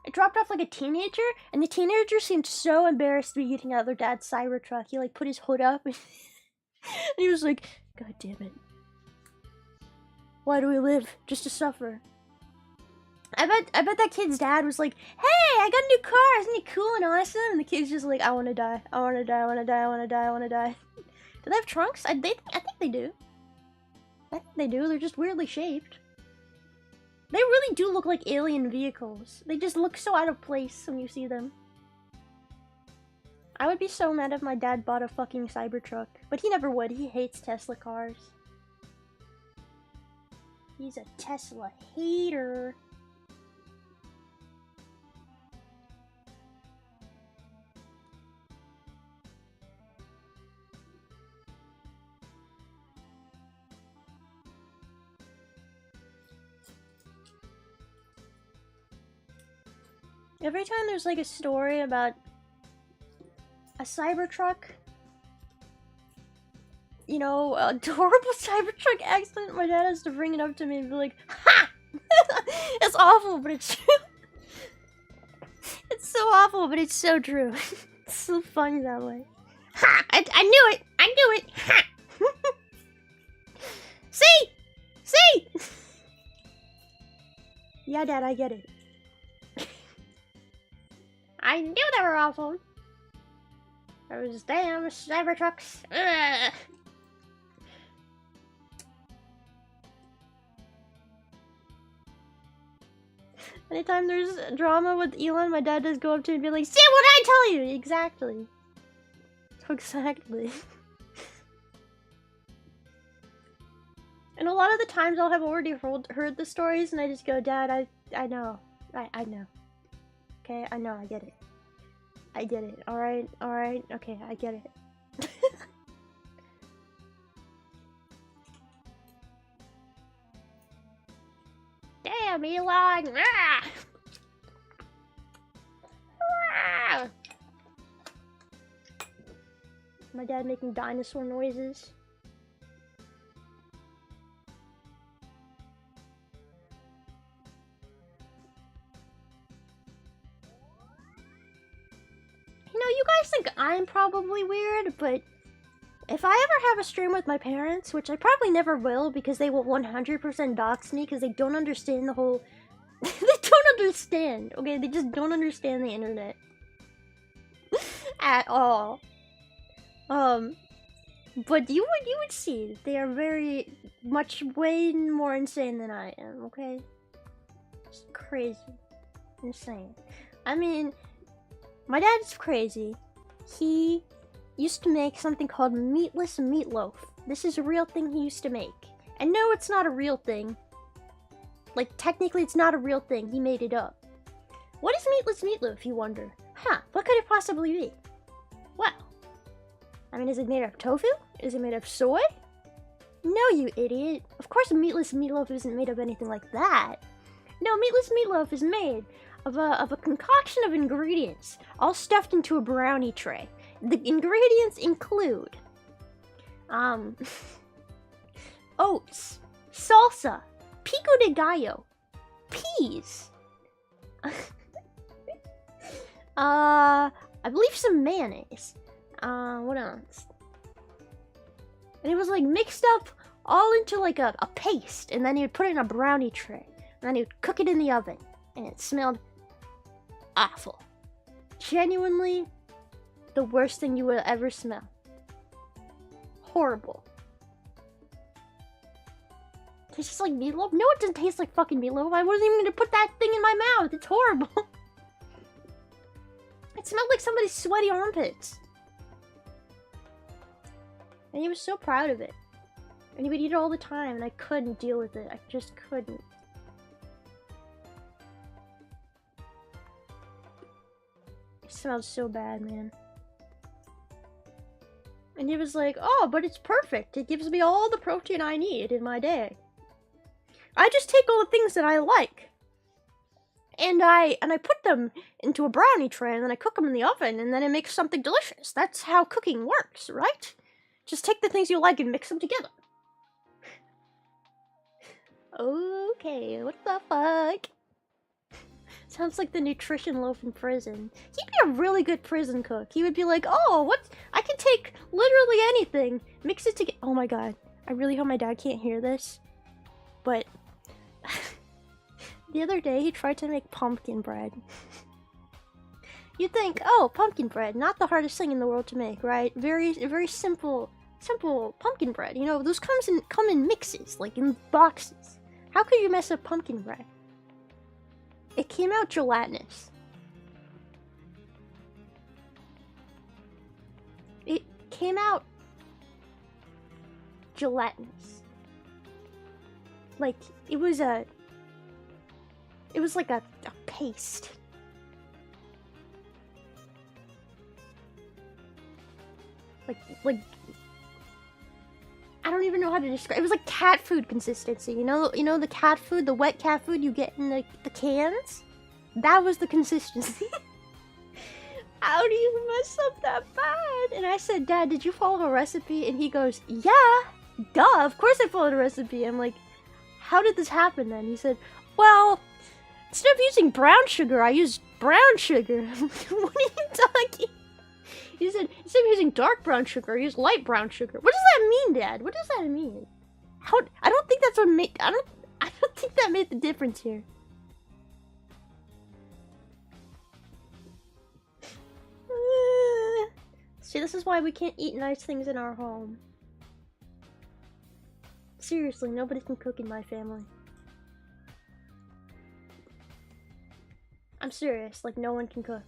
It dropped off like a teenager, and the teenager seemed so embarrassed to be getting out of their dad's Cybertruck. He like put his hood up, and he was like, God damn it. Why do we live? Just to suffer. I bet that kid's dad was like, hey, I got a new car, isn't it cool and awesome? And the kid's just like, I wanna die, I wanna die, I wanna die, I wanna die, I wanna die. Do they have trunks? I think they do. I think they do, they're just weirdly shaped. They really do look like alien vehicles. They just look so out of place when you see them. I would be so mad if my dad bought a fucking Cybertruck. But he never would, he hates Tesla cars. He's a Tesla hater. Every time there's like a story about a Cybertruck, you know, a horrible Cybertruck accident, my dad has to bring it up to me and be like, ha! It's awful, but it's true. It's so awful, but it's so true. It's so funny that way. Ha! I knew it! I knew it! Ha! See? See? Yeah, Dad, I get it. I knew they were awful. Those damn Cybertrucks. Ugh. Anytime there's drama with Elon, my dad does go up to him and be like, see what I tell you! Exactly. Exactly. And a lot of the times I'll have already heard the stories and I just go, Dad, I know. I know. Okay, I know, I get it. I get it. Alright, okay, I get it. Damn, Elon! Ah! Ah! My dad making dinosaur noises. You know, you guys think I'm probably weird, but if I ever have a stream with my parents, which I probably never will because they will 100% dox me because they don't understand the whole... They don't understand, okay? They just don't understand the internet. At all. But you would see that they are very much way more insane than I am, okay? It's crazy. Insane. I mean, my dad's crazy. He used to make something called meatless meatloaf. This is a real thing he used to make. And no, it's not a real thing. Like, technically it's not a real thing. He made it up. What is meatless meatloaf, you wonder? Huh, what could it possibly be? Well, I mean, is it made of tofu? Is it made of soy? No, you idiot. Of course meatless meatloaf isn't made of anything like that. No, meatless meatloaf is made of a concoction of ingredients, all stuffed into a brownie tray. The ingredients include oats, salsa, pico de gallo, peas, I believe some mayonnaise. What else? And it was like mixed up all into like a paste, and then he would put it in a brownie tray, and then he would cook it in the oven, and it smelled awful. Genuinely the worst thing you would ever smell. Horrible. Tastes just like meatloaf? No, it doesn't taste like fucking meatloaf. I wasn't even gonna put that thing in my mouth. It's horrible. It smelled like somebody's sweaty armpits. And he was so proud of it. And he would eat it all the time, and I couldn't deal with it. I just couldn't. It smelled so bad, man. And he was like, oh, but it's perfect. It gives me all the protein I need in my day. I just take all the things that I like. And I put them into a brownie tray, and then I cook them in the oven, and then it makes something delicious. That's how cooking works, right? Just take the things you like and mix them together. Okay, what the fuck? Sounds like the nutrition loaf in prison. He'd be a really good prison cook. He would be like, oh, what? I can take literally anything, mix it together. Oh my god. I really hope my dad can't hear this. But the other day he tried to make pumpkin bread. You'd think, oh, pumpkin bread, not the hardest thing in the world to make, right? Very simple pumpkin bread. You know, those come in mixes, like in boxes. How could you mess up pumpkin bread? It came out gelatinous. It came out gelatinous. Like, it was like a paste. Like, I don't even know how to describe. It was like cat food consistency. You know the cat food, the wet cat food you get in the cans. that was the consistency. How do you mess up that bad? And I said, Dad, did you follow a recipe? And he goes, yeah, duh, of course I followed a recipe. I'm like, how did this happen then? He said, well, instead of using brown sugar, I used brown sugar. I'm like, what are you talking? He said, instead of using dark brown sugar, I used light brown sugar. What does that mean, Dad? What does that mean? How? I don't think that's what made. I don't think that made the difference here. See, this is why we can't eat nice things in our home. Seriously, nobody can cook in my family. I'm serious, like no one can cook.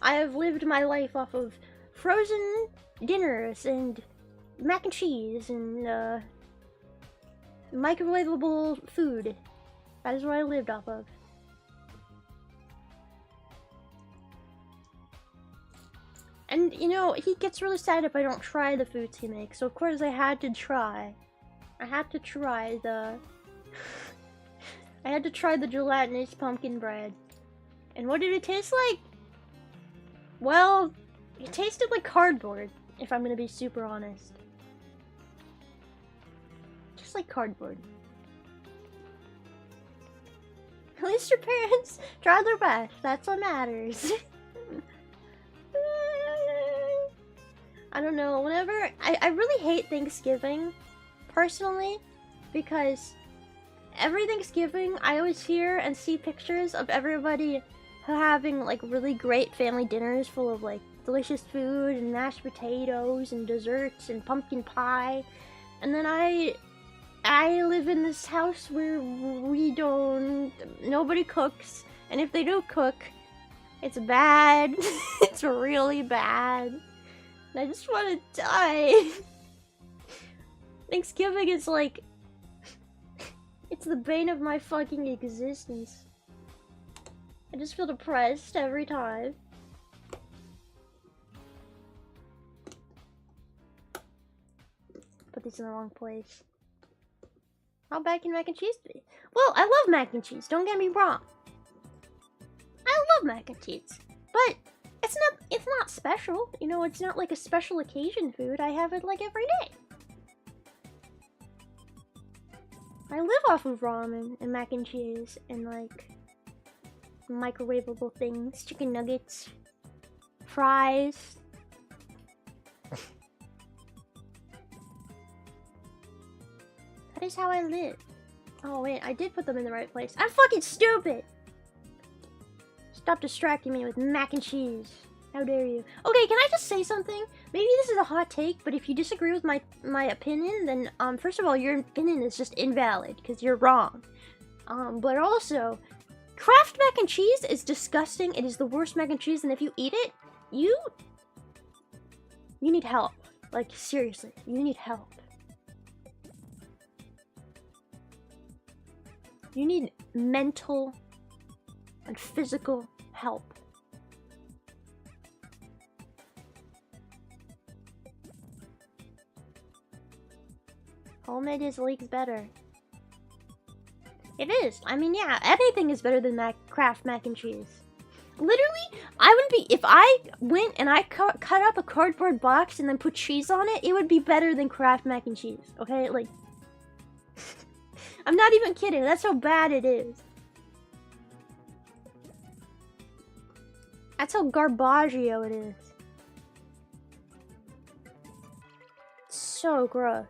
I have lived my life off of frozen dinners and mac and cheese and microwavable food. That is what I lived off of. And, you know, he gets really sad if I don't try the foods he makes. So, of course, I had to try. I had to try the gelatinous pumpkin bread. And what did it taste like? Well, it tasted like cardboard, if I'm gonna be super honest. Just like cardboard. At least your parents tried their best. That's what matters. I don't know, whenever I really hate Thanksgiving, personally, because every Thanksgiving I always hear and see pictures of everybody having like really great family dinners full of like delicious food and mashed potatoes and desserts and pumpkin pie, and then I live in this house where nobody cooks, and if they do cook, it's bad. It's really bad. And I just want to die. Thanksgiving is like, it's the bane of my fucking existence. I just feel depressed every time. Put these in the wrong place. How bad can mac and cheese be? Well, I love mac and cheese, don't get me wrong. I love mac and cheese, but it's not special. You know, it's not like a special occasion food. I have it like every day. I live off of ramen and mac and cheese and like microwavable things, chicken nuggets, fries. That is how I live. Oh wait, I did put them in the right place. I'm fucking stupid! Stop distracting me with mac and cheese. How dare you? Okay, can I just say something? Maybe this is a hot take, but if you disagree with my opinion, then first of all, your opinion is just invalid because you're wrong. But also, Kraft mac and cheese is disgusting. It is the worst mac and cheese, and if you eat it, you need help. Like seriously, you need help. You need mental and physical help. Homemade is leagues better. It is. I mean, yeah, anything is better than Kraft mac and cheese. Literally, I wouldn't be, if I went and I cut up a cardboard box and then put cheese on it, it would be better than Kraft mac and cheese. Okay, like, I'm not even kidding. That's how bad it is. That's how garbaggio it is. So gross.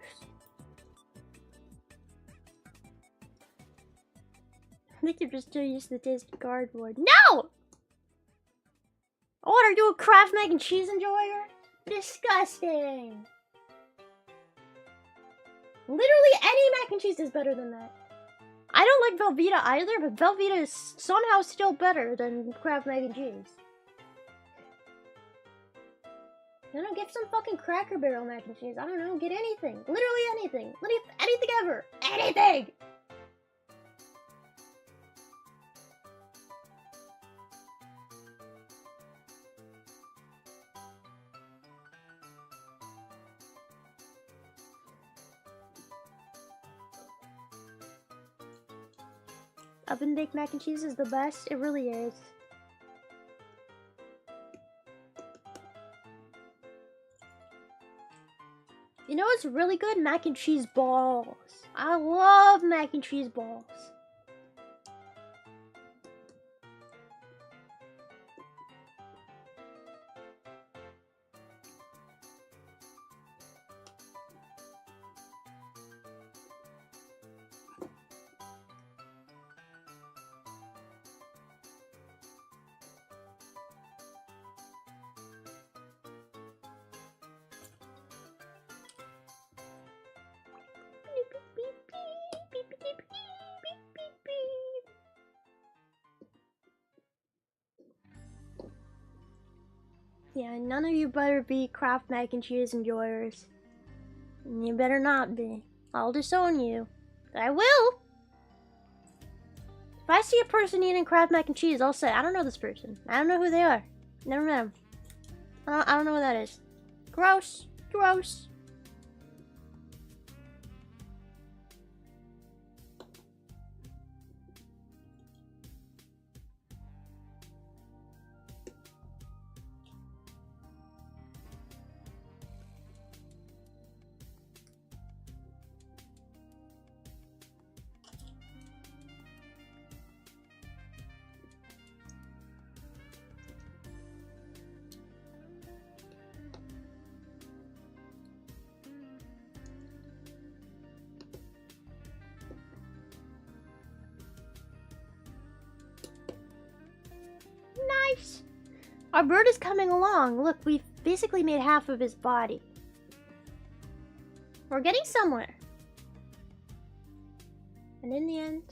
I think you're just too used to the taste of cardboard. No! What, are you a Kraft mac and cheese enjoyer? Disgusting. Literally any mac and cheese is better than that. I don't like Velveeta either, but Velveeta is somehow still better than Kraft mac and cheese. I don't know, get some fucking Cracker Barrel mac and cheese. I don't know, get anything. Literally anything. Anything ever. Anything! Oven baked mac and cheese is the best. It really is. You know what's really good? Mac and cheese balls. I love mac and cheese balls. Yeah, none of you better be Kraft mac and cheese enjoyers. And you better not be. I'll disown you. I will! If I see a person eating Kraft mac and cheese, I'll say, I don't know this person. I don't know who they are. Never met them. I don't know what that is. Gross. Gross. Nice! Our bird is coming along. Look, we've basically made half of his body. We're getting somewhere. And in the end,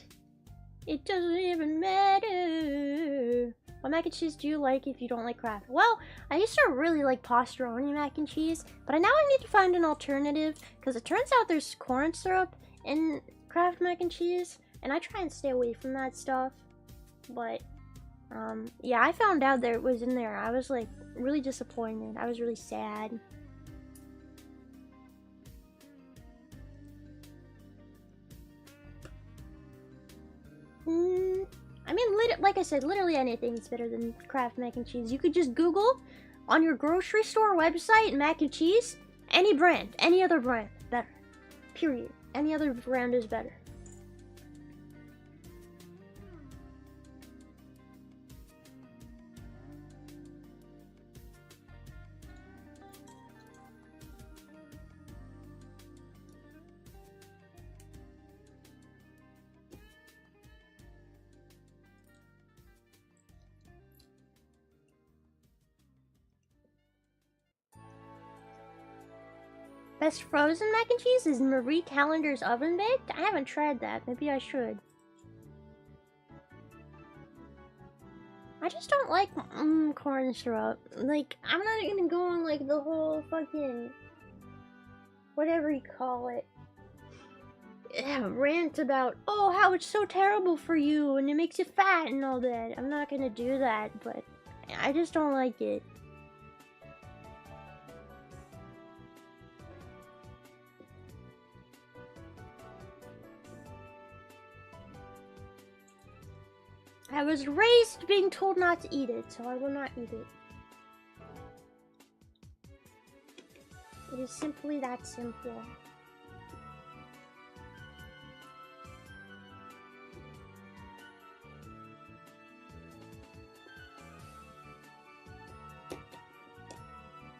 it doesn't even matter. What mac and cheese do you like if you don't like Kraft? Well, I used to really like Pastroni mac and cheese, but now I need to find an alternative because it turns out there's corn syrup in Kraft mac and cheese, and I try and stay away from that stuff. But yeah, I found out that it was in there. I was like really disappointed. I was really sad. I mean, like I said, literally anything is better than Kraft mac and cheese. You could just Google on your grocery store website mac and cheese, any brand, any other brand, better. Period. Any other brand is better. Best frozen mac and cheese is Marie Callender's oven baked. I haven't tried that. Maybe I should. I just don't like corn syrup. Like, I'm not gonna go on like the whole fucking whatever you call it rant about how it's so terrible for you and it makes you fat and all that. I'm not gonna do that, but I just don't like it. I was raised being told not to eat it, so I will not eat it. It is simply that simple.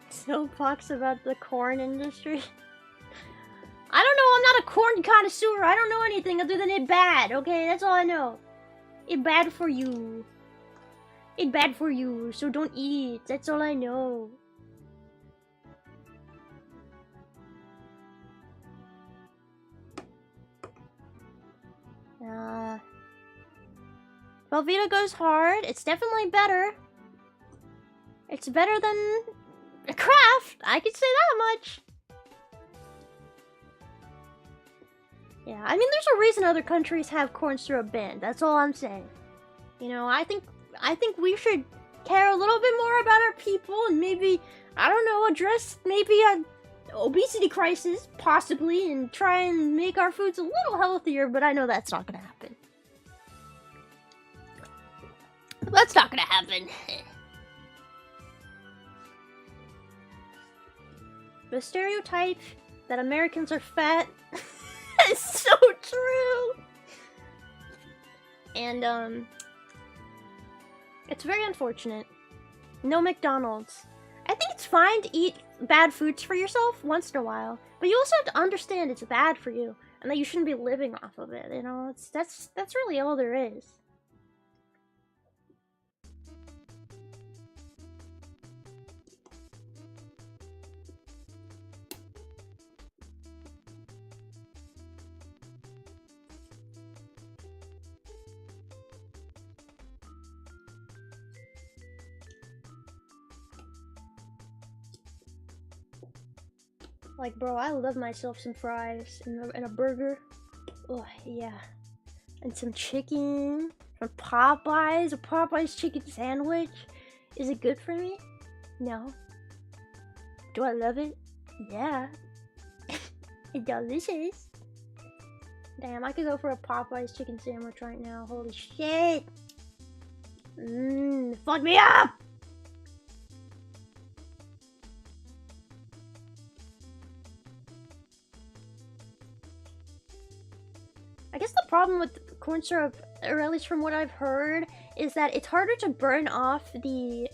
Soapbox about the corn industry. I don't know, I'm not a corn connoisseur. I don't know anything other than it bad, okay? That's all I know. It bad for you. It bad for you, so don't eat. That's all I know. Velveeta goes hard. It's definitely better. It's better than Kraft. I could say that much. Yeah, I mean, there's a reason other countries have corn syrup banned. That's all I'm saying. You know, I think we should care a little bit more about our people and maybe, I don't know, address maybe a obesity crisis, possibly, and try and make our foods a little healthier, but I know that's not gonna happen. That's not gonna happen. The stereotype that Americans are fat is so true. And, it's very unfortunate. No McDonald's. I think it's fine to eat bad foods for yourself once in a while, but you also have to understand it's bad for you and that you shouldn't be living off of it, you know? That's really all there is. Like, bro, I love myself some fries and a burger. Oh, yeah. And some chicken from Popeyes, a Popeyes chicken sandwich. Is it good for me? No. Do I love it? Yeah. It's delicious. Damn, I could go for a Popeyes chicken sandwich right now. Holy shit. Fuck me up! I guess the problem with corn syrup, or at least from what I've heard, is that it's harder to burn off the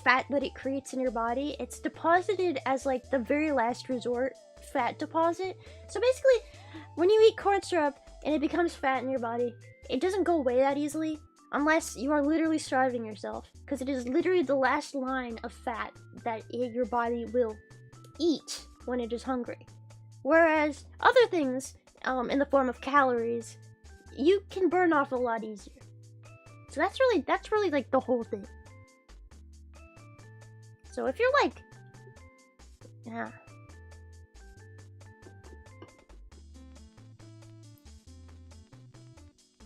fat that it creates in your body. It's deposited as like the very last resort fat deposit. So basically, when you eat corn syrup and it becomes fat in your body, it doesn't go away that easily unless you are literally starving yourself, because it is literally the last line of fat that your body will eat when it is hungry. Whereas other things, in the form of calories, you can burn off a lot easier. So that's really like the whole thing. So if you're like, yeah.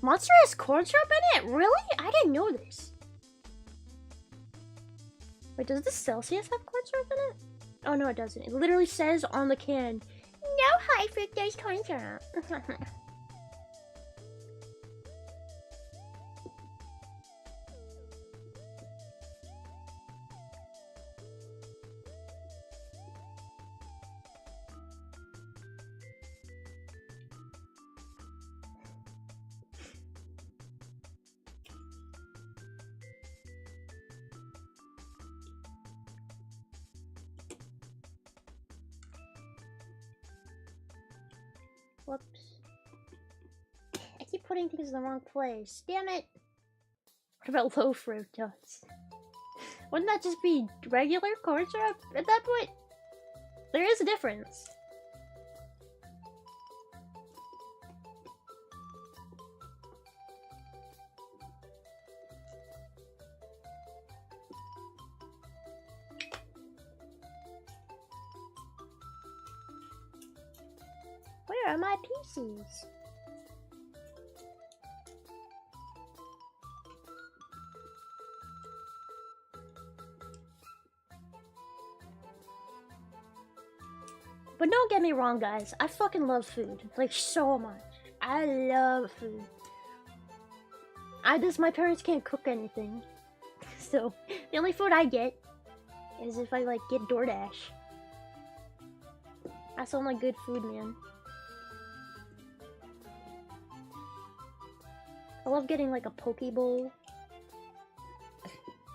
Monster has corn syrup in it? Really? I didn't know this. Wait, does the Celsius have corn syrup in it? Oh no, it doesn't. It literally says on the can, no high fructose corn syrup. Whoops. I keep putting things in the wrong place. Damn it! What about low fructose? Wouldn't that just be regular corn syrup at that point? There is a difference. Where are my pieces? But don't get me wrong, guys. I fucking love food. Like, so much. I love food. My parents can't cook anything. So, the only food I get is if I, like, get DoorDash. I sound like good food, man. I love getting, like, a poke bowl.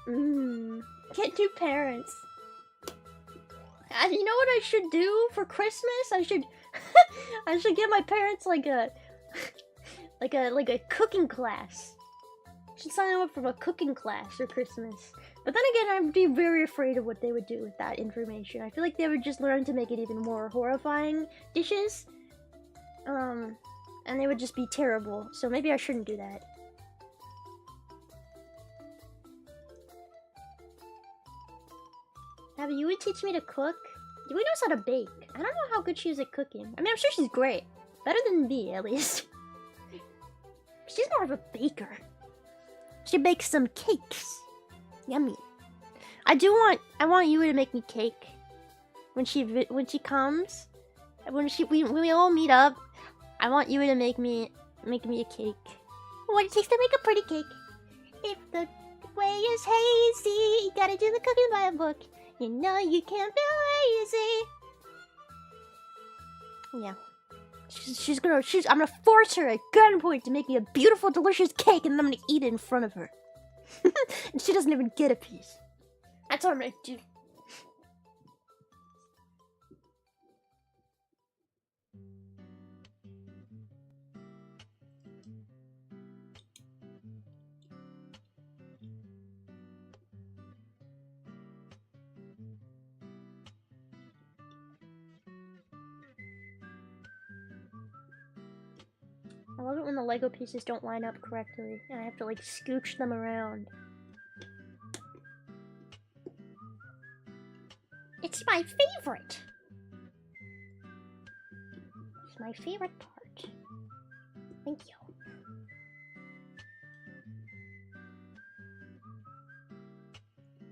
Get new parents. You know what I should do for Christmas? I should I should get my parents like a cooking class. I should sign them up for a cooking class for Christmas. But then again, I'd be very afraid of what they would do with that information. I feel like they would just learn to make it even more horrifying dishes. And they would just be terrible. So maybe I shouldn't do that. Abby, you would teach me to cook? Yui knows how to bake. I don't know how good she is at cooking. I mean, I'm sure she's great. Better than me, at least. She's more of a baker. She bakes some cakes. Yummy. I want Yui to make me cake. When she comes. When we all meet up. I want Yui to make me a cake. What it takes to make a pretty cake. If the pathway is hazy. You gotta do the cooking by a book. You know you can't be lazy. Yeah. I'm gonna force her at gunpoint to make me a beautiful, delicious cake, and then I'm gonna eat it in front of her. And she doesn't even get a piece. That's what I'm gonna do. I love it when the Lego pieces don't line up correctly, and I have to, like, scooch them around. It's my favorite! It's my favorite part. Thank you.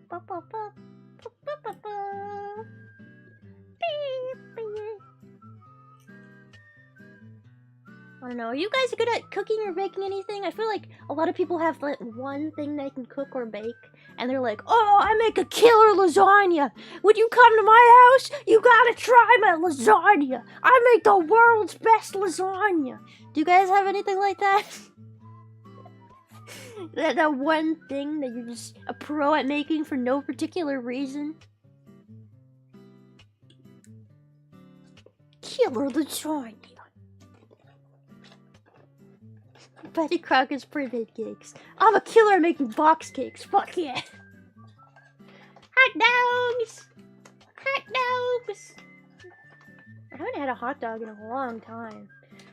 Ba -ba -ba. Ba -ba -ba -ba. Beep, beep. I don't know, are you guys good at cooking or baking anything? I feel like a lot of people have like one thing they can cook or bake, and they're like, oh, I make a killer lasagna! Would you come to my house? You gotta try my lasagna! I make the world's best lasagna! Do you guys have anything like that? that one thing that you're just a pro at making for no particular reason? Killer lasagna. Betty Crocker's pre-made cakes. I'm a killer at making box cakes. Fuck yeah. Hot dogs! Hot dogs! I haven't had a hot dog in a long time.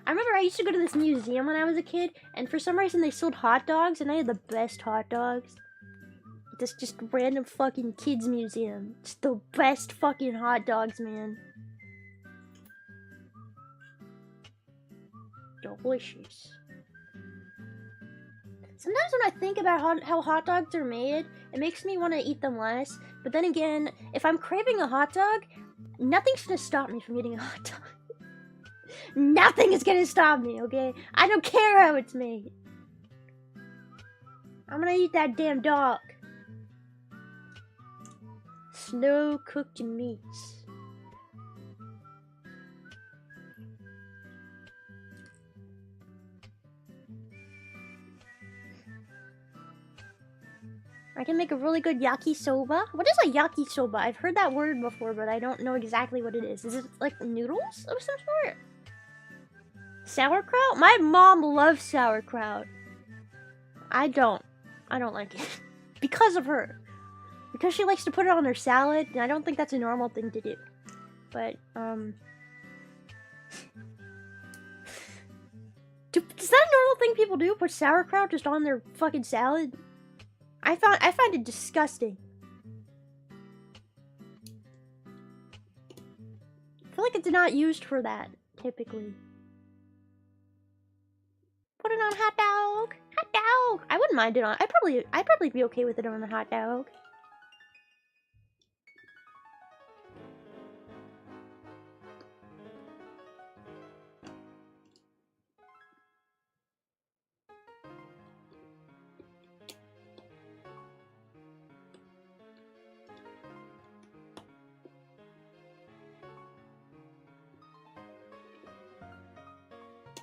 I remember I used to go to this museum when I was a kid, and for some reason they sold hot dogs, and I had the best hot dogs. This just random fucking kids museum. It's the best fucking hot dogs, man. Delicious. Sometimes when I think about how hot dogs are made, it makes me want to eat them less. But then again, if I'm craving a hot dog, nothing's gonna stop me from eating a hot dog. Nothing is gonna stop me, okay? I don't care how it's made. I'm gonna eat that damn dog. Slow cooked meats. I can make a really good yakisoba. What is a yakisoba? I've heard that word before, but I don't know exactly what it is. Is it like noodles of some sort? Sauerkraut? My mom loves sauerkraut. I don't like it. Because of her. Because she likes to put it on her salad, and I don't think that's a normal thing to do. But, is that a normal thing people do? Put sauerkraut just on their fucking salad? I find it disgusting. I feel like it's not used for that, typically. Put it on hot dog! Hot dog! I wouldn't mind it on. I'd probably be okay with it on a hot dog.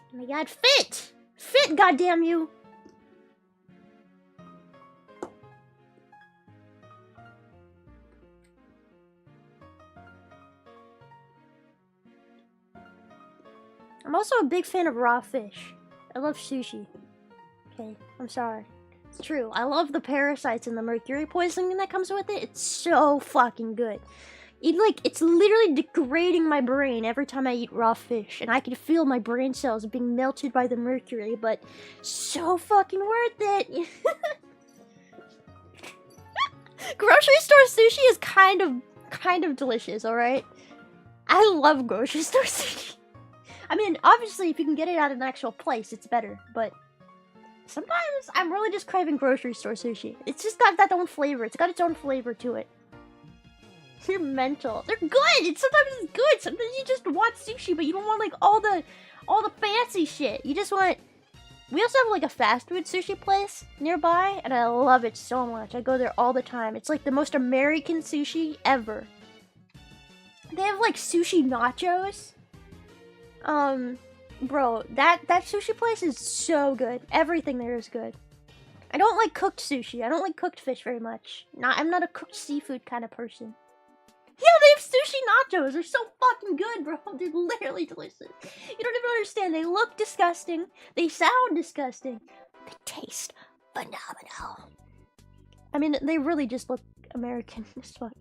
Oh my god, fit! Fit, goddamn you! I'm also a big fan of raw fish. I love sushi. Okay, I'm sorry. It's true. I love the parasites and the mercury poisoning that comes with it. It's so fucking good. It's literally degrading my brain every time I eat raw fish, and I can feel my brain cells being melted by the mercury, but so fucking worth it. Grocery store sushi is kind of delicious, alright? I love grocery store sushi. I mean, obviously, if you can get it at an actual place, it's better, but sometimes I'm really just craving grocery store sushi. It's just got that own flavor. It's got its own flavor to it. You're mental. They're good. Sometimes it's good. Sometimes you just want sushi, but you don't want like all the fancy shit. You just want We also have like a fast food sushi place nearby, and I love it so much. I go there all the time. It's like the most American sushi ever. They have like sushi nachos. Bro, that sushi place is so good. Everything there is good. I don't like cooked sushi. I don't like cooked fish very much. I'm not a cooked seafood kind of person. Yeah, they have sushi nachos. They're so fucking good, bro. They're literally delicious. You don't even understand. They look disgusting. They sound disgusting. They taste phenomenal. I mean, they really just look American as fuck.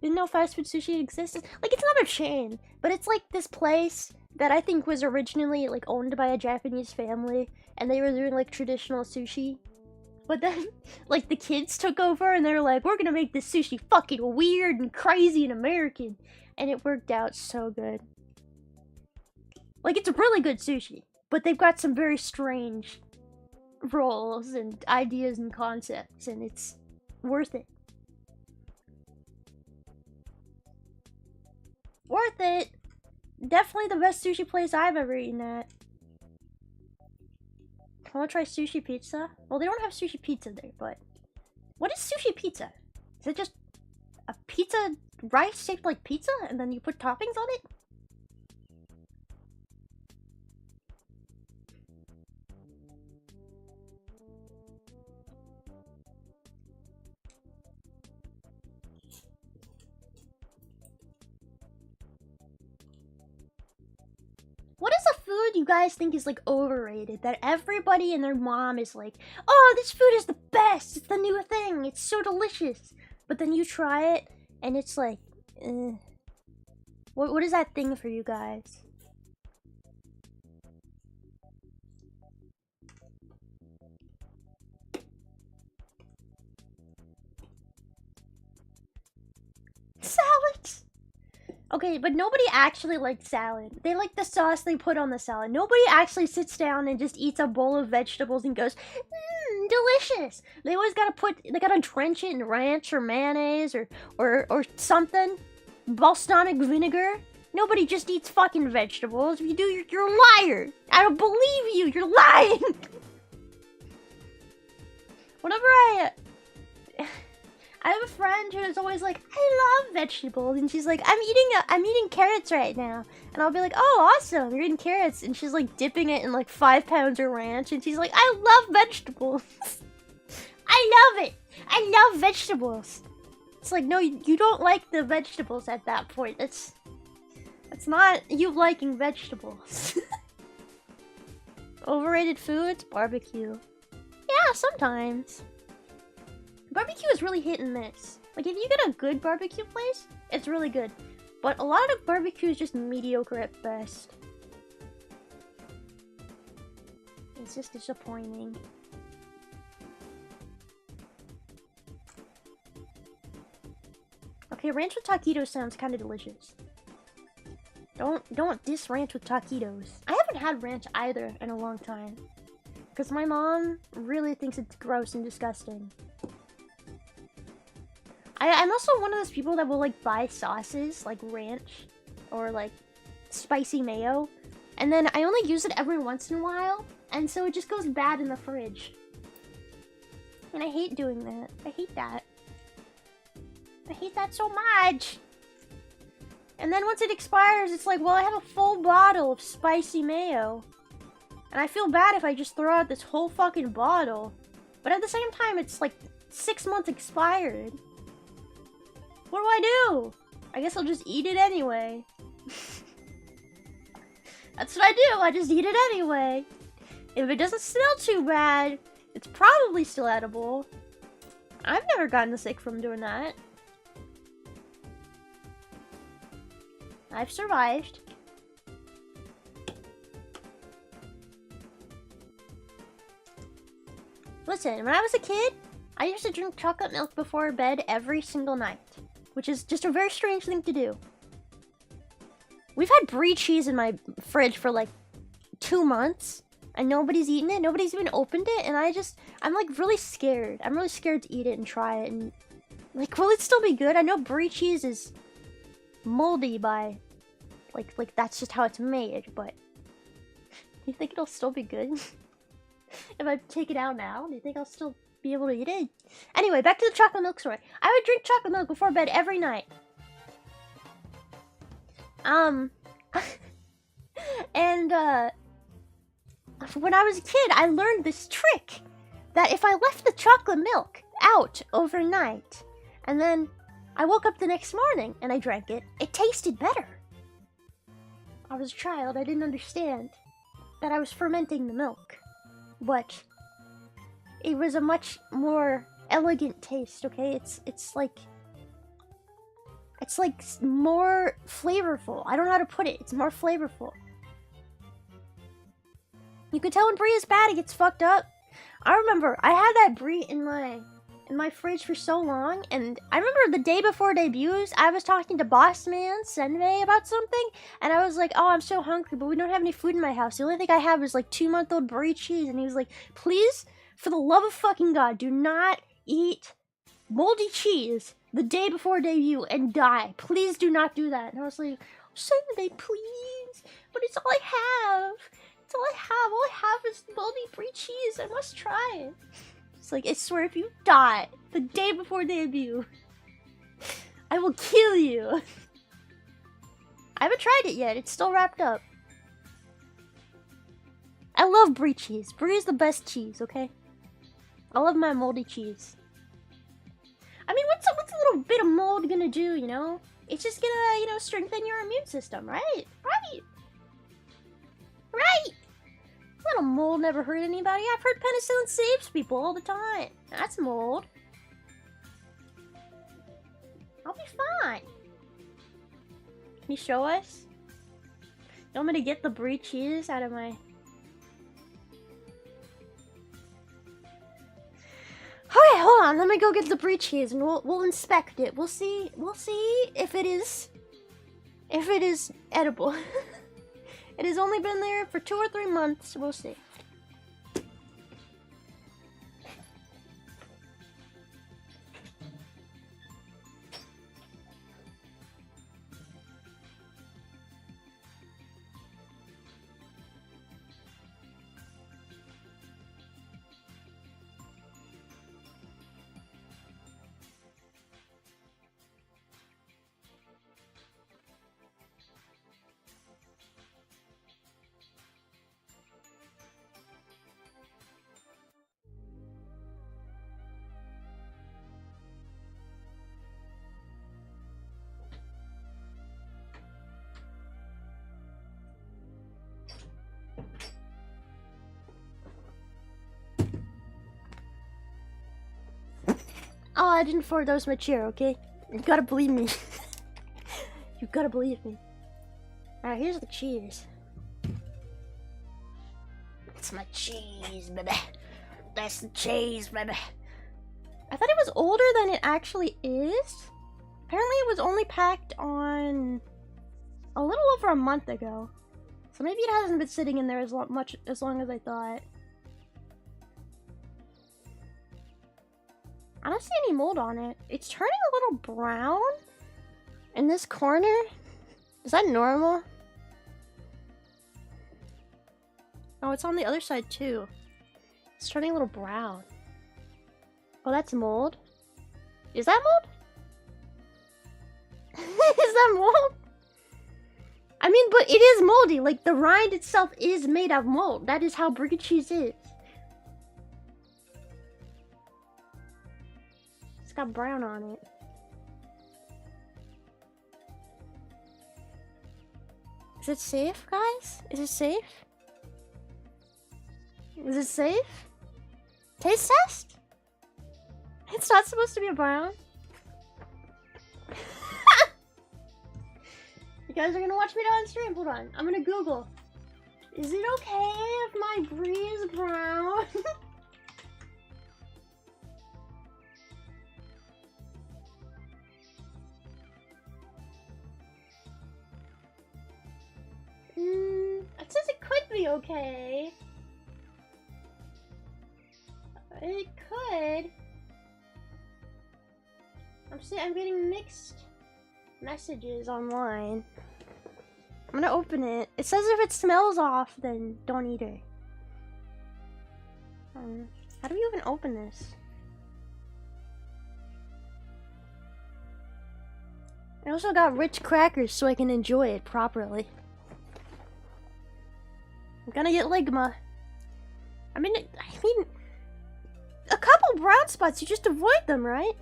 Didn't know fast food sushi exists. Like, it's not a chain, but it's like this place that I think was originally like owned by a Japanese family, and they were doing like traditional sushi. But then, like, the kids took over and they were like, we're gonna make this sushi fucking weird and crazy and American. And it worked out so good. Like, it's really good sushi, but they've got some very strange rolls and ideas and concepts, and it's worth it. Worth it! Definitely the best sushi place I've ever eaten at. I want to try sushi pizza. Well, they don't have sushi pizza there, but... What is sushi pizza? Is it just a pizza rice shaped like pizza, and then you put toppings on it? What is a food you guys think is like overrated? That everybody and their mom is like, oh, this food is the best. It's the new thing. It's so delicious. But then you try it and it's like, What is that thing for you guys? Salads. Okay, but nobody actually likes salad. They like the sauce they put on the salad. Nobody actually sits down and just eats a bowl of vegetables and goes, delicious. They always they gotta drench it in ranch or mayonnaise or something. Balsamic vinegar. Nobody just eats fucking vegetables. If you do, you're a liar. I don't believe you. You're lying. Whenever I have a friend who is always like, I love vegetables, and she's like, I'm eating carrots right now, and I'll be like, oh, awesome, you're eating carrots, and she's like dipping it in like 5 pounds of ranch, and she's like, I love vegetables. I love it. I love vegetables. It's like, no, you don't like the vegetables at that point. That's not you liking vegetables. Overrated foods? Barbecue. Yeah, sometimes. Barbecue is really hit and miss. Like, if you get a good barbecue place, it's really good. But a lot of barbecue is just mediocre at best. It's just disappointing. Okay, ranch with taquitos sounds kind of delicious. Don't diss ranch with taquitos. I haven't had ranch either in a long time. Because my mom really thinks it's gross and disgusting. I'm also one of those people that will like buy sauces like ranch or like spicy mayo, and then I only use it every once in a while, and so it just goes bad in the fridge. And I hate doing that. I hate that. I hate that so much. And then once it expires, it's like, well, I have a full bottle of spicy mayo, and I feel bad if I just throw out this whole fucking bottle. But at the same time, it's like 6 months expired. What do I do? I guess I'll just eat it anyway. That's what I do. I just eat it anyway. If it doesn't smell too bad, it's probably still edible. I've never gotten sick from doing that. I've survived. Listen, when I was a kid, I used to drink chocolate milk before bed every single night. Which is just a very strange thing to do. We've had brie cheese in my fridge for like 2 months, and nobody's eaten it. Nobody's even opened it, and I'm like really scared. I'm really scared to eat it and try it, and like, will it still be good? I know brie cheese is moldy by, like that's just how it's made, but you think it'll still be good? If I take it out now, do you think I'll still be able to eat it? Anyway, back to the chocolate milk story. I would drink chocolate milk before bed every night. And when I was a kid, I learned this trick that if I left the chocolate milk out overnight and then I woke up the next morning and I drank it, it tasted better. I was a child, I didn't understand that I was fermenting the milk, but it was a much more elegant taste, okay? It's like more flavorful. I don't know how to put it. It's more flavorful. You can tell when brie is bad, it gets fucked up. I remember I had that brie in my fridge for so long, and I remember the day before debuts, I was talking to boss man Senvei about something, and I was like, oh, I'm so hungry, but we don't have any food in my house. The only thing I have is like 2-month-old brie cheese, and he was like, please, for the love of fucking God, do not eat moldy cheese the day before debut and die. Please do not do that. And I was like, Senvei, please, but it's all I have. It's all I have. All I have is moldy brie cheese. I must try it. It's like, I swear, if you die the day before debut, I will kill you. I haven't tried it yet. It's still wrapped up. I love brie cheese. Brie is the best cheese, okay? I love my moldy cheese. I mean, what's a little bit of mold gonna do, you know? It's just gonna, you know, strengthen your immune system, right? Right! Right! Little mold never hurt anybody. I've heard penicillin saves people all the time. That's mold. I'll be fine. Can you show us? You want me to get the brie cheese out of my... Okay, hold on. Let me go get the brie cheese and we'll inspect it. We'll see if it is edible. It has only been there for 2 or 3 months. We'll see. Oh, I didn't forward those my chair, okay? You gotta believe me. You gotta believe me. Alright, here's the cheese. It's my cheese, baby. That's the cheese, baby. I thought it was older than it actually is. Apparently it was only packed on a little over a month ago. So maybe it hasn't been sitting in there as long as I thought. I don't see any mold on it. It's turning a little brown in this corner. Is that normal? Oh, it's on the other side too. It's turning a little brown. Oh, that's mold. Is that mold? Is that mold? I mean, but it is moldy. Like, the rind itself is made of mold. That is how brie cheese is. It's got brown on it. Is it safe, guys? Is it safe? Is it safe? Taste test? It's not supposed to be a brown. You guys are gonna watch me on stream. Hold on. I'm gonna Google. Is it okay if my brie is brown? It says it could be okay. It could. I'm getting mixed messages online. I'm gonna open it. It says if it smells off, then don't eat it. How do we even open this? I also got rich crackers so I can enjoy it properly. I'm gonna get ligma. I mean, a couple brown spots, you just avoid them, right?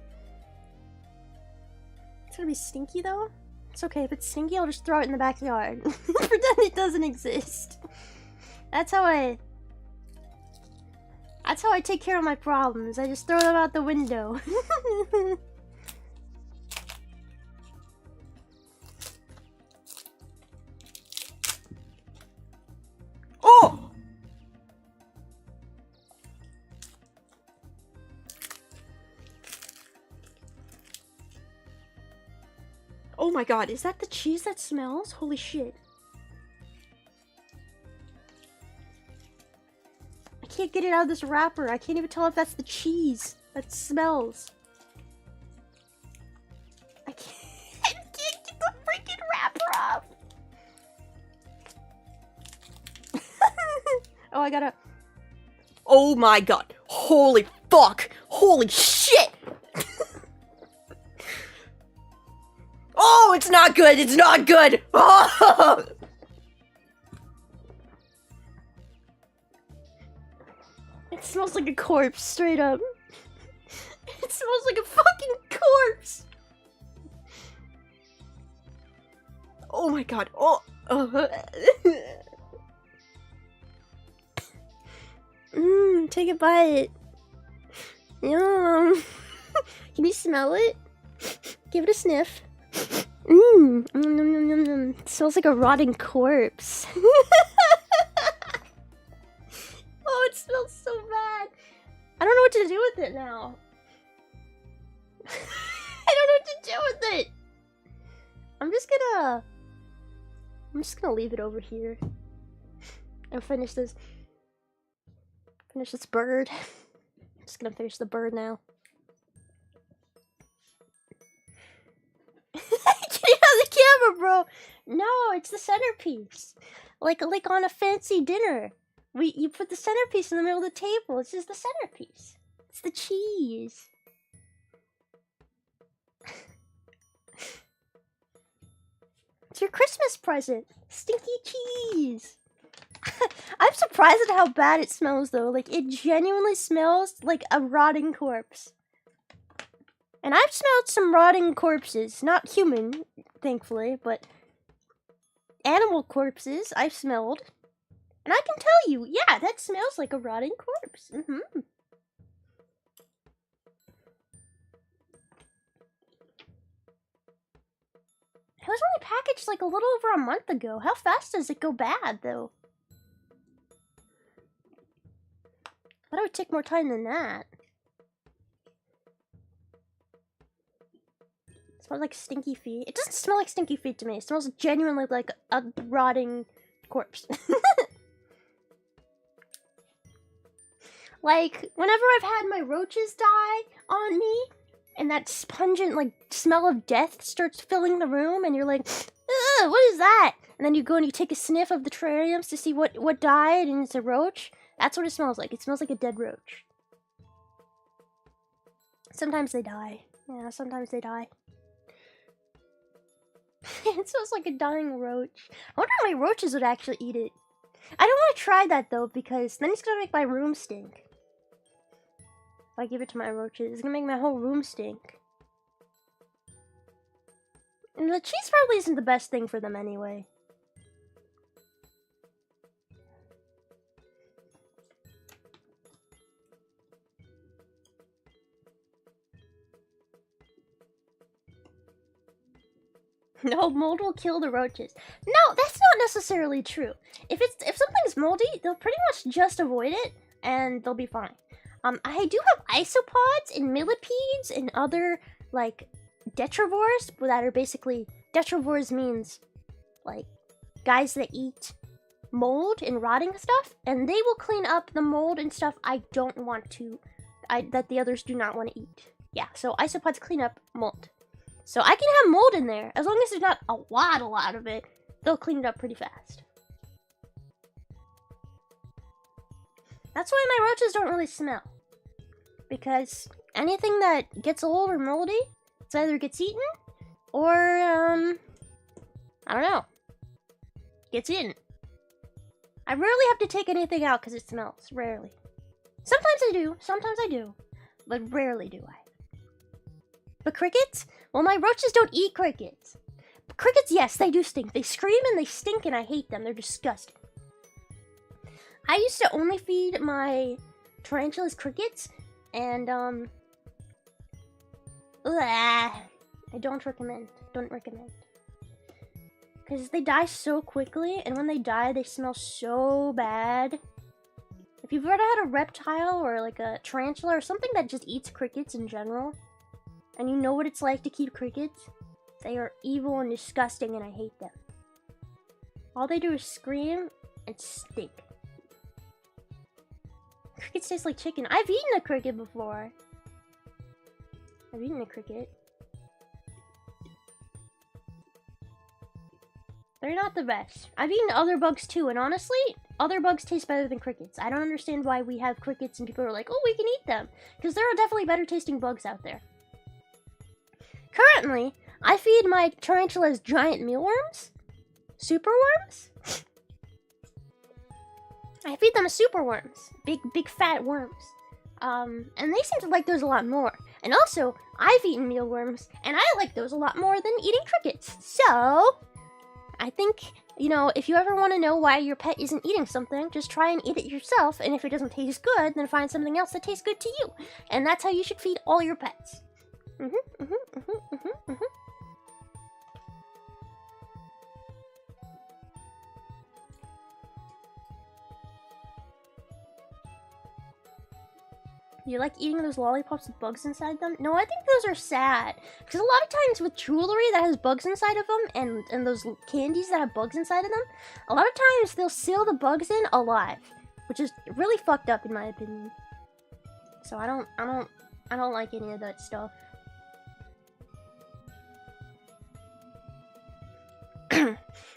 It's gonna be stinky though. It's okay, if it's stinky, I'll just throw it in the backyard. Pretend it doesn't exist. That's how I take care of my problems. I just throw them out the window. Oh! Oh my god, is that the cheese that smells? Holy shit. I can't get it out of this wrapper. I can't even tell if that's the cheese that smells. I can't get the freaking wrapper off. Oh, I gotta... Oh my god. Holy fuck. Holy shit. Oh, it's not good. It's not good. Oh! It smells like a corpse, straight up. It smells like a fucking corpse. Oh my god. Oh. Take a bite. Yum. Can you smell it? Give it a sniff. It smells like a rotting corpse. Oh, it smells so bad. I don't know what to do with it now. I don't know what to do with it. I'm just gonna leave it over here and finish this bird. I'm just gonna finish the bird now. Get out of the camera, bro. No, it's the centerpiece. Like on a fancy dinner. You put the centerpiece in the middle of the table. It's just the centerpiece. It's the cheese. It's your Christmas present. Stinky cheese. I'm surprised at how bad it smells though. Like, it genuinely smells like a rotting corpse. And I've smelled some rotting corpses. Not human, thankfully, but animal corpses I've smelled. And I can tell you, yeah, that smells like a rotting corpse. It was only packaged like a little over a month ago. How fast does it go bad, though? I thought it would take more time than that. It smells like stinky feet. It doesn't smell like stinky feet to me. It smells genuinely like a rotting corpse. Like, whenever I've had my roaches die on me, and that pungent, like, smell of death starts filling the room, and you're like, ugh, what is that? And then you go and you take a sniff of the terrariums to see what died, and it's a roach. That's what it smells like. It smells like a dead roach. Sometimes they die. Yeah, sometimes they die. It smells like a dying roach. I wonder how many roaches would actually eat it. I don't want to try that, though, because then it's gonna make my room stink. If I give it to my roaches, it's gonna make my whole room stink. And the cheese probably isn't the best thing for them anyway. No, mold will kill the roaches. No, that's not necessarily true. If something's moldy, they'll pretty much just avoid it, and they'll be fine. I do have isopods and millipedes and other, like, detrivores that are basically... Detrivores means, like, guys that eat mold and rotting stuff, and they will clean up the mold and stuff I don't want to... that the others do not want to eat. Yeah, so isopods clean up mold. So I can have mold in there. As long as there's not a lot of it, they'll clean it up pretty fast. That's why my roaches don't really smell. Because anything that gets old or moldy, it either gets eaten or, I don't know, gets eaten. I rarely have to take anything out because it smells. Rarely. Sometimes I do, but rarely do I. But crickets? Well, my roaches don't eat crickets. But crickets, yes, they do stink. They scream and they stink and I hate them. They're disgusting. I used to only feed my tarantulas crickets and, I don't recommend. Because they die so quickly, and when they die, they smell so bad. If you've ever had a reptile or like a tarantula or something that just eats crickets in general, and you know what it's like to keep crickets, they are evil and disgusting and I hate them. All they do is scream and stink. Crickets taste like chicken. I've eaten a cricket before. I've eaten a cricket. They're not the best. I've eaten other bugs too, and honestly, other bugs taste better than crickets. I don't understand why we have crickets and people are like, oh, we can eat them. Because there are definitely better tasting bugs out there. Currently, I feed my tarantulas giant mealworms. Superworms? I feed them superworms. Big fat worms. And they seem to like those a lot more. And also, I've eaten mealworms, and I like those a lot more than eating crickets. So, I think, you know, if you ever want to know why your pet isn't eating something, just try and eat it yourself, and if it doesn't taste good, then find something else that tastes good to you. And that's how you should feed all your pets. You like eating those lollipops with bugs inside them? No, I think those are sad. Because a lot of times with jewelry that has bugs inside of them, and those candies that have bugs inside of them, a lot of times they'll seal the bugs in alive, which is really fucked up in my opinion. So I don't like any of that stuff.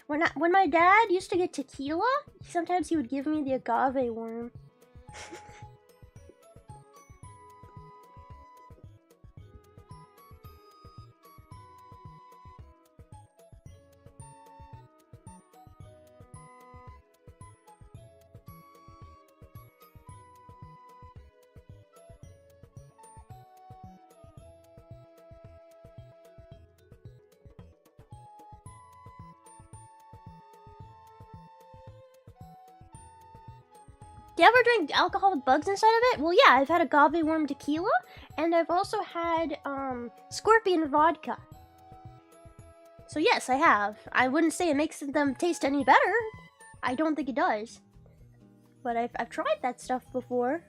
When my dad used to get tequila, sometimes he would give me the agave worm. Do you ever drink alcohol with bugs inside of it? Well, yeah, I've had agave worm tequila, and I've also had scorpion vodka. So yes, I have. I wouldn't say it makes them taste any better. I don't think it does. But I've tried that stuff before.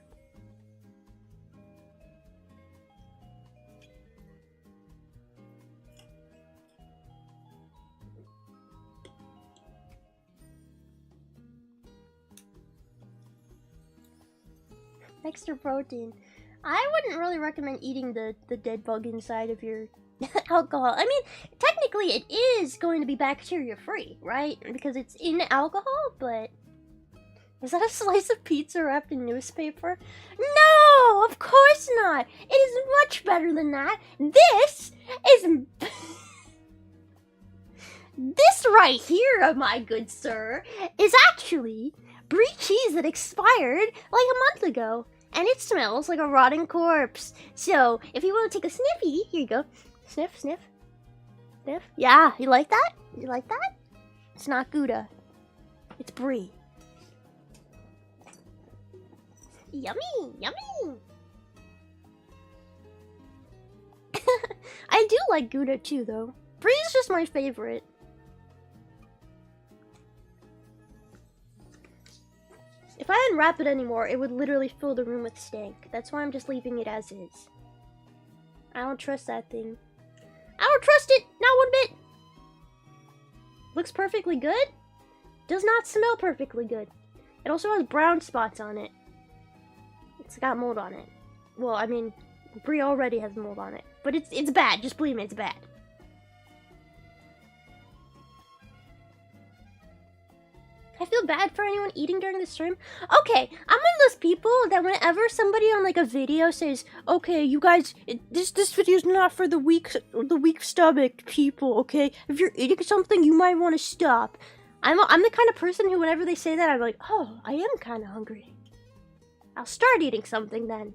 Extra protein. I wouldn't really recommend eating the dead bug inside of your alcohol. I mean, technically it is going to be bacteria free, right? Because it's in alcohol, but... Is that a slice of pizza wrapped in newspaper? No! Of course not! It is much better than that! This is... This right here, my good sir, is actually brie cheese that expired like a month ago. And it smells like a rotting corpse. So, if you want to take a sniffy, here you go. Sniff, sniff, sniff. Yeah, you like that? You like that? It's not Gouda. It's brie. Yummy, yummy. I do like Gouda too, though. Brie is just my favorite. If I unwrap it anymore, it would literally fill the room with stank. That's why I'm just leaving it as is. I don't trust that thing. I don't trust it! Not one bit! Looks perfectly good. Does not smell perfectly good. It also has brown spots on it. It's got mold on it. Well, I mean, brie already has mold on it. But it's bad. Just believe me, it's bad. I feel feel bad for anyone eating during the stream? Okay, I'm one of those people that whenever somebody on like a video says, "Okay, you guys, this video is not for the weak stomach people. Okay, if you're eating something, you might want to stop." I'm the kind of person who, whenever they say that, I'm like, "Oh, I am kind of hungry. I'll start eating something then."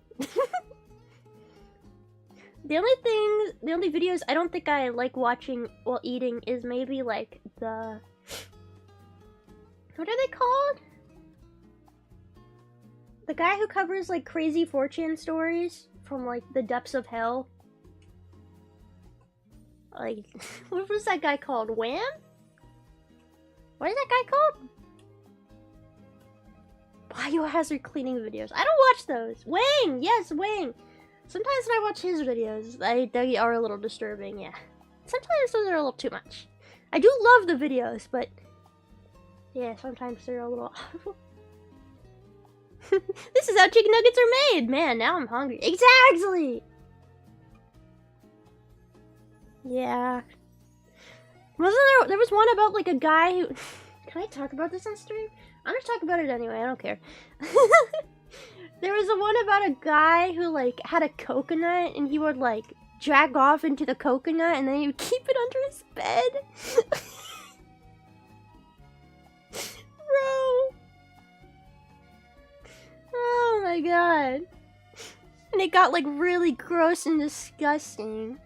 The only videos I don't think I like watching while eating is maybe like the... What are they called? The guy who covers like crazy fortune stories from like the depths of hell. Like, what was that guy called? Wham? What is that guy called? Biohazard cleaning videos. I don't watch those. Wang! Yes, Wang! Sometimes when I watch his videos, they are a little disturbing, yeah. Sometimes those are a little too much. I do love the videos, but... yeah, sometimes they're a little... This is how chicken nuggets are made! Man, now I'm hungry. Exactly! Yeah. Wasn't there was one about like a guy who... Can I talk about this on stream? I'm gonna talk about it anyway, I don't care. There was one about a guy who like had a coconut and he would like jack off into the coconut and then he would keep it under his bed. Bro. Oh my god. And it got like really gross and disgusting.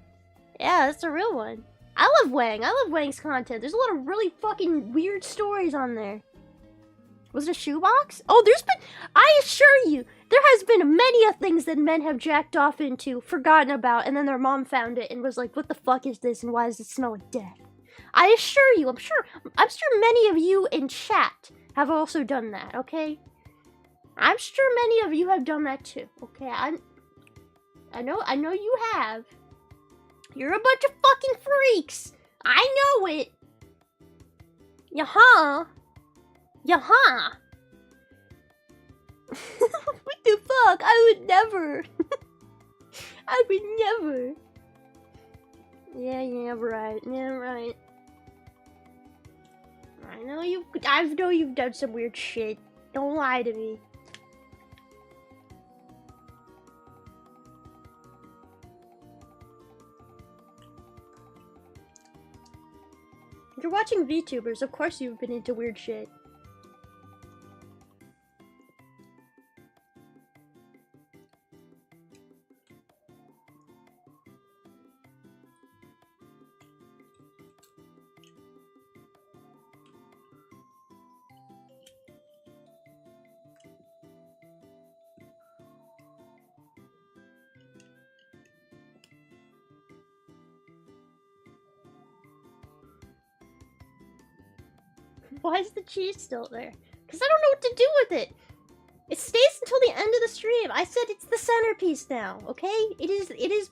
Yeah, that's a real one. I love Wang. I love Wang's content. There's a lot of really fucking weird stories on there. Was it a shoebox? Oh, there's been... I assure you, there has been many a things that men have jacked off into, forgotten about, and then their mom found it and was like, "What the fuck is this and why does it smell like death?" I assure you, I'm sure many of you in chat have also done that, okay? I'm sure many of you have done that too, okay? I know you have. You're a bunch of fucking freaks. I know it. Yaha. Yaha. What the fuck? I would never. I would never. Yeah, right. Yeah, right. I know you've done some weird shit. Don't lie to me. You're watching VTubers, of course you've been into weird shit. Why is the cheese still there? Because I don't know what to do with it. It stays until the end of the stream. I said it's the centerpiece now, okay? It is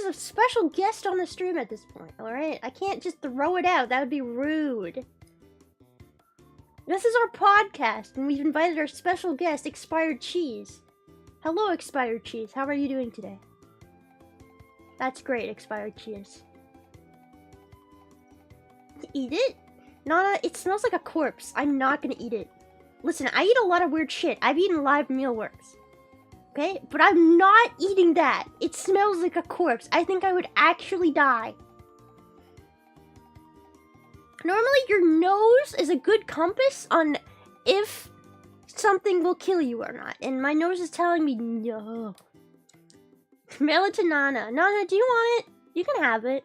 a special guest on the stream at this point, alright? I can't just throw it out. That would be rude. This is our podcast, and we've invited our special guest, Expired Cheese. Hello, Expired Cheese. How are you doing today? That's great, Expired Cheese. Eat it? Nana, it smells like a corpse. I'm not gonna eat it. Listen, I eat a lot of weird shit. I've eaten live mealworms. Okay? But I'm not eating that. It smells like a corpse. I think I would actually die. Normally, your nose is a good compass on if something will kill you or not. And my nose is telling me no. Mail it to Nana. Nana, do you want it? You can have it.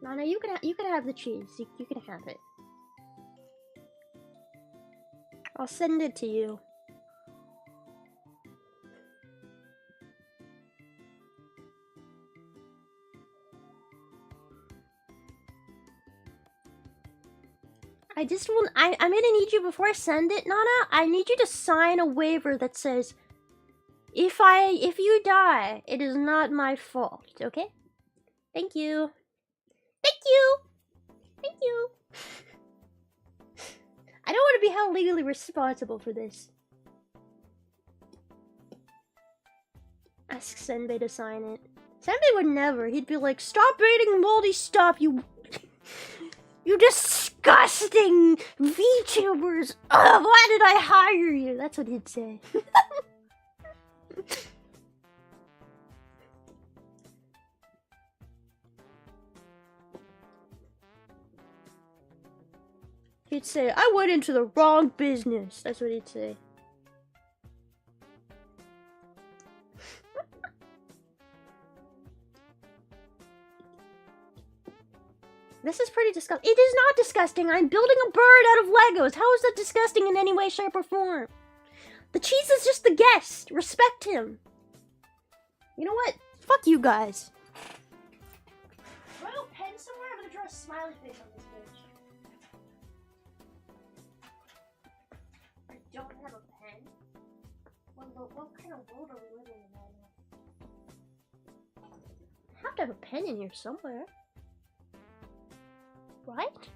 Nana, you can have the cheese. You can have it. I'll send it to you. I'm gonna need you, before I send it, Nana, I need you to sign a waiver that says, if you die, it is not my fault, okay? Thank you. Thank you! Thank you! I don't want to be held legally responsible for this. Ask Senbei to sign it. Senbei would never. He'd be like, "Stop eating moldy stuff, you... you disgusting disgusting VTubers! Ugh, why did I hire you? That's what he'd say. He'd say, I went into the wrong business. That's what he'd say. This is pretty disgusting. It is not disgusting. I'm building a bird out of Legos. How is that disgusting in any way, shape, or form? The cheese is just the guest. Respect him. You know what? Fuck you guys. Do I have a pen somewhere? I'm gonna draw a smiley face on this bitch. I don't have a pen. What kind of world are we living in right now? I have to have a pen in here somewhere. Right?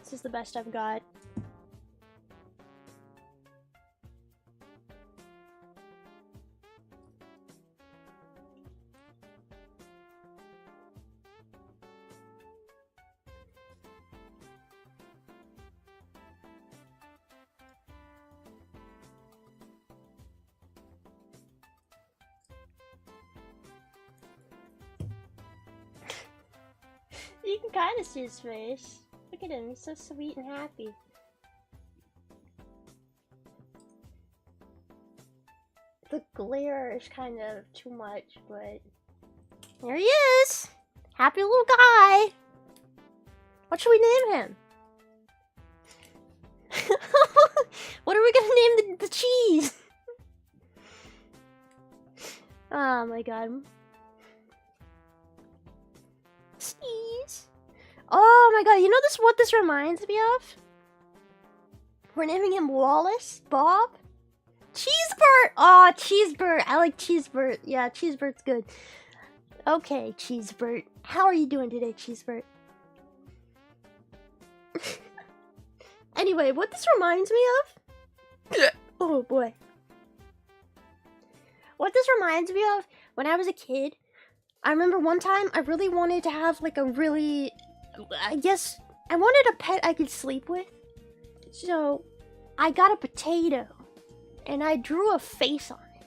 This is the best I've got. You can kind of see his face. Look at him, he's so sweet and happy. The glare is kind of too much, but... There he is! Happy little guy! What should we name him? What are we gonna name the cheese? Oh my god. Sneeze. Oh my god, you know what this reminds me of? We're naming him Wallace? Bob? Cheesebird! Oh, Cheesebird. I like Cheesebird. Yeah, Cheesebird's good. Okay, Cheesebird. How are you doing today, Cheesebird? Anyway, what this reminds me of? Oh boy. What this reminds me of, when I was a kid, I remember one time I really wanted to have like a really... I guess I wanted a pet I could sleep with. So I got a potato and I drew a face on it.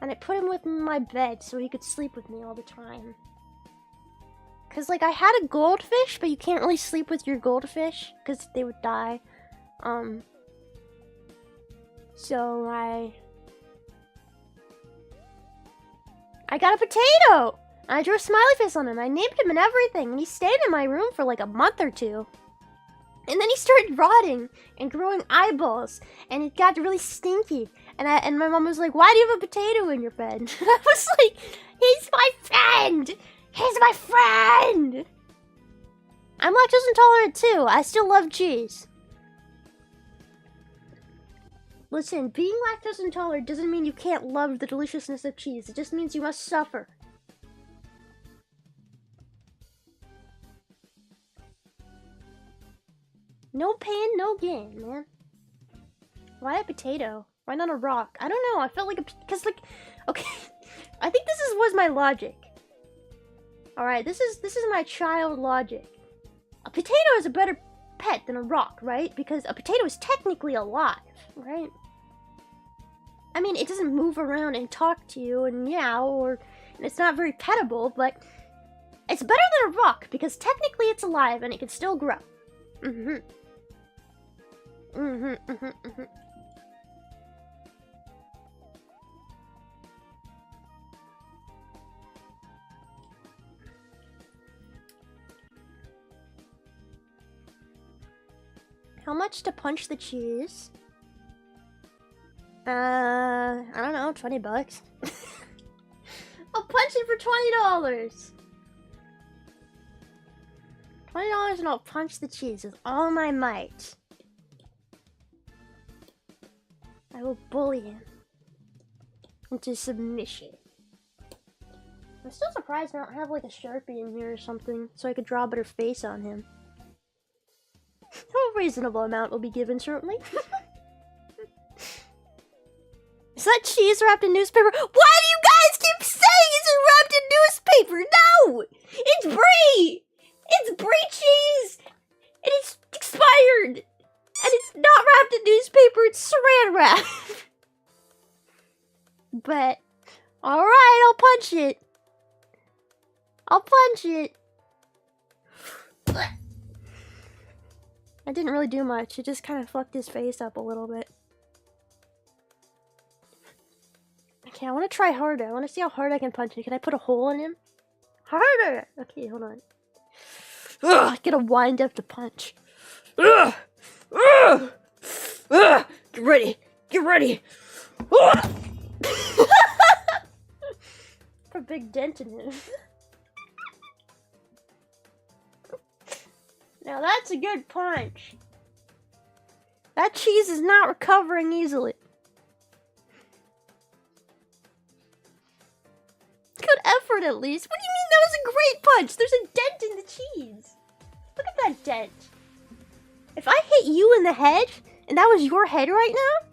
And I put him with my bed so he could sleep with me all the time. Cause like I had a goldfish, but you can't really sleep with your goldfish because they would die. So I got a potato! I drew a smiley face on him. I named him and everything. And he stayed in my room for like a month or two. And then he started rotting and growing eyeballs. And it got really stinky. And my mom was like, why do you have a potato in your bed? And I was like, he's my friend! He's my friend! I'm lactose intolerant too. I still love cheese. Listen, being lactose intolerant doesn't mean you can't love the deliciousness of cheese. It just means you must suffer. No pain, no gain, man. Why a potato? Why not a rock? I don't know. I felt like because like, okay, I think this was my logic. All right, this is my child logic. A potato is a better pet than a rock, right? Because a potato is technically alive, right? I mean, it doesn't move around and talk to you and meow, and it's not very petable, but it's better than a rock because technically it's alive and it can still grow. How much to punch the cheese? I don't know, 20 bucks. I'll punch it for $20. $20 and I'll punch the cheese with all my might. I will bully him into submission. I'm still surprised I don't have like a Sharpie in here or something, so I could draw a better face on him. A reasonable amount will be given shortly. Is that cheese wrapped in newspaper? Why do you guys keep saying it's wrapped in newspaper? No! It's brie! It's brie cheese! And it's expired! And it's not wrapped in newspaper, it's saran wrap! But, alright, I'll punch it. I'll punch it. I didn't really do much, it just kind of fucked his face up a little bit. Okay, I want to try harder. I want to see how hard I can punch it. Can I put a hole in him? Harder! Okay, hold on. Ugh, I gotta wind up the punch. Ugh! Ugh! Ugh! Get ready! Get ready! Ugh! Put a big dent in him. Now that's a good punch. That cheese is not recovering easily. Good effort, at least. What do you mean that was a great punch? There's a dent in the cheese. Look at that dent. If I hit you in the head, and that was your head right now,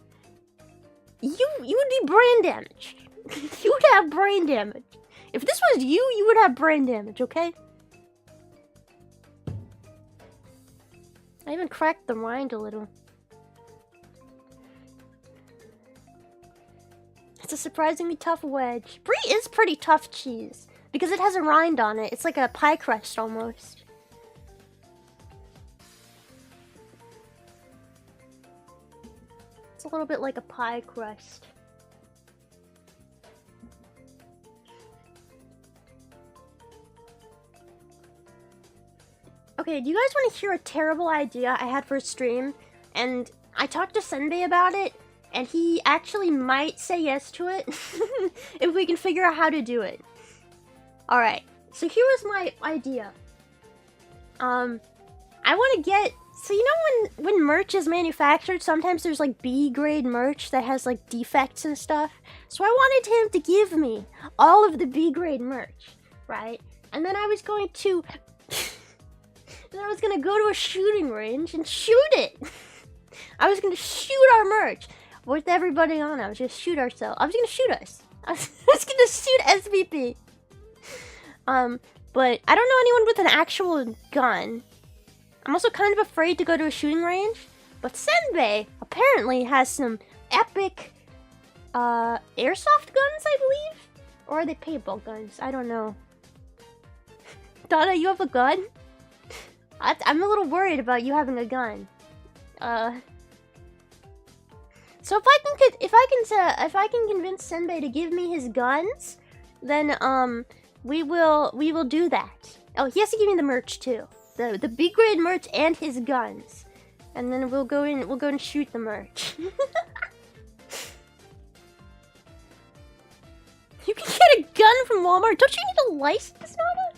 you would be brain damaged. You would have brain damage. If this was you, you would have brain damage, okay? I even cracked the rind a little. It's a surprisingly tough wedge. Brie is pretty tough cheese because it has a rind on it. It's like a pie crust almost. It's a little bit like a pie crust. Okay, do you guys want to hear a terrible idea I had for a stream? And I talked to Sunday about it. And he actually might say yes to it if we can figure out how to do it. Alright, so here was my idea. I want to get... So you know when merch is manufactured, sometimes there's like B-grade merch that has like defects and stuff? So I wanted him to give me all of the B-grade merch, right? And then I was going to... then I was going to go to a shooting range and shoot it! I was going to shoot our merch! With everybody on, I was gonna shoot ourselves. I was gonna shoot us. I was gonna shoot SVP. But I don't know anyone with an actual gun. I'm also kind of afraid to go to a shooting range. But Senbei apparently has some epic, airsoft guns, I believe? Or are they paintball guns? I don't know. Donna, you have a gun? I'm a little worried about you having a gun. So if I can convince Senbei to give me his guns, then we will do that. Oh, he has to give me the merch too, the B grade merch and his guns, and then we'll go and shoot the merch. You can get a gun from Walmart. Don't you need a license, Nana?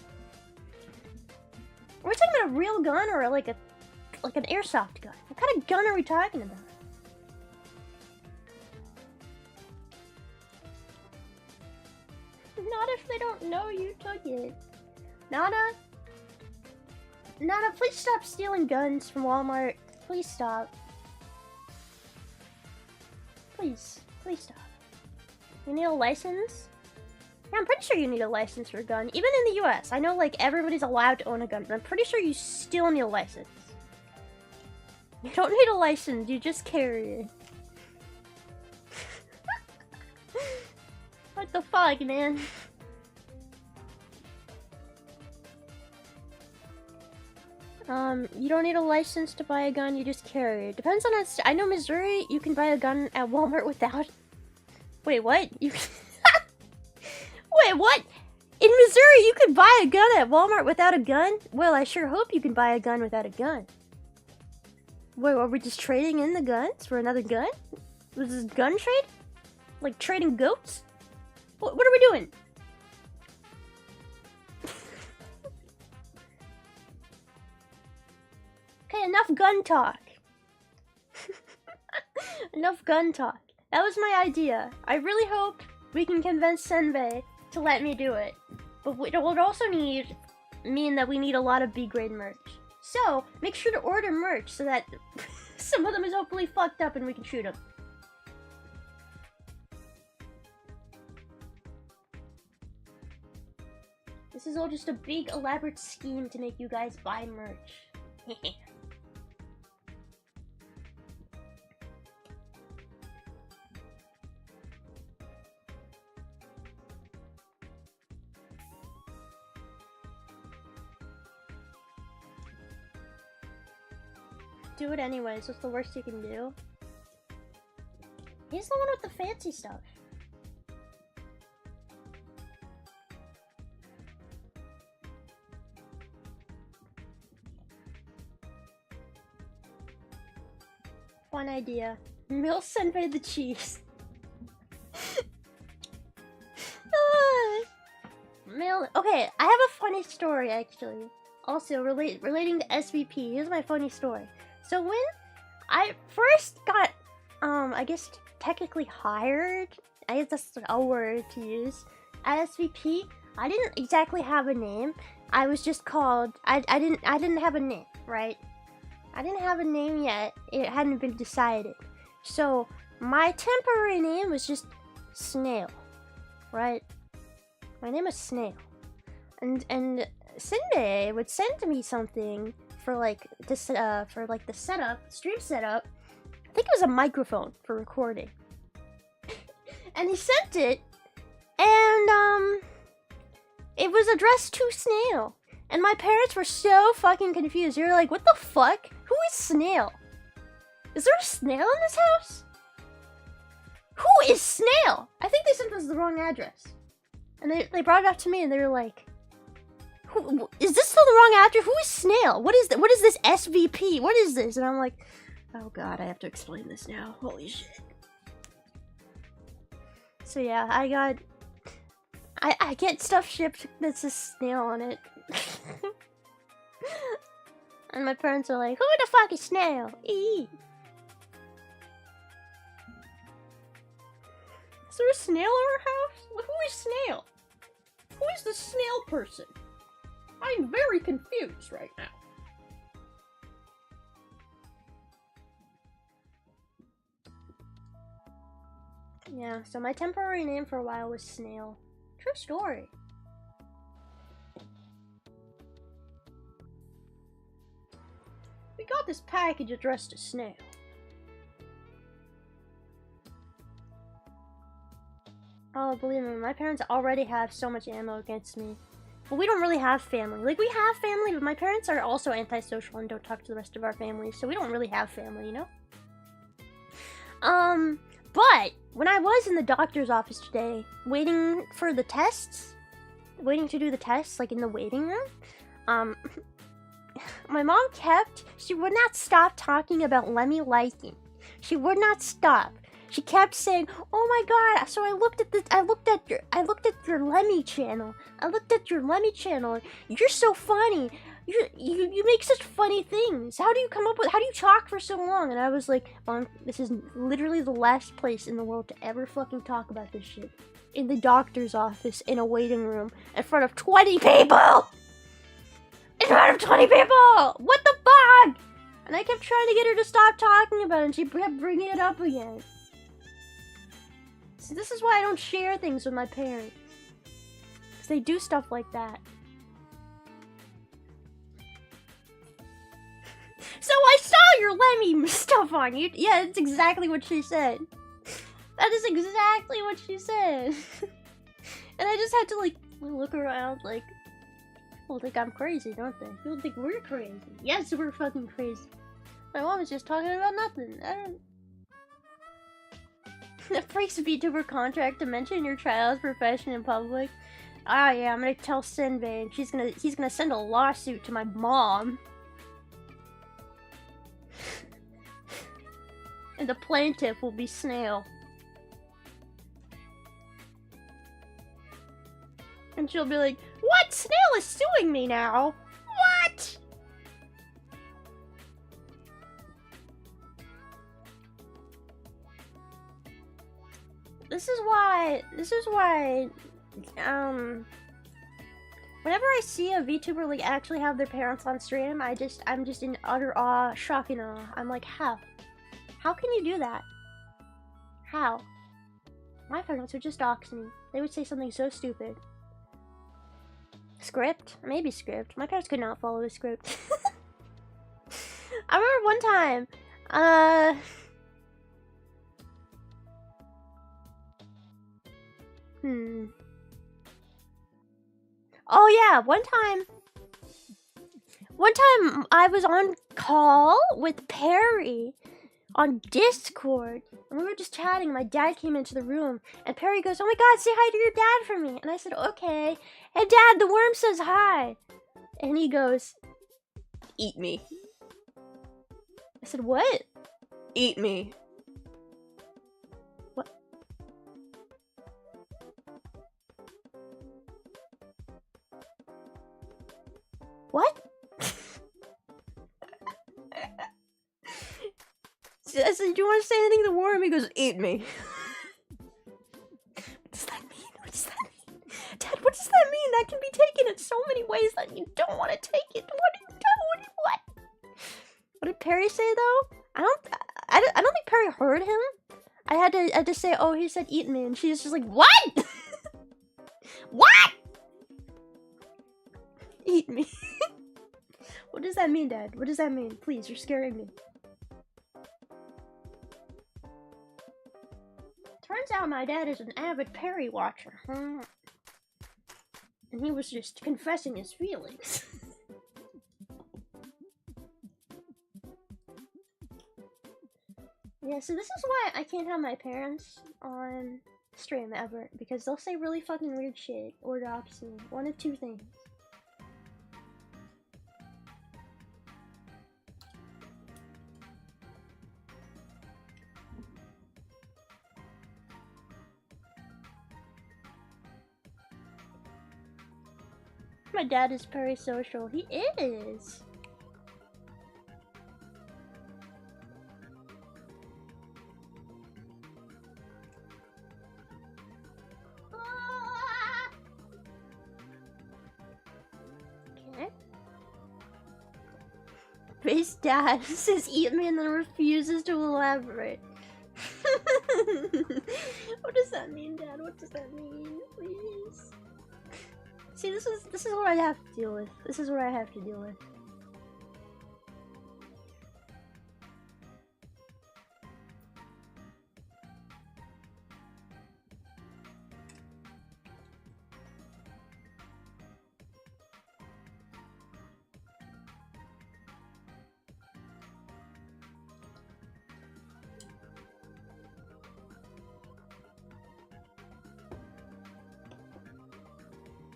We're talking about a real gun or like an airsoft gun. What kind of gun are we talking about? Not if they don't know you took it. Nana, please stop stealing guns from Walmart. Please stop. Please stop. You need a license? Yeah, I'm pretty sure you need a license for a gun. Even in the US, I know like everybody's allowed to own a gun, but I'm pretty sure you still need a license. You don't need a license, you just carry it. What the fuck, man? You don't need a license to buy a gun, you just carry it. Depends on us. I know Missouri, you can buy a gun at Walmart without... Wait, what? You can... Wait, what? In Missouri, you can buy a gun at Walmart without a gun? Well, I sure hope you can buy a gun without a gun. Wait, are we just trading in the guns for another gun? Was this gun trade? Like trading goats? What are we doing? Okay, enough gun talk. Enough gun talk. That was my idea. I really hope we can convince Senbei to let me do it. But it would also mean that we need a lot of B grade merch. So make sure to order merch so that some of them is hopefully fucked up and we can shoot them. This is all just a big elaborate scheme to make you guys buy merch. Do it anyways, what's the worst you can do? He's the one with the fancy stuff. One idea. Mill senpai the cheese. Mill. Okay, I have a funny story actually. Also relating to SVP. Here's my funny story. So when I first got, I guess technically hired, I guess that's a word to use, at SVP, I didn't exactly have a name. I was just called, I didn't have a name, right? I didn't have a name yet. It hadn't been decided. So my temporary name was just Snail, right? My name is Snail. And Cindy would send me something for like this for like the setup, stream setup. I think it was a microphone for recording. And he sent it, and it was addressed to Snail. And my parents were so fucking confused. They were like, what the fuck? Who is Snail? Is there a snail in this house? Who is Snail? I think they sent us the wrong address. And they brought it up to me and they were like, is this still the wrong address? Who is Snail? What is this SVP? What is this? And I'm like, oh god, I have to explain this now. Holy shit. So yeah, I get stuff shipped that says Snail on it. And my parents are like, who the fuck is Snail? Is there a snail in our house? Who is Snail? Who is the snail person? I'm very confused right now. Yeah, so my temporary name for a while was Snail. True story. We got this package addressed to Snail. Oh, believe me, my parents already have so much ammo against me. But we don't really have family. Like, we have family, but my parents are also antisocial and don't talk to the rest of our family, so we don't really have family, you know? But when I was in the doctor's office today, waiting for the tests, waiting to do the tests, like in the waiting room, my mom she would not stop talking about Lemmy liking. She would not stop. She kept saying, "Oh my god, so I looked at your Lemmy channel. I looked at your Lemmy channel. You're so funny. You make such funny things. How do you talk for so long?" And I was like, Mom, this is literally the last place in the world to ever fucking talk about this shit. In the doctor's office, in a waiting room, in front of 20 people! In front of 20 people! What the fuck? And I kept trying to get her to stop talking about it, and she kept bringing it up again. So this is why I don't share things with my parents. Because they do stuff like that. So I saw your Lemmy stuff on you. Yeah, that's exactly what she said. That is exactly what she said. And I just had to, like, look around, like, people think I'm crazy, don't they? People think we're crazy. Yes, we're fucking crazy. My mom is just talking about nothing. I don't... That breaks VTuber contract to mention your child's profession in public. Ah, yeah, I'm gonna tell Senbei, and he's gonna send a lawsuit to my mom. And the plaintiff will be Snail. And she'll be like, "What? Snail is suing me now? What?" This is why, Whenever I see a VTuber like actually have their parents on stream, I'm just in utter awe, shock and awe. I'm like, how? How can you do that? How? My parents would just dox me. They would say something so stupid. Script? Maybe script. My parents could not follow the script. I remember one time, oh yeah, one time I was on call with Perry on Discord, and we were just chatting. My dad came into the room, and Perry goes, "Oh my god, say hi to your dad for me." And I said, "Okay." "Hey dad, the worm says hi." And he goes, "Eat me." I said, "What?" "Eat me." What? What? I said, "Do you want to say anything to the worm?" He goes, "Eat me." What does that mean? What does that mean? Dad, what does that mean? That can be taken in so many ways that you don't want to take it. What? What did Perry say though? I don't think Perry heard him. I had to say, "Oh, he said eat me," and she's just like, "What?" What? Eat me. What does that mean, Dad? What does that mean? Please, you're scaring me. Turns out my dad is an avid Perry watcher. And he was just confessing his feelings. Yeah, so this is why I can't have my parents on stream ever, because they'll say really fucking weird shit or dox me. One of two things. My dad is very social. He is. Okay. His dad says eat me and then refuses to elaborate. What does that mean, Dad? What does that mean? Please. See, this is what I have to deal with. This is what I have to deal with.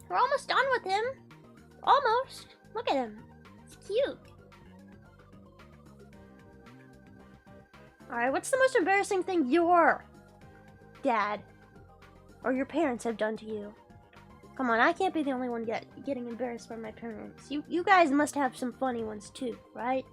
We're almost done with him. Almost. Look at him. It's cute. Alright, what's the most embarrassing thing your dad or your parents have done to you? Come on, I can't be the only one getting embarrassed by my parents. You guys must have some funny ones too, right?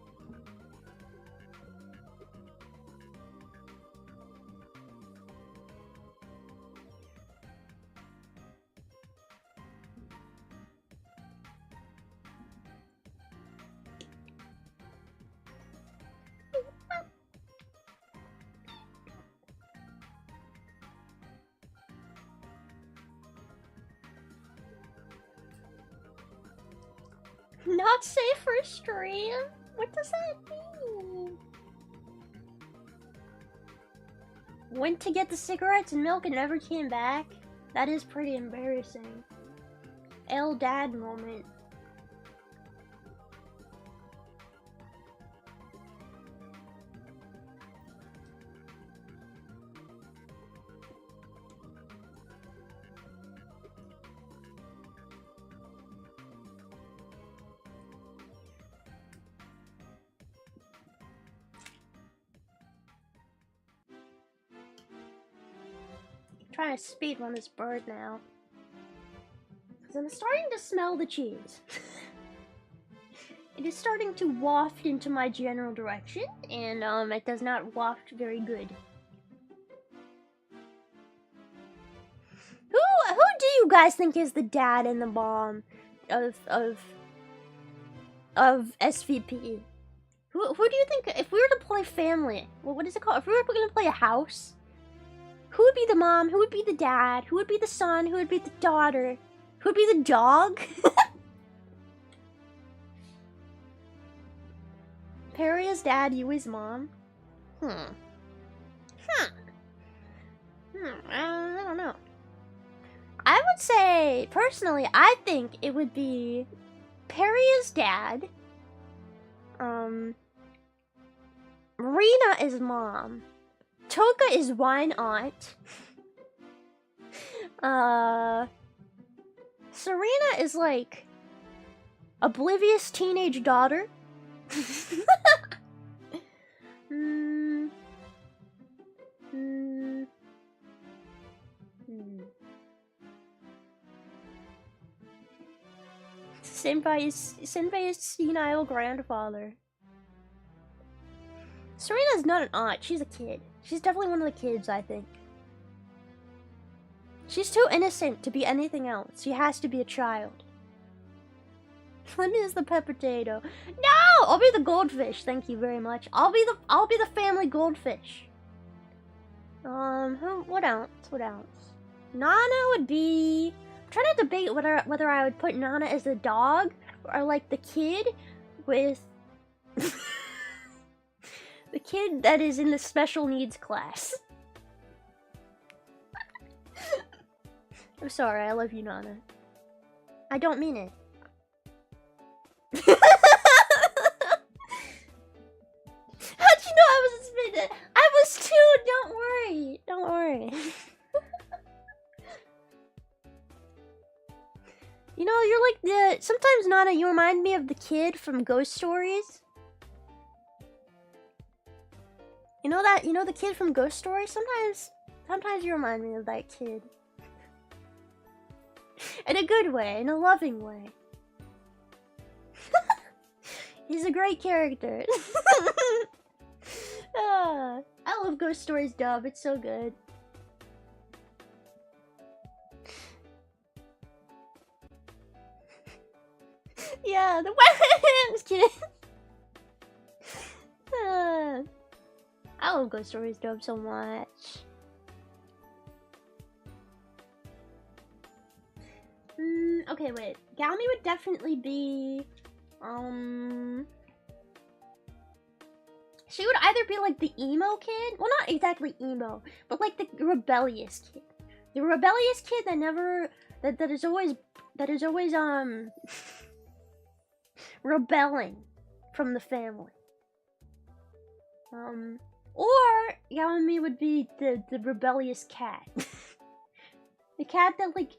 Not safe for stream? What does that mean? Went to get the cigarettes and milk and never came back? That is pretty embarrassing. L dad moment. Trying to speed run this bird now. Because I'm starting to smell the cheese. It is starting to waft into my general direction, and it does not waft very good. Who do you guys think is the dad and the mom of SVP. Who do you think, if we were to play family, what is it called? If we were going to play a house, who would be the mom? Who would be the dad? Who would be the son? Who would be the daughter? Who would be the dog? Peria's dad, Yui's mom. I don't know. I would say, personally, I think it would be Peria's dad. Marina is mom. Toka is wine aunt. Serena is like oblivious teenage daughter. Senpai's senile grandfather. Serena's not an aunt, she's a kid. She's definitely one of the kids, I think. She's too innocent to be anything else. She has to be a child. Let me use the pet potato. No! I'll be the goldfish, thank you very much. I'll be the family goldfish. What else? What else? Nana would be... I'm trying to debate whether I would put Nana as the dog or like the kid with the kid that is in the special needs class. I'm sorry, I love you, Nana. I don't mean it. How'd you know I was suspended? I was too, don't worry. Don't worry. You know, you're like the... Sometimes, Nana, you remind me of the kid from Ghost Stories. You know that? You know the kid from Ghost Stories? Sometimes you remind me of that kid. In a good way, in a loving way. He's a great character. I love Ghost Stories dub, it's so good. Yeah, the weapons kid. I love Ghost Stories dub so much. Okay, wait. Galmi would definitely be... She would either be like the emo kid. Well, not exactly emo, but like the rebellious kid. The rebellious kid that never... That is always rebelling from the family. Or Yaomi would be the rebellious cat. The cat that like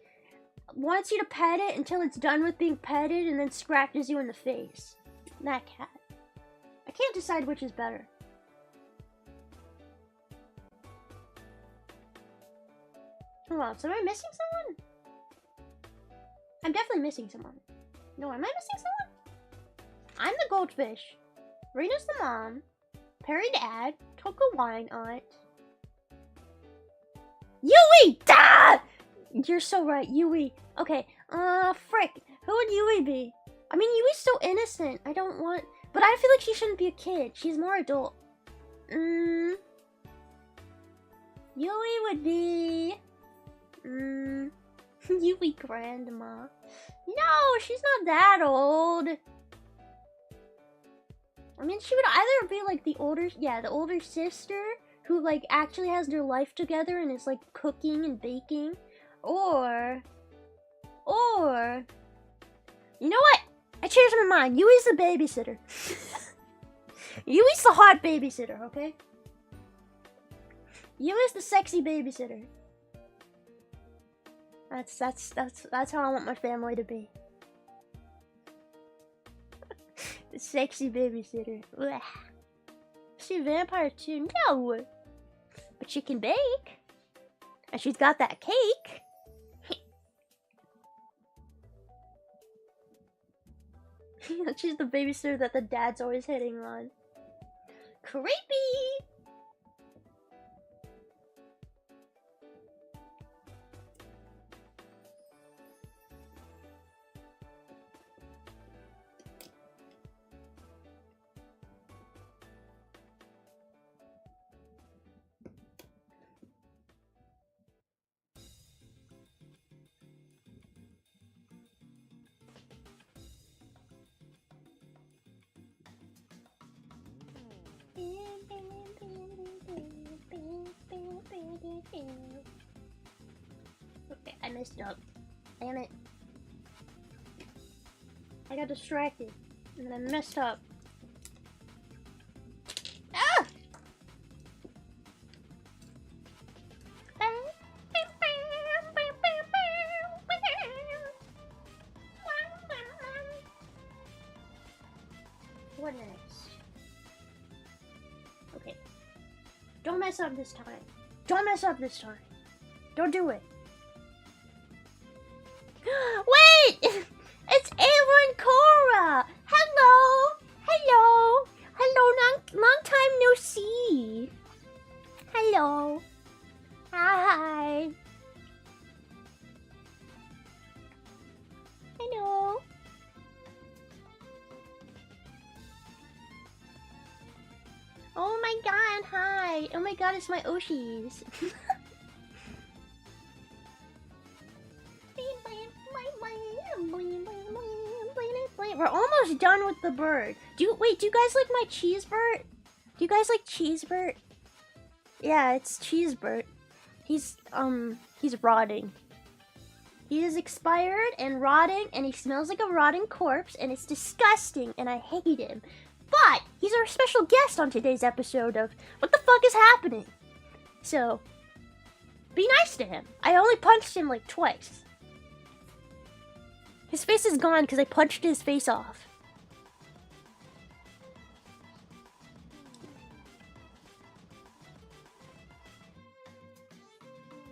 wants you to pet it until it's done with being petted and then scratches you in the face. That cat. I can't decide which is better. Hold on, so am I missing someone? I'm definitely missing someone. No, am I missing someone? I'm the goldfish. Rena's the mom. Perry dad. Toka wine aunt. Yui! Da! You're so right, Yui. Okay, frick. Who would Yui be? I mean, Yui's so innocent. I don't want... But I feel like she shouldn't be a kid. She's more adult. Yui would be... Yui grandma. No, she's not that old. I mean, she would either be like the older sister who like actually has their life together and is like cooking and baking, or you know what? I changed my mind. Yui's the babysitter. Yui's the hot babysitter, okay? Yui's the sexy babysitter. That's how I want my family to be. The sexy babysitter. Ugh. Is she a vampire too? No! But she can bake. And she's got that cake. She's the babysitter that the dad's always hitting on. Creepy! messed up. Damn it. I got distracted. And then I messed up. Ah! What next? Okay. Don't mess up this time. Don't mess up this time. Don't do it. Wait! It's Ava and Cora! Hello! Hello! Hello, long time no see. Hello. Hi. Hello. Oh my god, hi. Oh my god, it's my Oshis. We're almost done with the bird. Do you guys like my cheesebird? Do you guys like cheesebird? Yeah, it's cheesebird. He's rotting. He is expired and rotting, and he smells like a rotting corpse, and it's disgusting, and I hate him. But he's our special guest on today's episode of What the Fuck is Happening? So, be nice to him. I only punched him like twice. His face is gone because I punched his face off.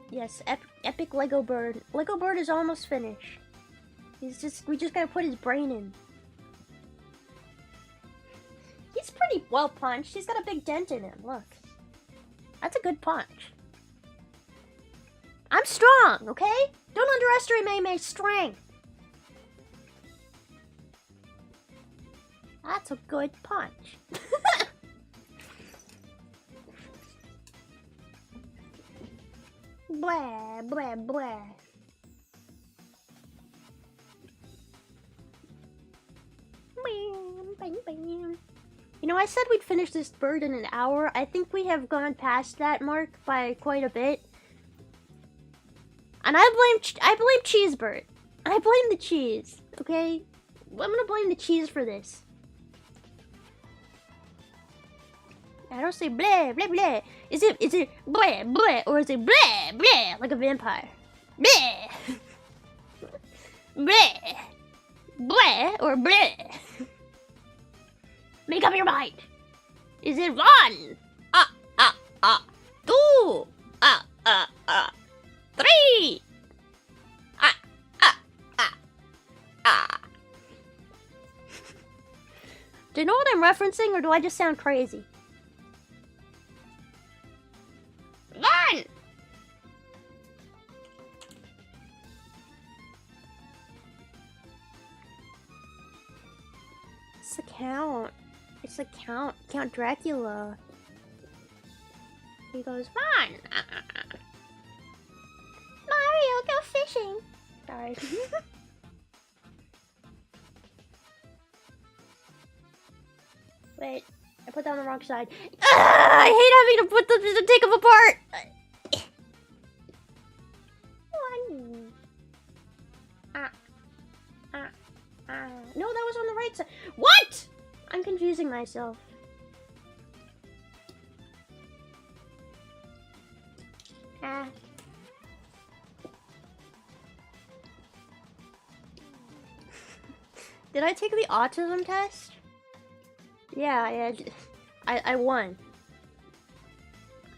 Yes, epic Lego bird. Lego bird is almost finished. We just gotta put his brain in. He's pretty well punched. He's got a big dent in him. Look. That's a good punch. I'm strong, okay? Don't underestimate my strength. That's a good punch. Blah, blah, blah. Bam, bam, bam. You know, I said we'd finish this bird in an hour. I think we have gone past that mark by quite a bit. And I blame Cheesebird. I blame the cheese, okay? I'm gonna blame the cheese for this. I don't say blah, blah, blah. Is it blah, blah, or is it blah, blah, like a vampire? Blah. Blah. Blah, or blah. Make up your mind. Is it 1, 2, 3, Do you know what I'm referencing, or do I just sound crazy? 1! It's the Count. It's the Count. Count Dracula. He goes, 1! Mario, go fishing! Sorry. Wait, I put that on the wrong side. I hate having to put them to take them apart! 1. No, that was on the right side. What? I'm confusing myself. Did I take the autism test? Yeah, I won.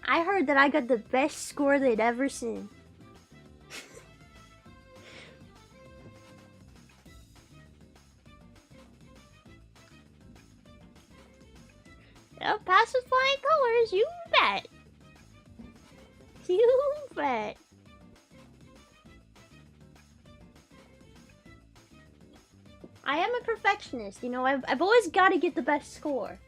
I heard that I got the best score they'd ever seen. Yep, pass with flying colors, you bet. You bet. I am a perfectionist, you know, I've always got to get the best score.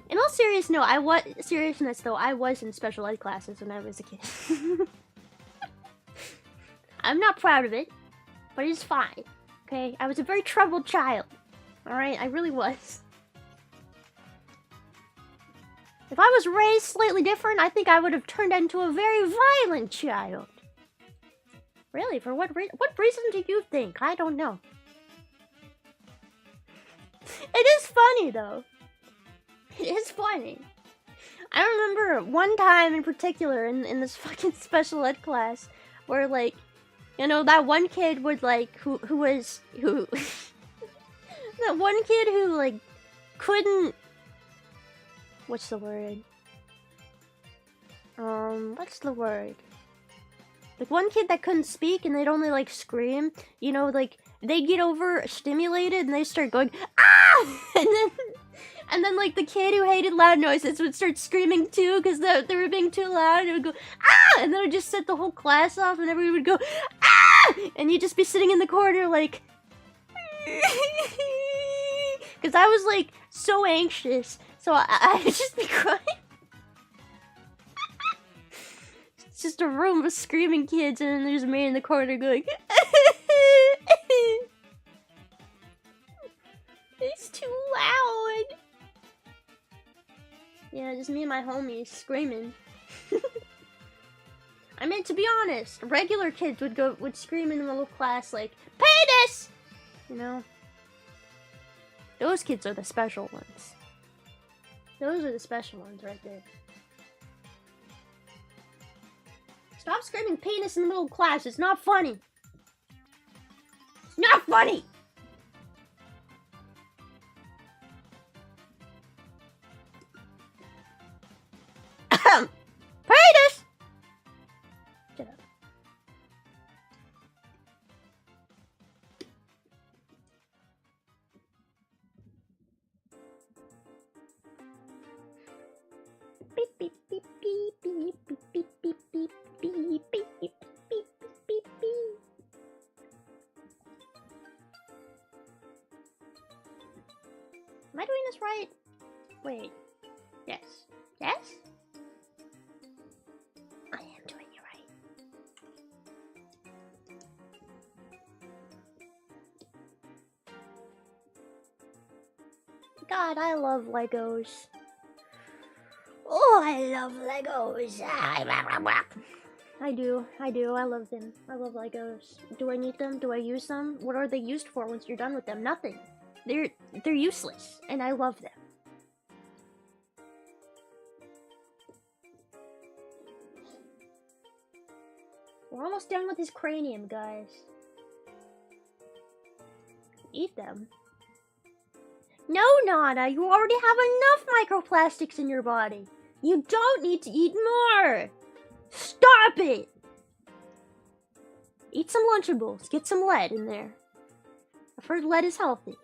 In all seriousness though, I was in special ed classes when I was a kid. I'm not proud of it, but it's fine. Okay, I was a very troubled child. Alright, I really was. If I was raised slightly different, I think I would have turned into a very violent child. Really? For what reason do you think? I don't know. It is funny, though. It is funny. I remember one time in particular in this fucking special ed class where, like, you know, that one kid would, like, who that one kid who, like, couldn't... What's the word? What's the word? Like, one kid that couldn't speak and they'd only, like, scream. You know, like, they'd get overstimulated and they start going, ah! And then, like, the kid who hated loud noises would start screaming, too, because they were being too loud. And it would go, ah! And then it would just set the whole class off and everyone would go, ah! And you'd just be sitting in the corner, like... Because I was, like, so anxious. So I'd just be crying. It's just a room of screaming kids, and then there's me in the corner going... It's too loud. Yeah, just me and my homies screaming. I mean, to be honest, regular kids would scream in the little class like, "Penis!" You know? Those kids are the special ones. Those are the special ones right there. Stop screaming penis in the middle of class. It's not funny. It's not funny! Penis! Shut up. Beep beep beep beep beep beep beep beep beep beep beep beep beep beep beep. Am I doing this right? Wait. Yes. Yes? I am doing it right. God, I love Legos. Oh, I love Legos. I do. I love them. I love Legos. Do I need them? Do I use them? What are they used for once you're done with them? Nothing. They're useless, and I love them. We're almost done with his cranium, guys. Eat them. No, Nana, you already have enough microplastics in your body. You don't need to eat more. Stop it. Eat some Lunchables. Get some lead in there. I've heard lead is healthy.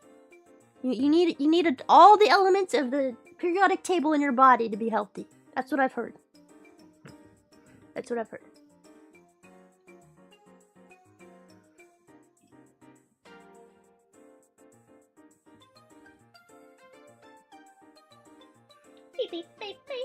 You need all the elements of the periodic table in your body to be healthy. That's what I've heard. That's what I've heard. Beep, beep, beep, beep.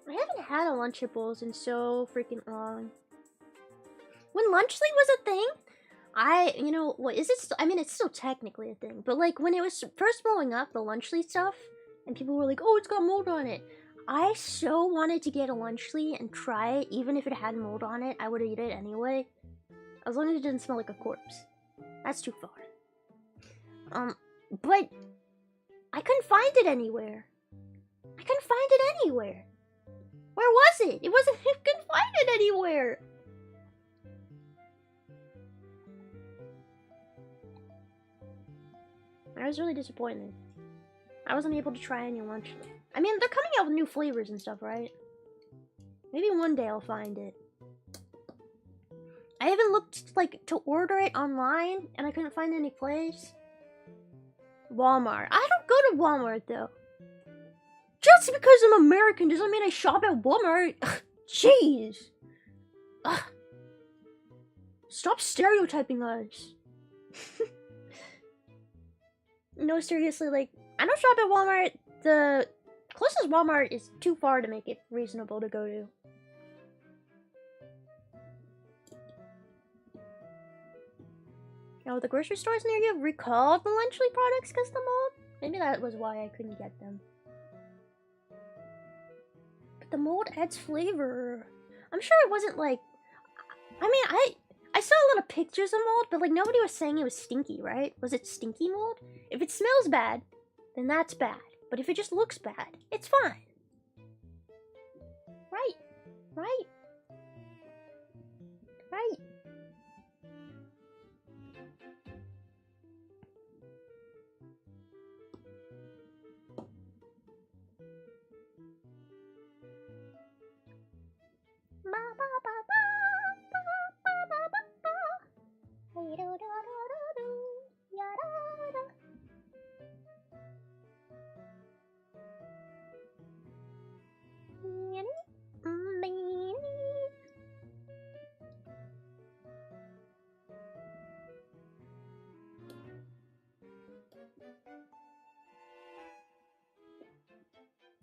I haven't had a Lunchables in so freaking long. When Lunchly was a thing, you know, what is it? I mean, it's still technically a thing, but like when it was first blowing up, the Lunchly stuff, and people were like, "Oh, it's got mold on it." I so wanted to get a Lunchly and try it, even if it had mold on it. I would eat it anyway, as long as it didn't smell like a corpse. That's too far. But I couldn't find it anywhere. I couldn't find it anywhere. Where was it? It wasn't. I couldn't find it anywhere. I was really disappointed. I wasn't able to try any Lunchly. I mean, they're coming out with new flavors and stuff, right? Maybe one day I'll find it. I haven't looked, like, to order it online, and I couldn't find any place. Walmart. I don't go to Walmart though. Just because I'm American doesn't mean I shop at Walmart. Jeez. Ugh. Stop stereotyping us. No, seriously, like, I don't shop at Walmart. The closest Walmart is too far to make it reasonable to go to. Oh, the grocery stores near you recalled the Lunchly products because of the mold? Maybe that was why I couldn't get them. But the mold adds flavor. I'm sure it wasn't like... I mean, I saw a lot of pictures of mold, but like nobody was saying it was stinky, right? Was it stinky mold? If it smells bad, then that's bad. But if it just looks bad, it's fine. Right? Right? Right?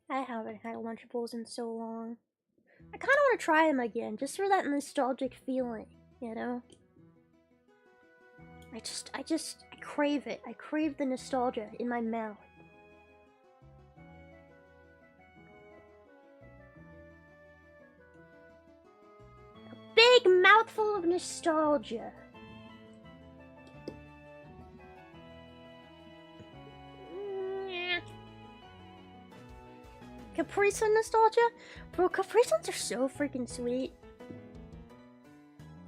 I haven't had Lunchables in so long. I kind of want to try them again, just for that nostalgic feeling, you know? I crave it. I crave the nostalgia in my mouth. A big mouthful of nostalgia. Capri Sun nostalgia? Bro, Capri Suns are so freaking sweet.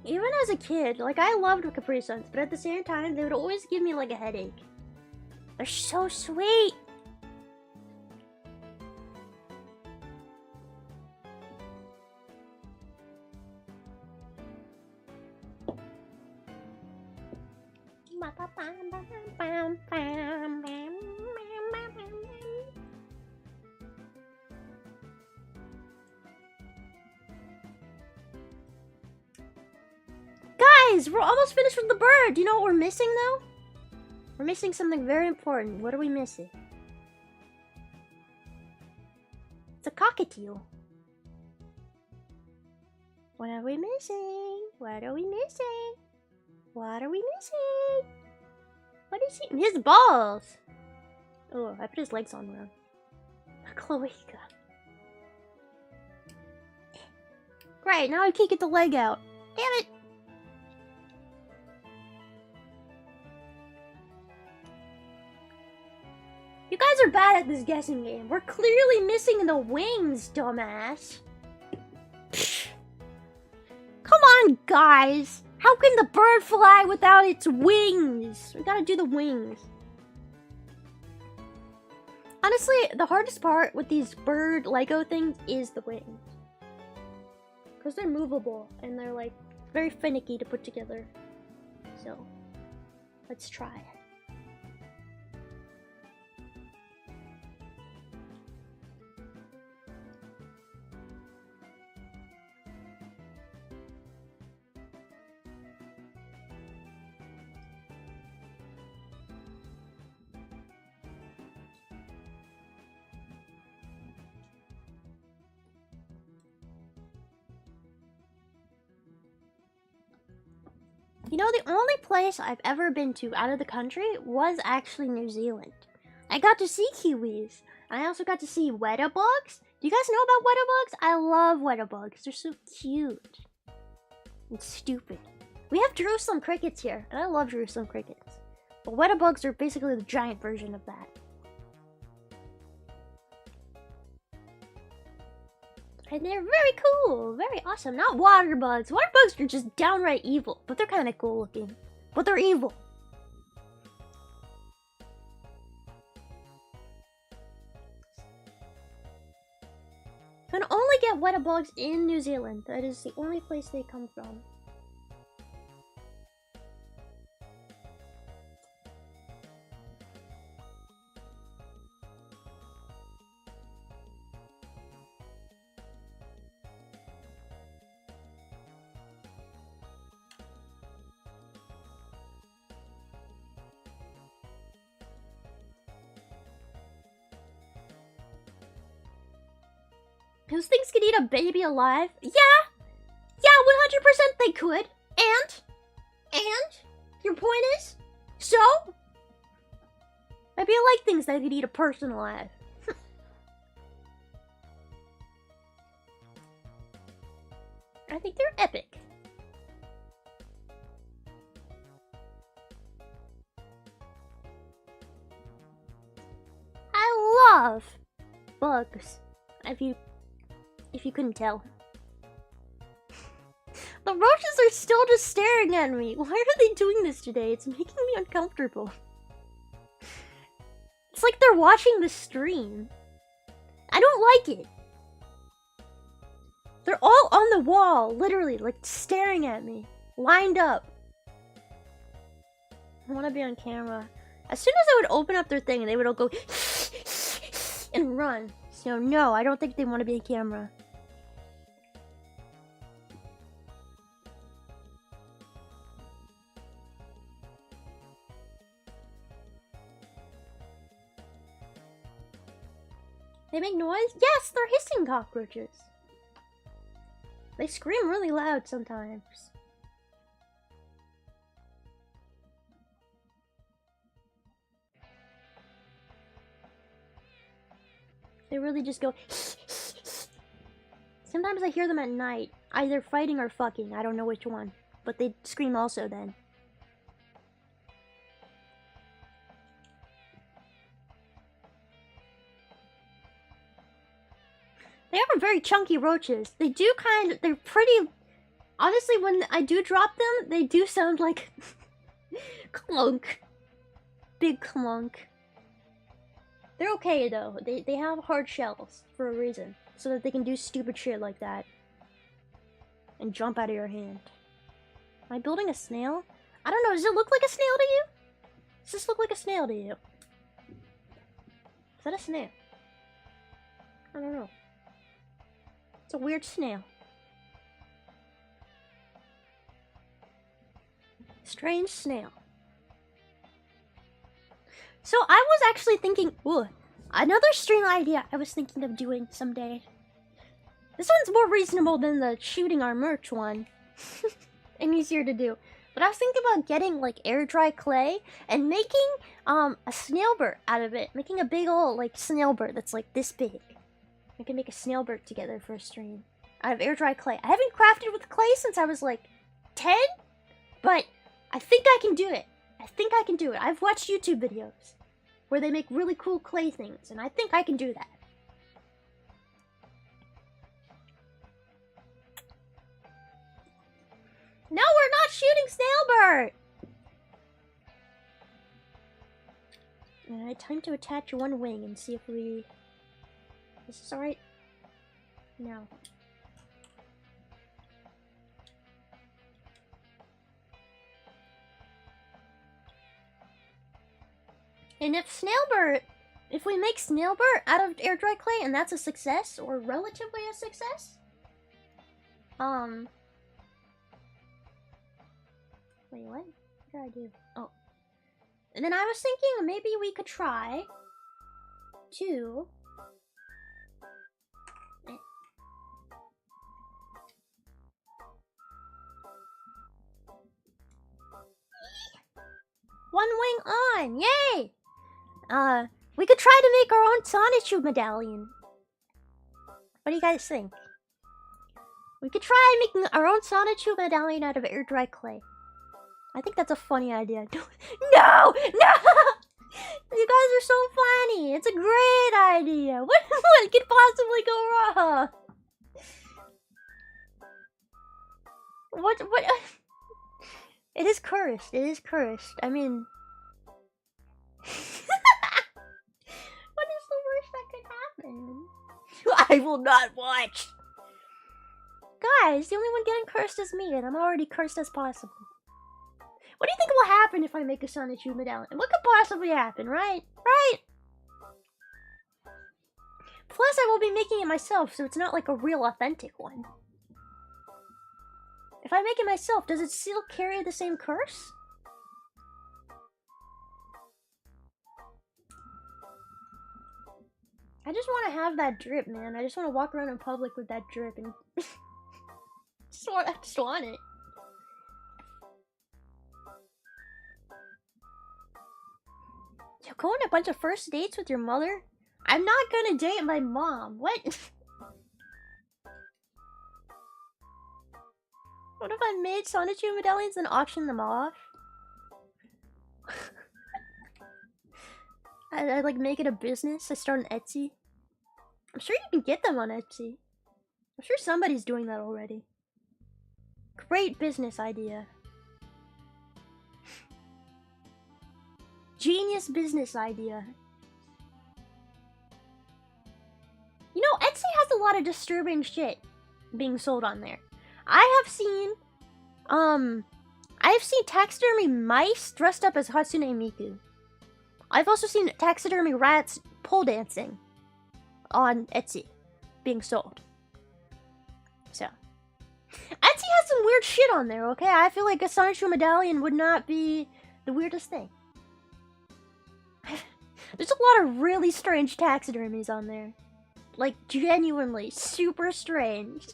Even as a kid, like, I loved Capri Suns, but at the same time, they would always give me, like, a headache. They're so sweet! Guys, we're almost finished with the bird. Do you know what we're missing, though? We're missing something very important. What are we missing? It's a cockatiel. What are we missing? What are we missing? What are we missing? What is he? His balls! Oh, I put his legs on wrong. Cloaca. Great, now I can't get the leg out. Damn it! You guys are bad at this guessing game. We're clearly missing the wings, dumbass. Psh. Come on, guys. How can the bird fly without its wings? We gotta do the wings. Honestly, the hardest part with these bird Lego things is the wings. Because they're movable and they're like very finicky to put together. So, let's try it. You know, the only place I've ever been to out of the country was actually New Zealand. I got to see kiwis. And I also got to see wetterbugs. Do you guys know about wetterbugs? I love wetterbugs. They're so cute. And stupid. We have Jerusalem crickets here, and I love Jerusalem crickets. But wetterbugs are basically the giant version of that. And they're very cool, very awesome. Not water bugs. Water bugs are just downright evil, but they're kind of cool looking. But they're evil. You can only get water bugs in New Zealand. That is the only place they come from. Those things could eat a baby alive? Yeah! Yeah, 100% they could. And? Your point is? So? Maybe I like things that could eat a person alive. I think they're epic. I love bugs. If you couldn't tell. The roaches are still just staring at me. Why are they doing this today? It's making me uncomfortable. It's like they're watching the stream. I don't like it. They're all on the wall, literally, like staring at me. Lined up. I want to be on camera. As soon as I would open up their thing, they would all go and run. So no, I don't think they want to be on camera. They make noise? Yes, they're hissing cockroaches. They scream really loud sometimes. They really just go. Sometimes I hear them at night, either fighting or fucking. I don't know which one, but they scream also then. They are very chunky roaches. They do they're pretty... Honestly, when I do drop them, they do sound like... clunk. Big clunk. They're okay, though. They have hard shells, for a reason. So that they can do stupid shit like that. And jump out of your hand. Am I building a snail? I don't know, does it look like a snail to you? Does this look like a snail to you? Is that a snail? I don't know. It's a weird snail. Strange snail. So I was actually thinking, ooh, another stream idea I was thinking of doing someday. This one's more reasonable than the shooting our merch one. And easier to do. But I was thinking about getting like air dry clay and making a snail bird out of it. Making a big old like snail bird that's like this big. We can make a snail bird together for a stream. Out of air dry clay. I haven't crafted with clay since I was like 10, but I think I can do it. I think I can do it. I've watched YouTube videos where they make really cool clay things, and I think I can do that. No, we're not shooting Snailbird! Alright, time to attach one wing and see if we... Is this alright? No. And if we make Snailbird out of air dry clay and that's a success, or relatively a success, wait, what? What did I do? Oh. And then I was thinking maybe we could try to... One wing on! Yay! We could try to make our own Sonichu medallion. What do you guys think? We could try making our own Sonichu medallion out of air dry clay. I think that's a funny idea. No! No! You guys are so funny! It's a great idea! What could possibly go wrong? What? It is cursed. It is cursed. I mean... What is the worst that could happen? I will not watch! Guys, the only one getting cursed is me, and I'm already cursed as possible. What do you think will happen if I make a Sonichu medallion? What could possibly happen, right? Right? Plus, I will be making it myself, so it's not like a real authentic one. If I make it myself, does it still carry the same curse? I just want to have that drip, man. I just want to walk around in public with that drip and I just want it. You're going on a bunch of first dates with your mother? I'm not gonna date my mom. What? What if I made Sonichu medallions and auctioned them off? I like make it a business. I start an Etsy. I'm sure you can get them on Etsy. I'm sure somebody's doing that already. Great business idea. Genius business idea. You know, Etsy has a lot of disturbing shit being sold on there. I have seen taxidermy mice dressed up as Hatsune Miku. I've also seen taxidermy rats pole dancing on Etsy being sold. So, Etsy has some weird shit on there, okay? I feel like a Sonichu medallion would not be the weirdest thing. There's a lot of really strange taxidermies on there. Like, genuinely super strange.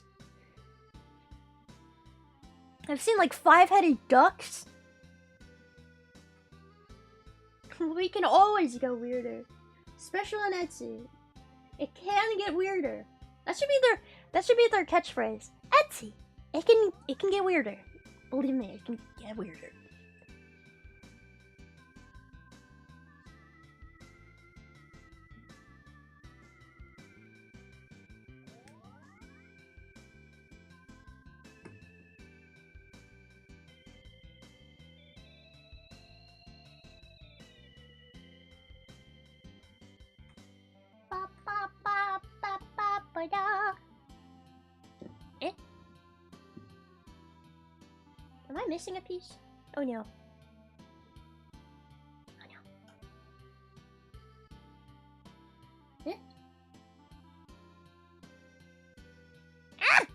I've seen like 5-headed ducks. We can always go weirder. Especially on Etsy. It can get weirder. That should be their catchphrase. Etsy. It can get weirder. Believe me, it can get weirder. Eh? Am I missing a piece? Oh no. Oh no. Eh? Ah!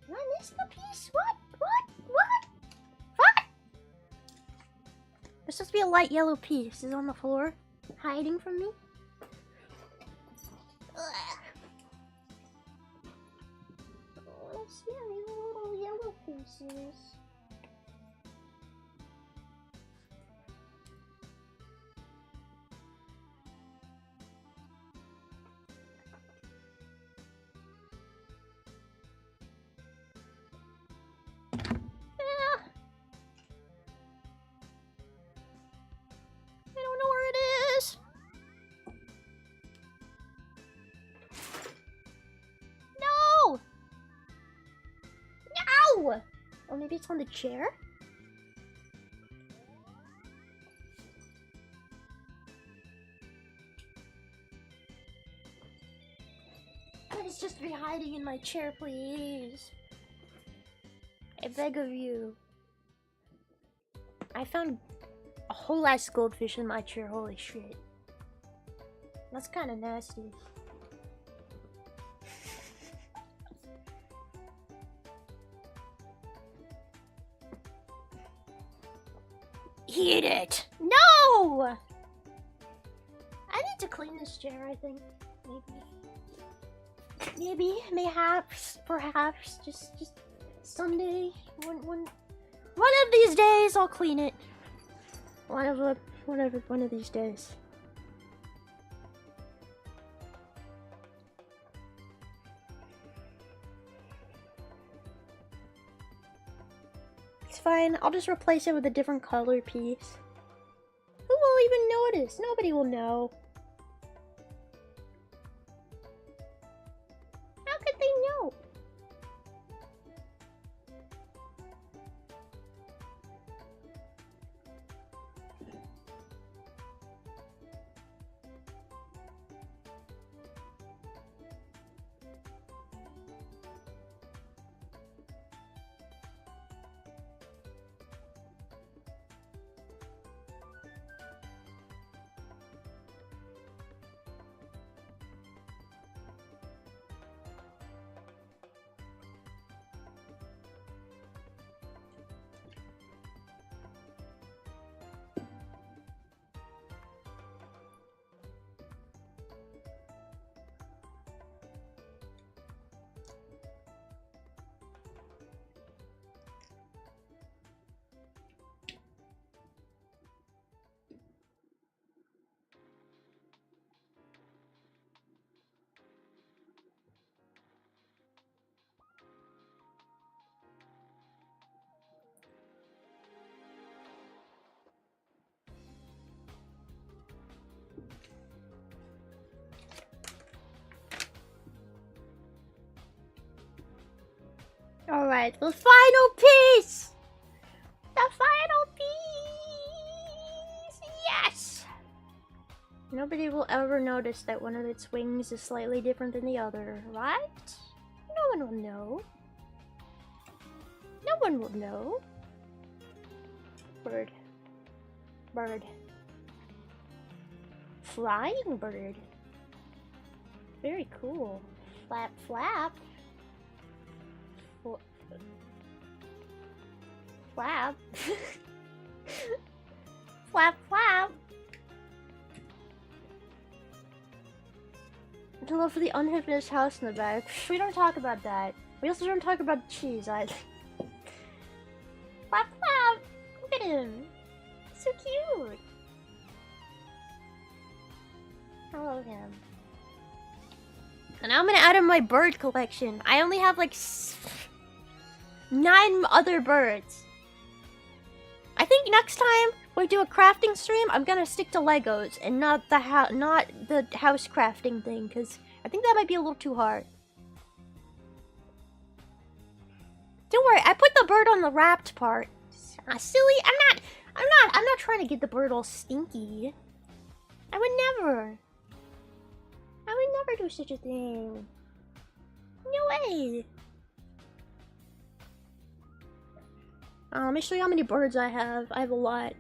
Am I missing a piece? What? There's supposed to be a light yellow piece. Is it on the floor? Hiding from me? Oh, I see any little yellow pieces. I don't know where it is. No! No! Or maybe it's on the chair? Please just be hiding in my chair, please. I beg of you. I found a whole ass goldfish in my chair, holy shit. That's kind of nasty. Eat it! No! I need to clean this chair, I think. Maybe, mayhaps, perhaps, just someday, one of these days, I'll clean it. One of these days. It's fine, I'll just replace it with a different color piece. Who will even notice? Nobody will know. How could they know? Alright, the final piece! The final piece! Yes! Nobody will ever notice that one of its wings is slightly different than the other, right? No one will know. No one will know. Bird. Bird. Flying bird. Very cool. Flap, flap. Flap. Flap, flap. I love the unfinished house in the back. We don't talk about that. We also don't talk about the cheese either. Flap, flap. Look at him. So cute. I love him. And now I'm gonna add in my bird collection. I only have like 9 other birds. I think next time we do a crafting stream, I'm gonna stick to Legos and not the house crafting thing, because I think that might be a little too hard. Don't worry, I put the bird on the wrapped part. Silly, I'm not trying to get the bird all stinky. I would never do such a thing. No way. Let me show you how many birds I have. I have a lot.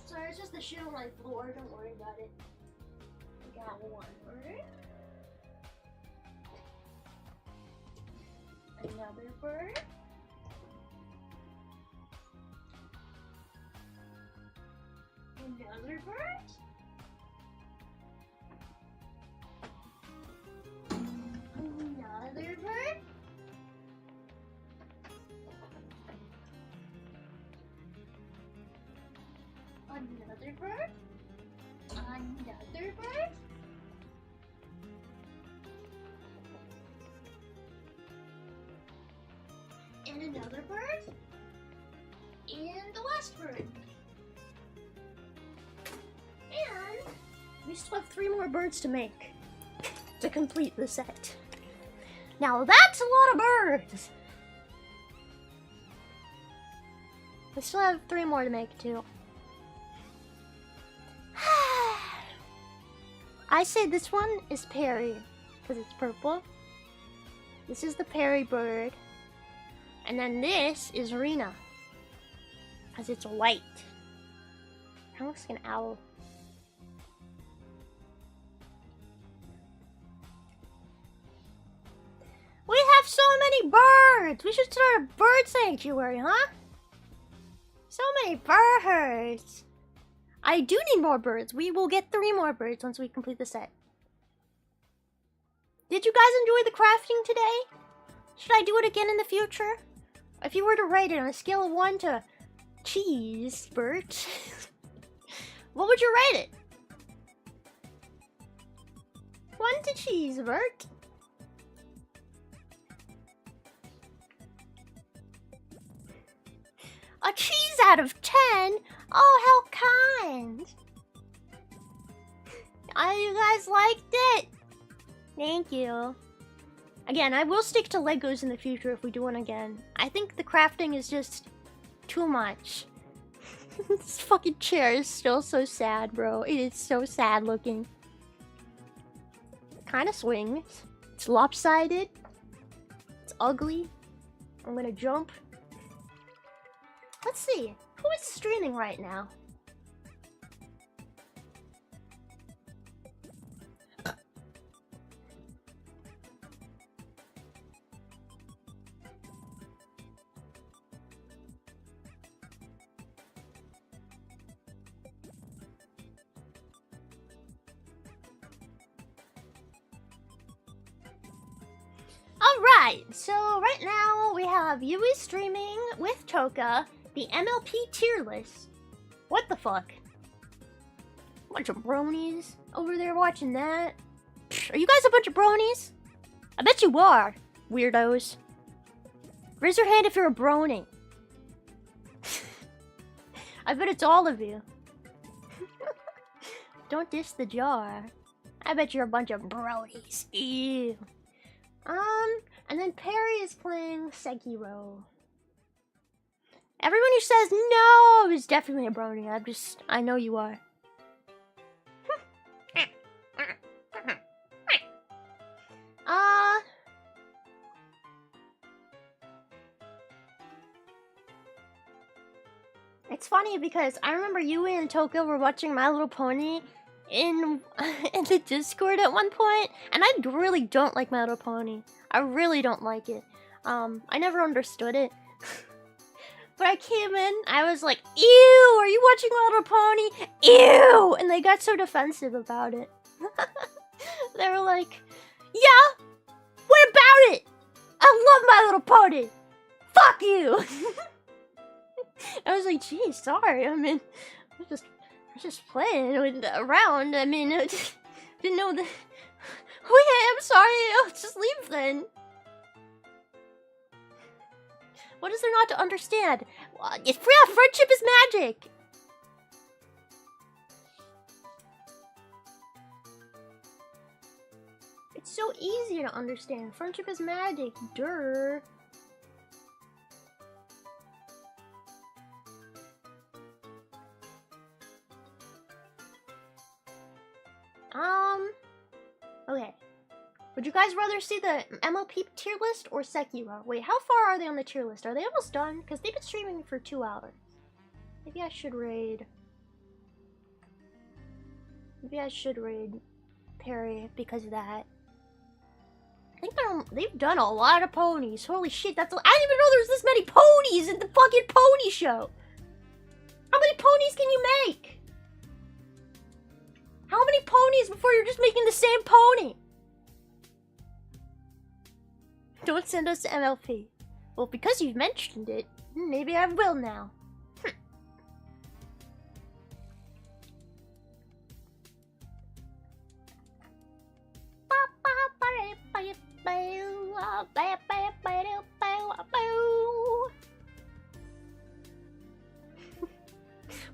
Sorry, it's just the shit on my floor. Don't worry about it. I got one bird. Another bird. Another bird. Another bird. Another bird. Another bird. And another bird. And the last bird. And we still have 3 more birds to make to complete the set. Now that's a lot of birds! We still have 3 more to make too. I say this one is Perry, because it's purple. This is the Perry bird. And then this is Rena, because it's white. Kind of looks like an owl. We have so many birds! We should start a bird sanctuary, huh? So many birds! I do need more birds. We will get 3 more birds once we complete the set. Did you guys enjoy the crafting today? Should I do it again in the future? If you were to rate it on a scale of 1 to cheese, Bert, what would you rate it? 1 to cheese, Bert. A cheese out of 10? Oh, how kind! You guys liked it? Thank you. Again, I will stick to Legos in the future if we do one again. I think the crafting is just too much. This fucking chair is still so sad, bro. It is so sad looking. Kind of swings. It's lopsided. It's ugly. I'm gonna jump. Let's see. Who is streaming right now? Alright, so right now we have Yui streaming with Toka, the MLP tier list. What the fuck? Bunch of bronies over there watching that. Psh, are you guys a bunch of bronies? I bet you are, weirdos. Raise your hand if you're a brony. I bet it's all of you. Don't diss the jar. I bet you're a bunch of brodies. Ew. And then Perry is playing Sekiro. Everyone who says no is definitely a brony. I know you are. It's funny because I remember you and Toko were watching My Little Pony in the Discord at one point, and I really don't like My Little Pony. I really don't like it. I never understood it. But I came in, I was like, ew, are you watching My Little Pony? Ew! And they got so defensive about it. They were like, yeah, what about it? I love My Little Pony! Fuck you! I was like, geez, sorry, I mean, I was just playing around, I mean, I just didn't know that. Okay, I'm sorry, I'll just leave then. What is there not to understand? Yeah, friendship is magic! It's so easy to understand. Friendship is magic, durr. Okay. Would you guys rather see the MLP tier list or Sekiro? Wait, how far are they on the tier list? Are they almost done? Because they've been streaming for 2 hours. Maybe I should raid. Maybe I should raid Perry because of that. I think they've done a lot of ponies. Holy shit, I didn't even know there's this many ponies in the fucking pony show. How many ponies can you make? How many ponies before you're just making the same pony? Don't send us to MLP. Well, because you've mentioned it, maybe I will now.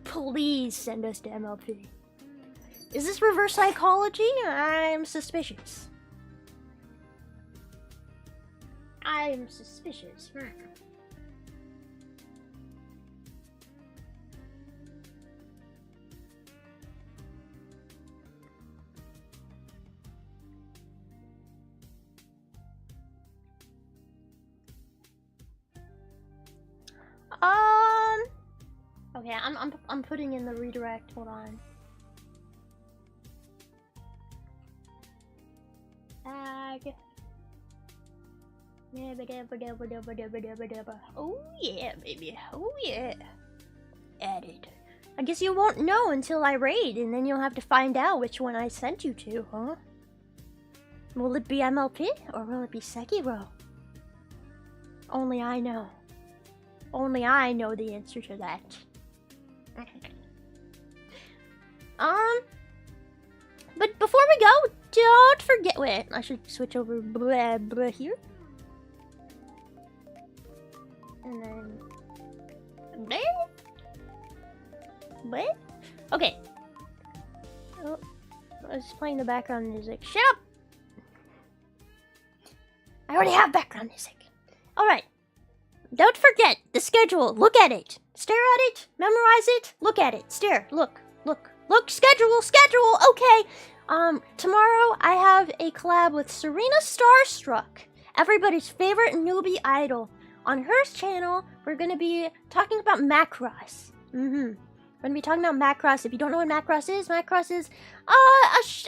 Please send us to MLP. Is this reverse psychology? I'm suspicious. I'm suspicious. Okay, I'm putting in the redirect. Hold on. Ag. Oh yeah, baby. Oh yeah. Added. I guess you won't know until I raid, and then you'll have to find out which one I sent you to, huh? Will it be MLP or will it be Sekiro? Only I know. Only I know the answer to that. But before we go, don't forget. Wait, I should switch over blah, blah here. And then there. What? Okay. Oh, I was playing the background music. Shut up! I already have background music. Alright. Don't forget the schedule. Look at it. Stare at it. Memorize it. Look at it. Stare. Look. Look. Look. Schedule. Schedule. Okay. Tomorrow I have a collab with Serena Starstruck, everybody's favorite newbie idol. On her channel, we're gonna be talking about Macross. We're gonna be talking about Macross. If you don't know what Macross is an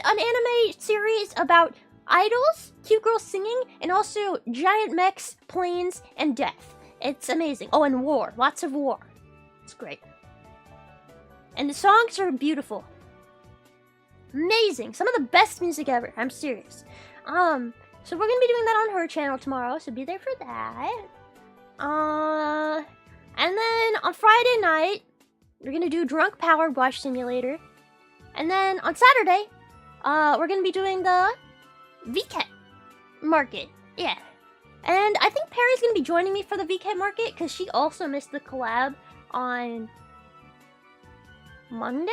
anime series about idols, cute girls singing, and also giant mechs, planes, and death. It's amazing. Oh, and war. Lots of war. It's great. And the songs are beautiful. Amazing. Some of the best music ever. I'm serious. So we're gonna be doing that on her channel tomorrow, so be there for that. And then on Friday night, we're gonna do Drunk Power Wash Simulator. And then on Saturday, we're gonna be doing the VCAT market. Yeah. And I think Perry's gonna be joining me for the VCAT market because she also missed the collab on Monday?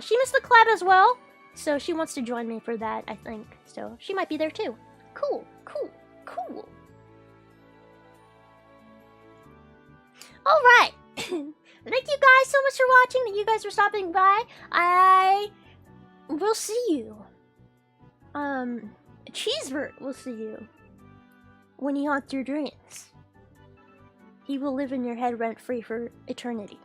She missed the collab as well, so she wants to join me for that, I think. So she might be there too. Cool, cool, cool. Alright. Thank you guys so much for watching. Thank you guys for stopping by. I will see you. Cheesevert will see you when he haunts your dreams. He will live in your head rent-free for eternity.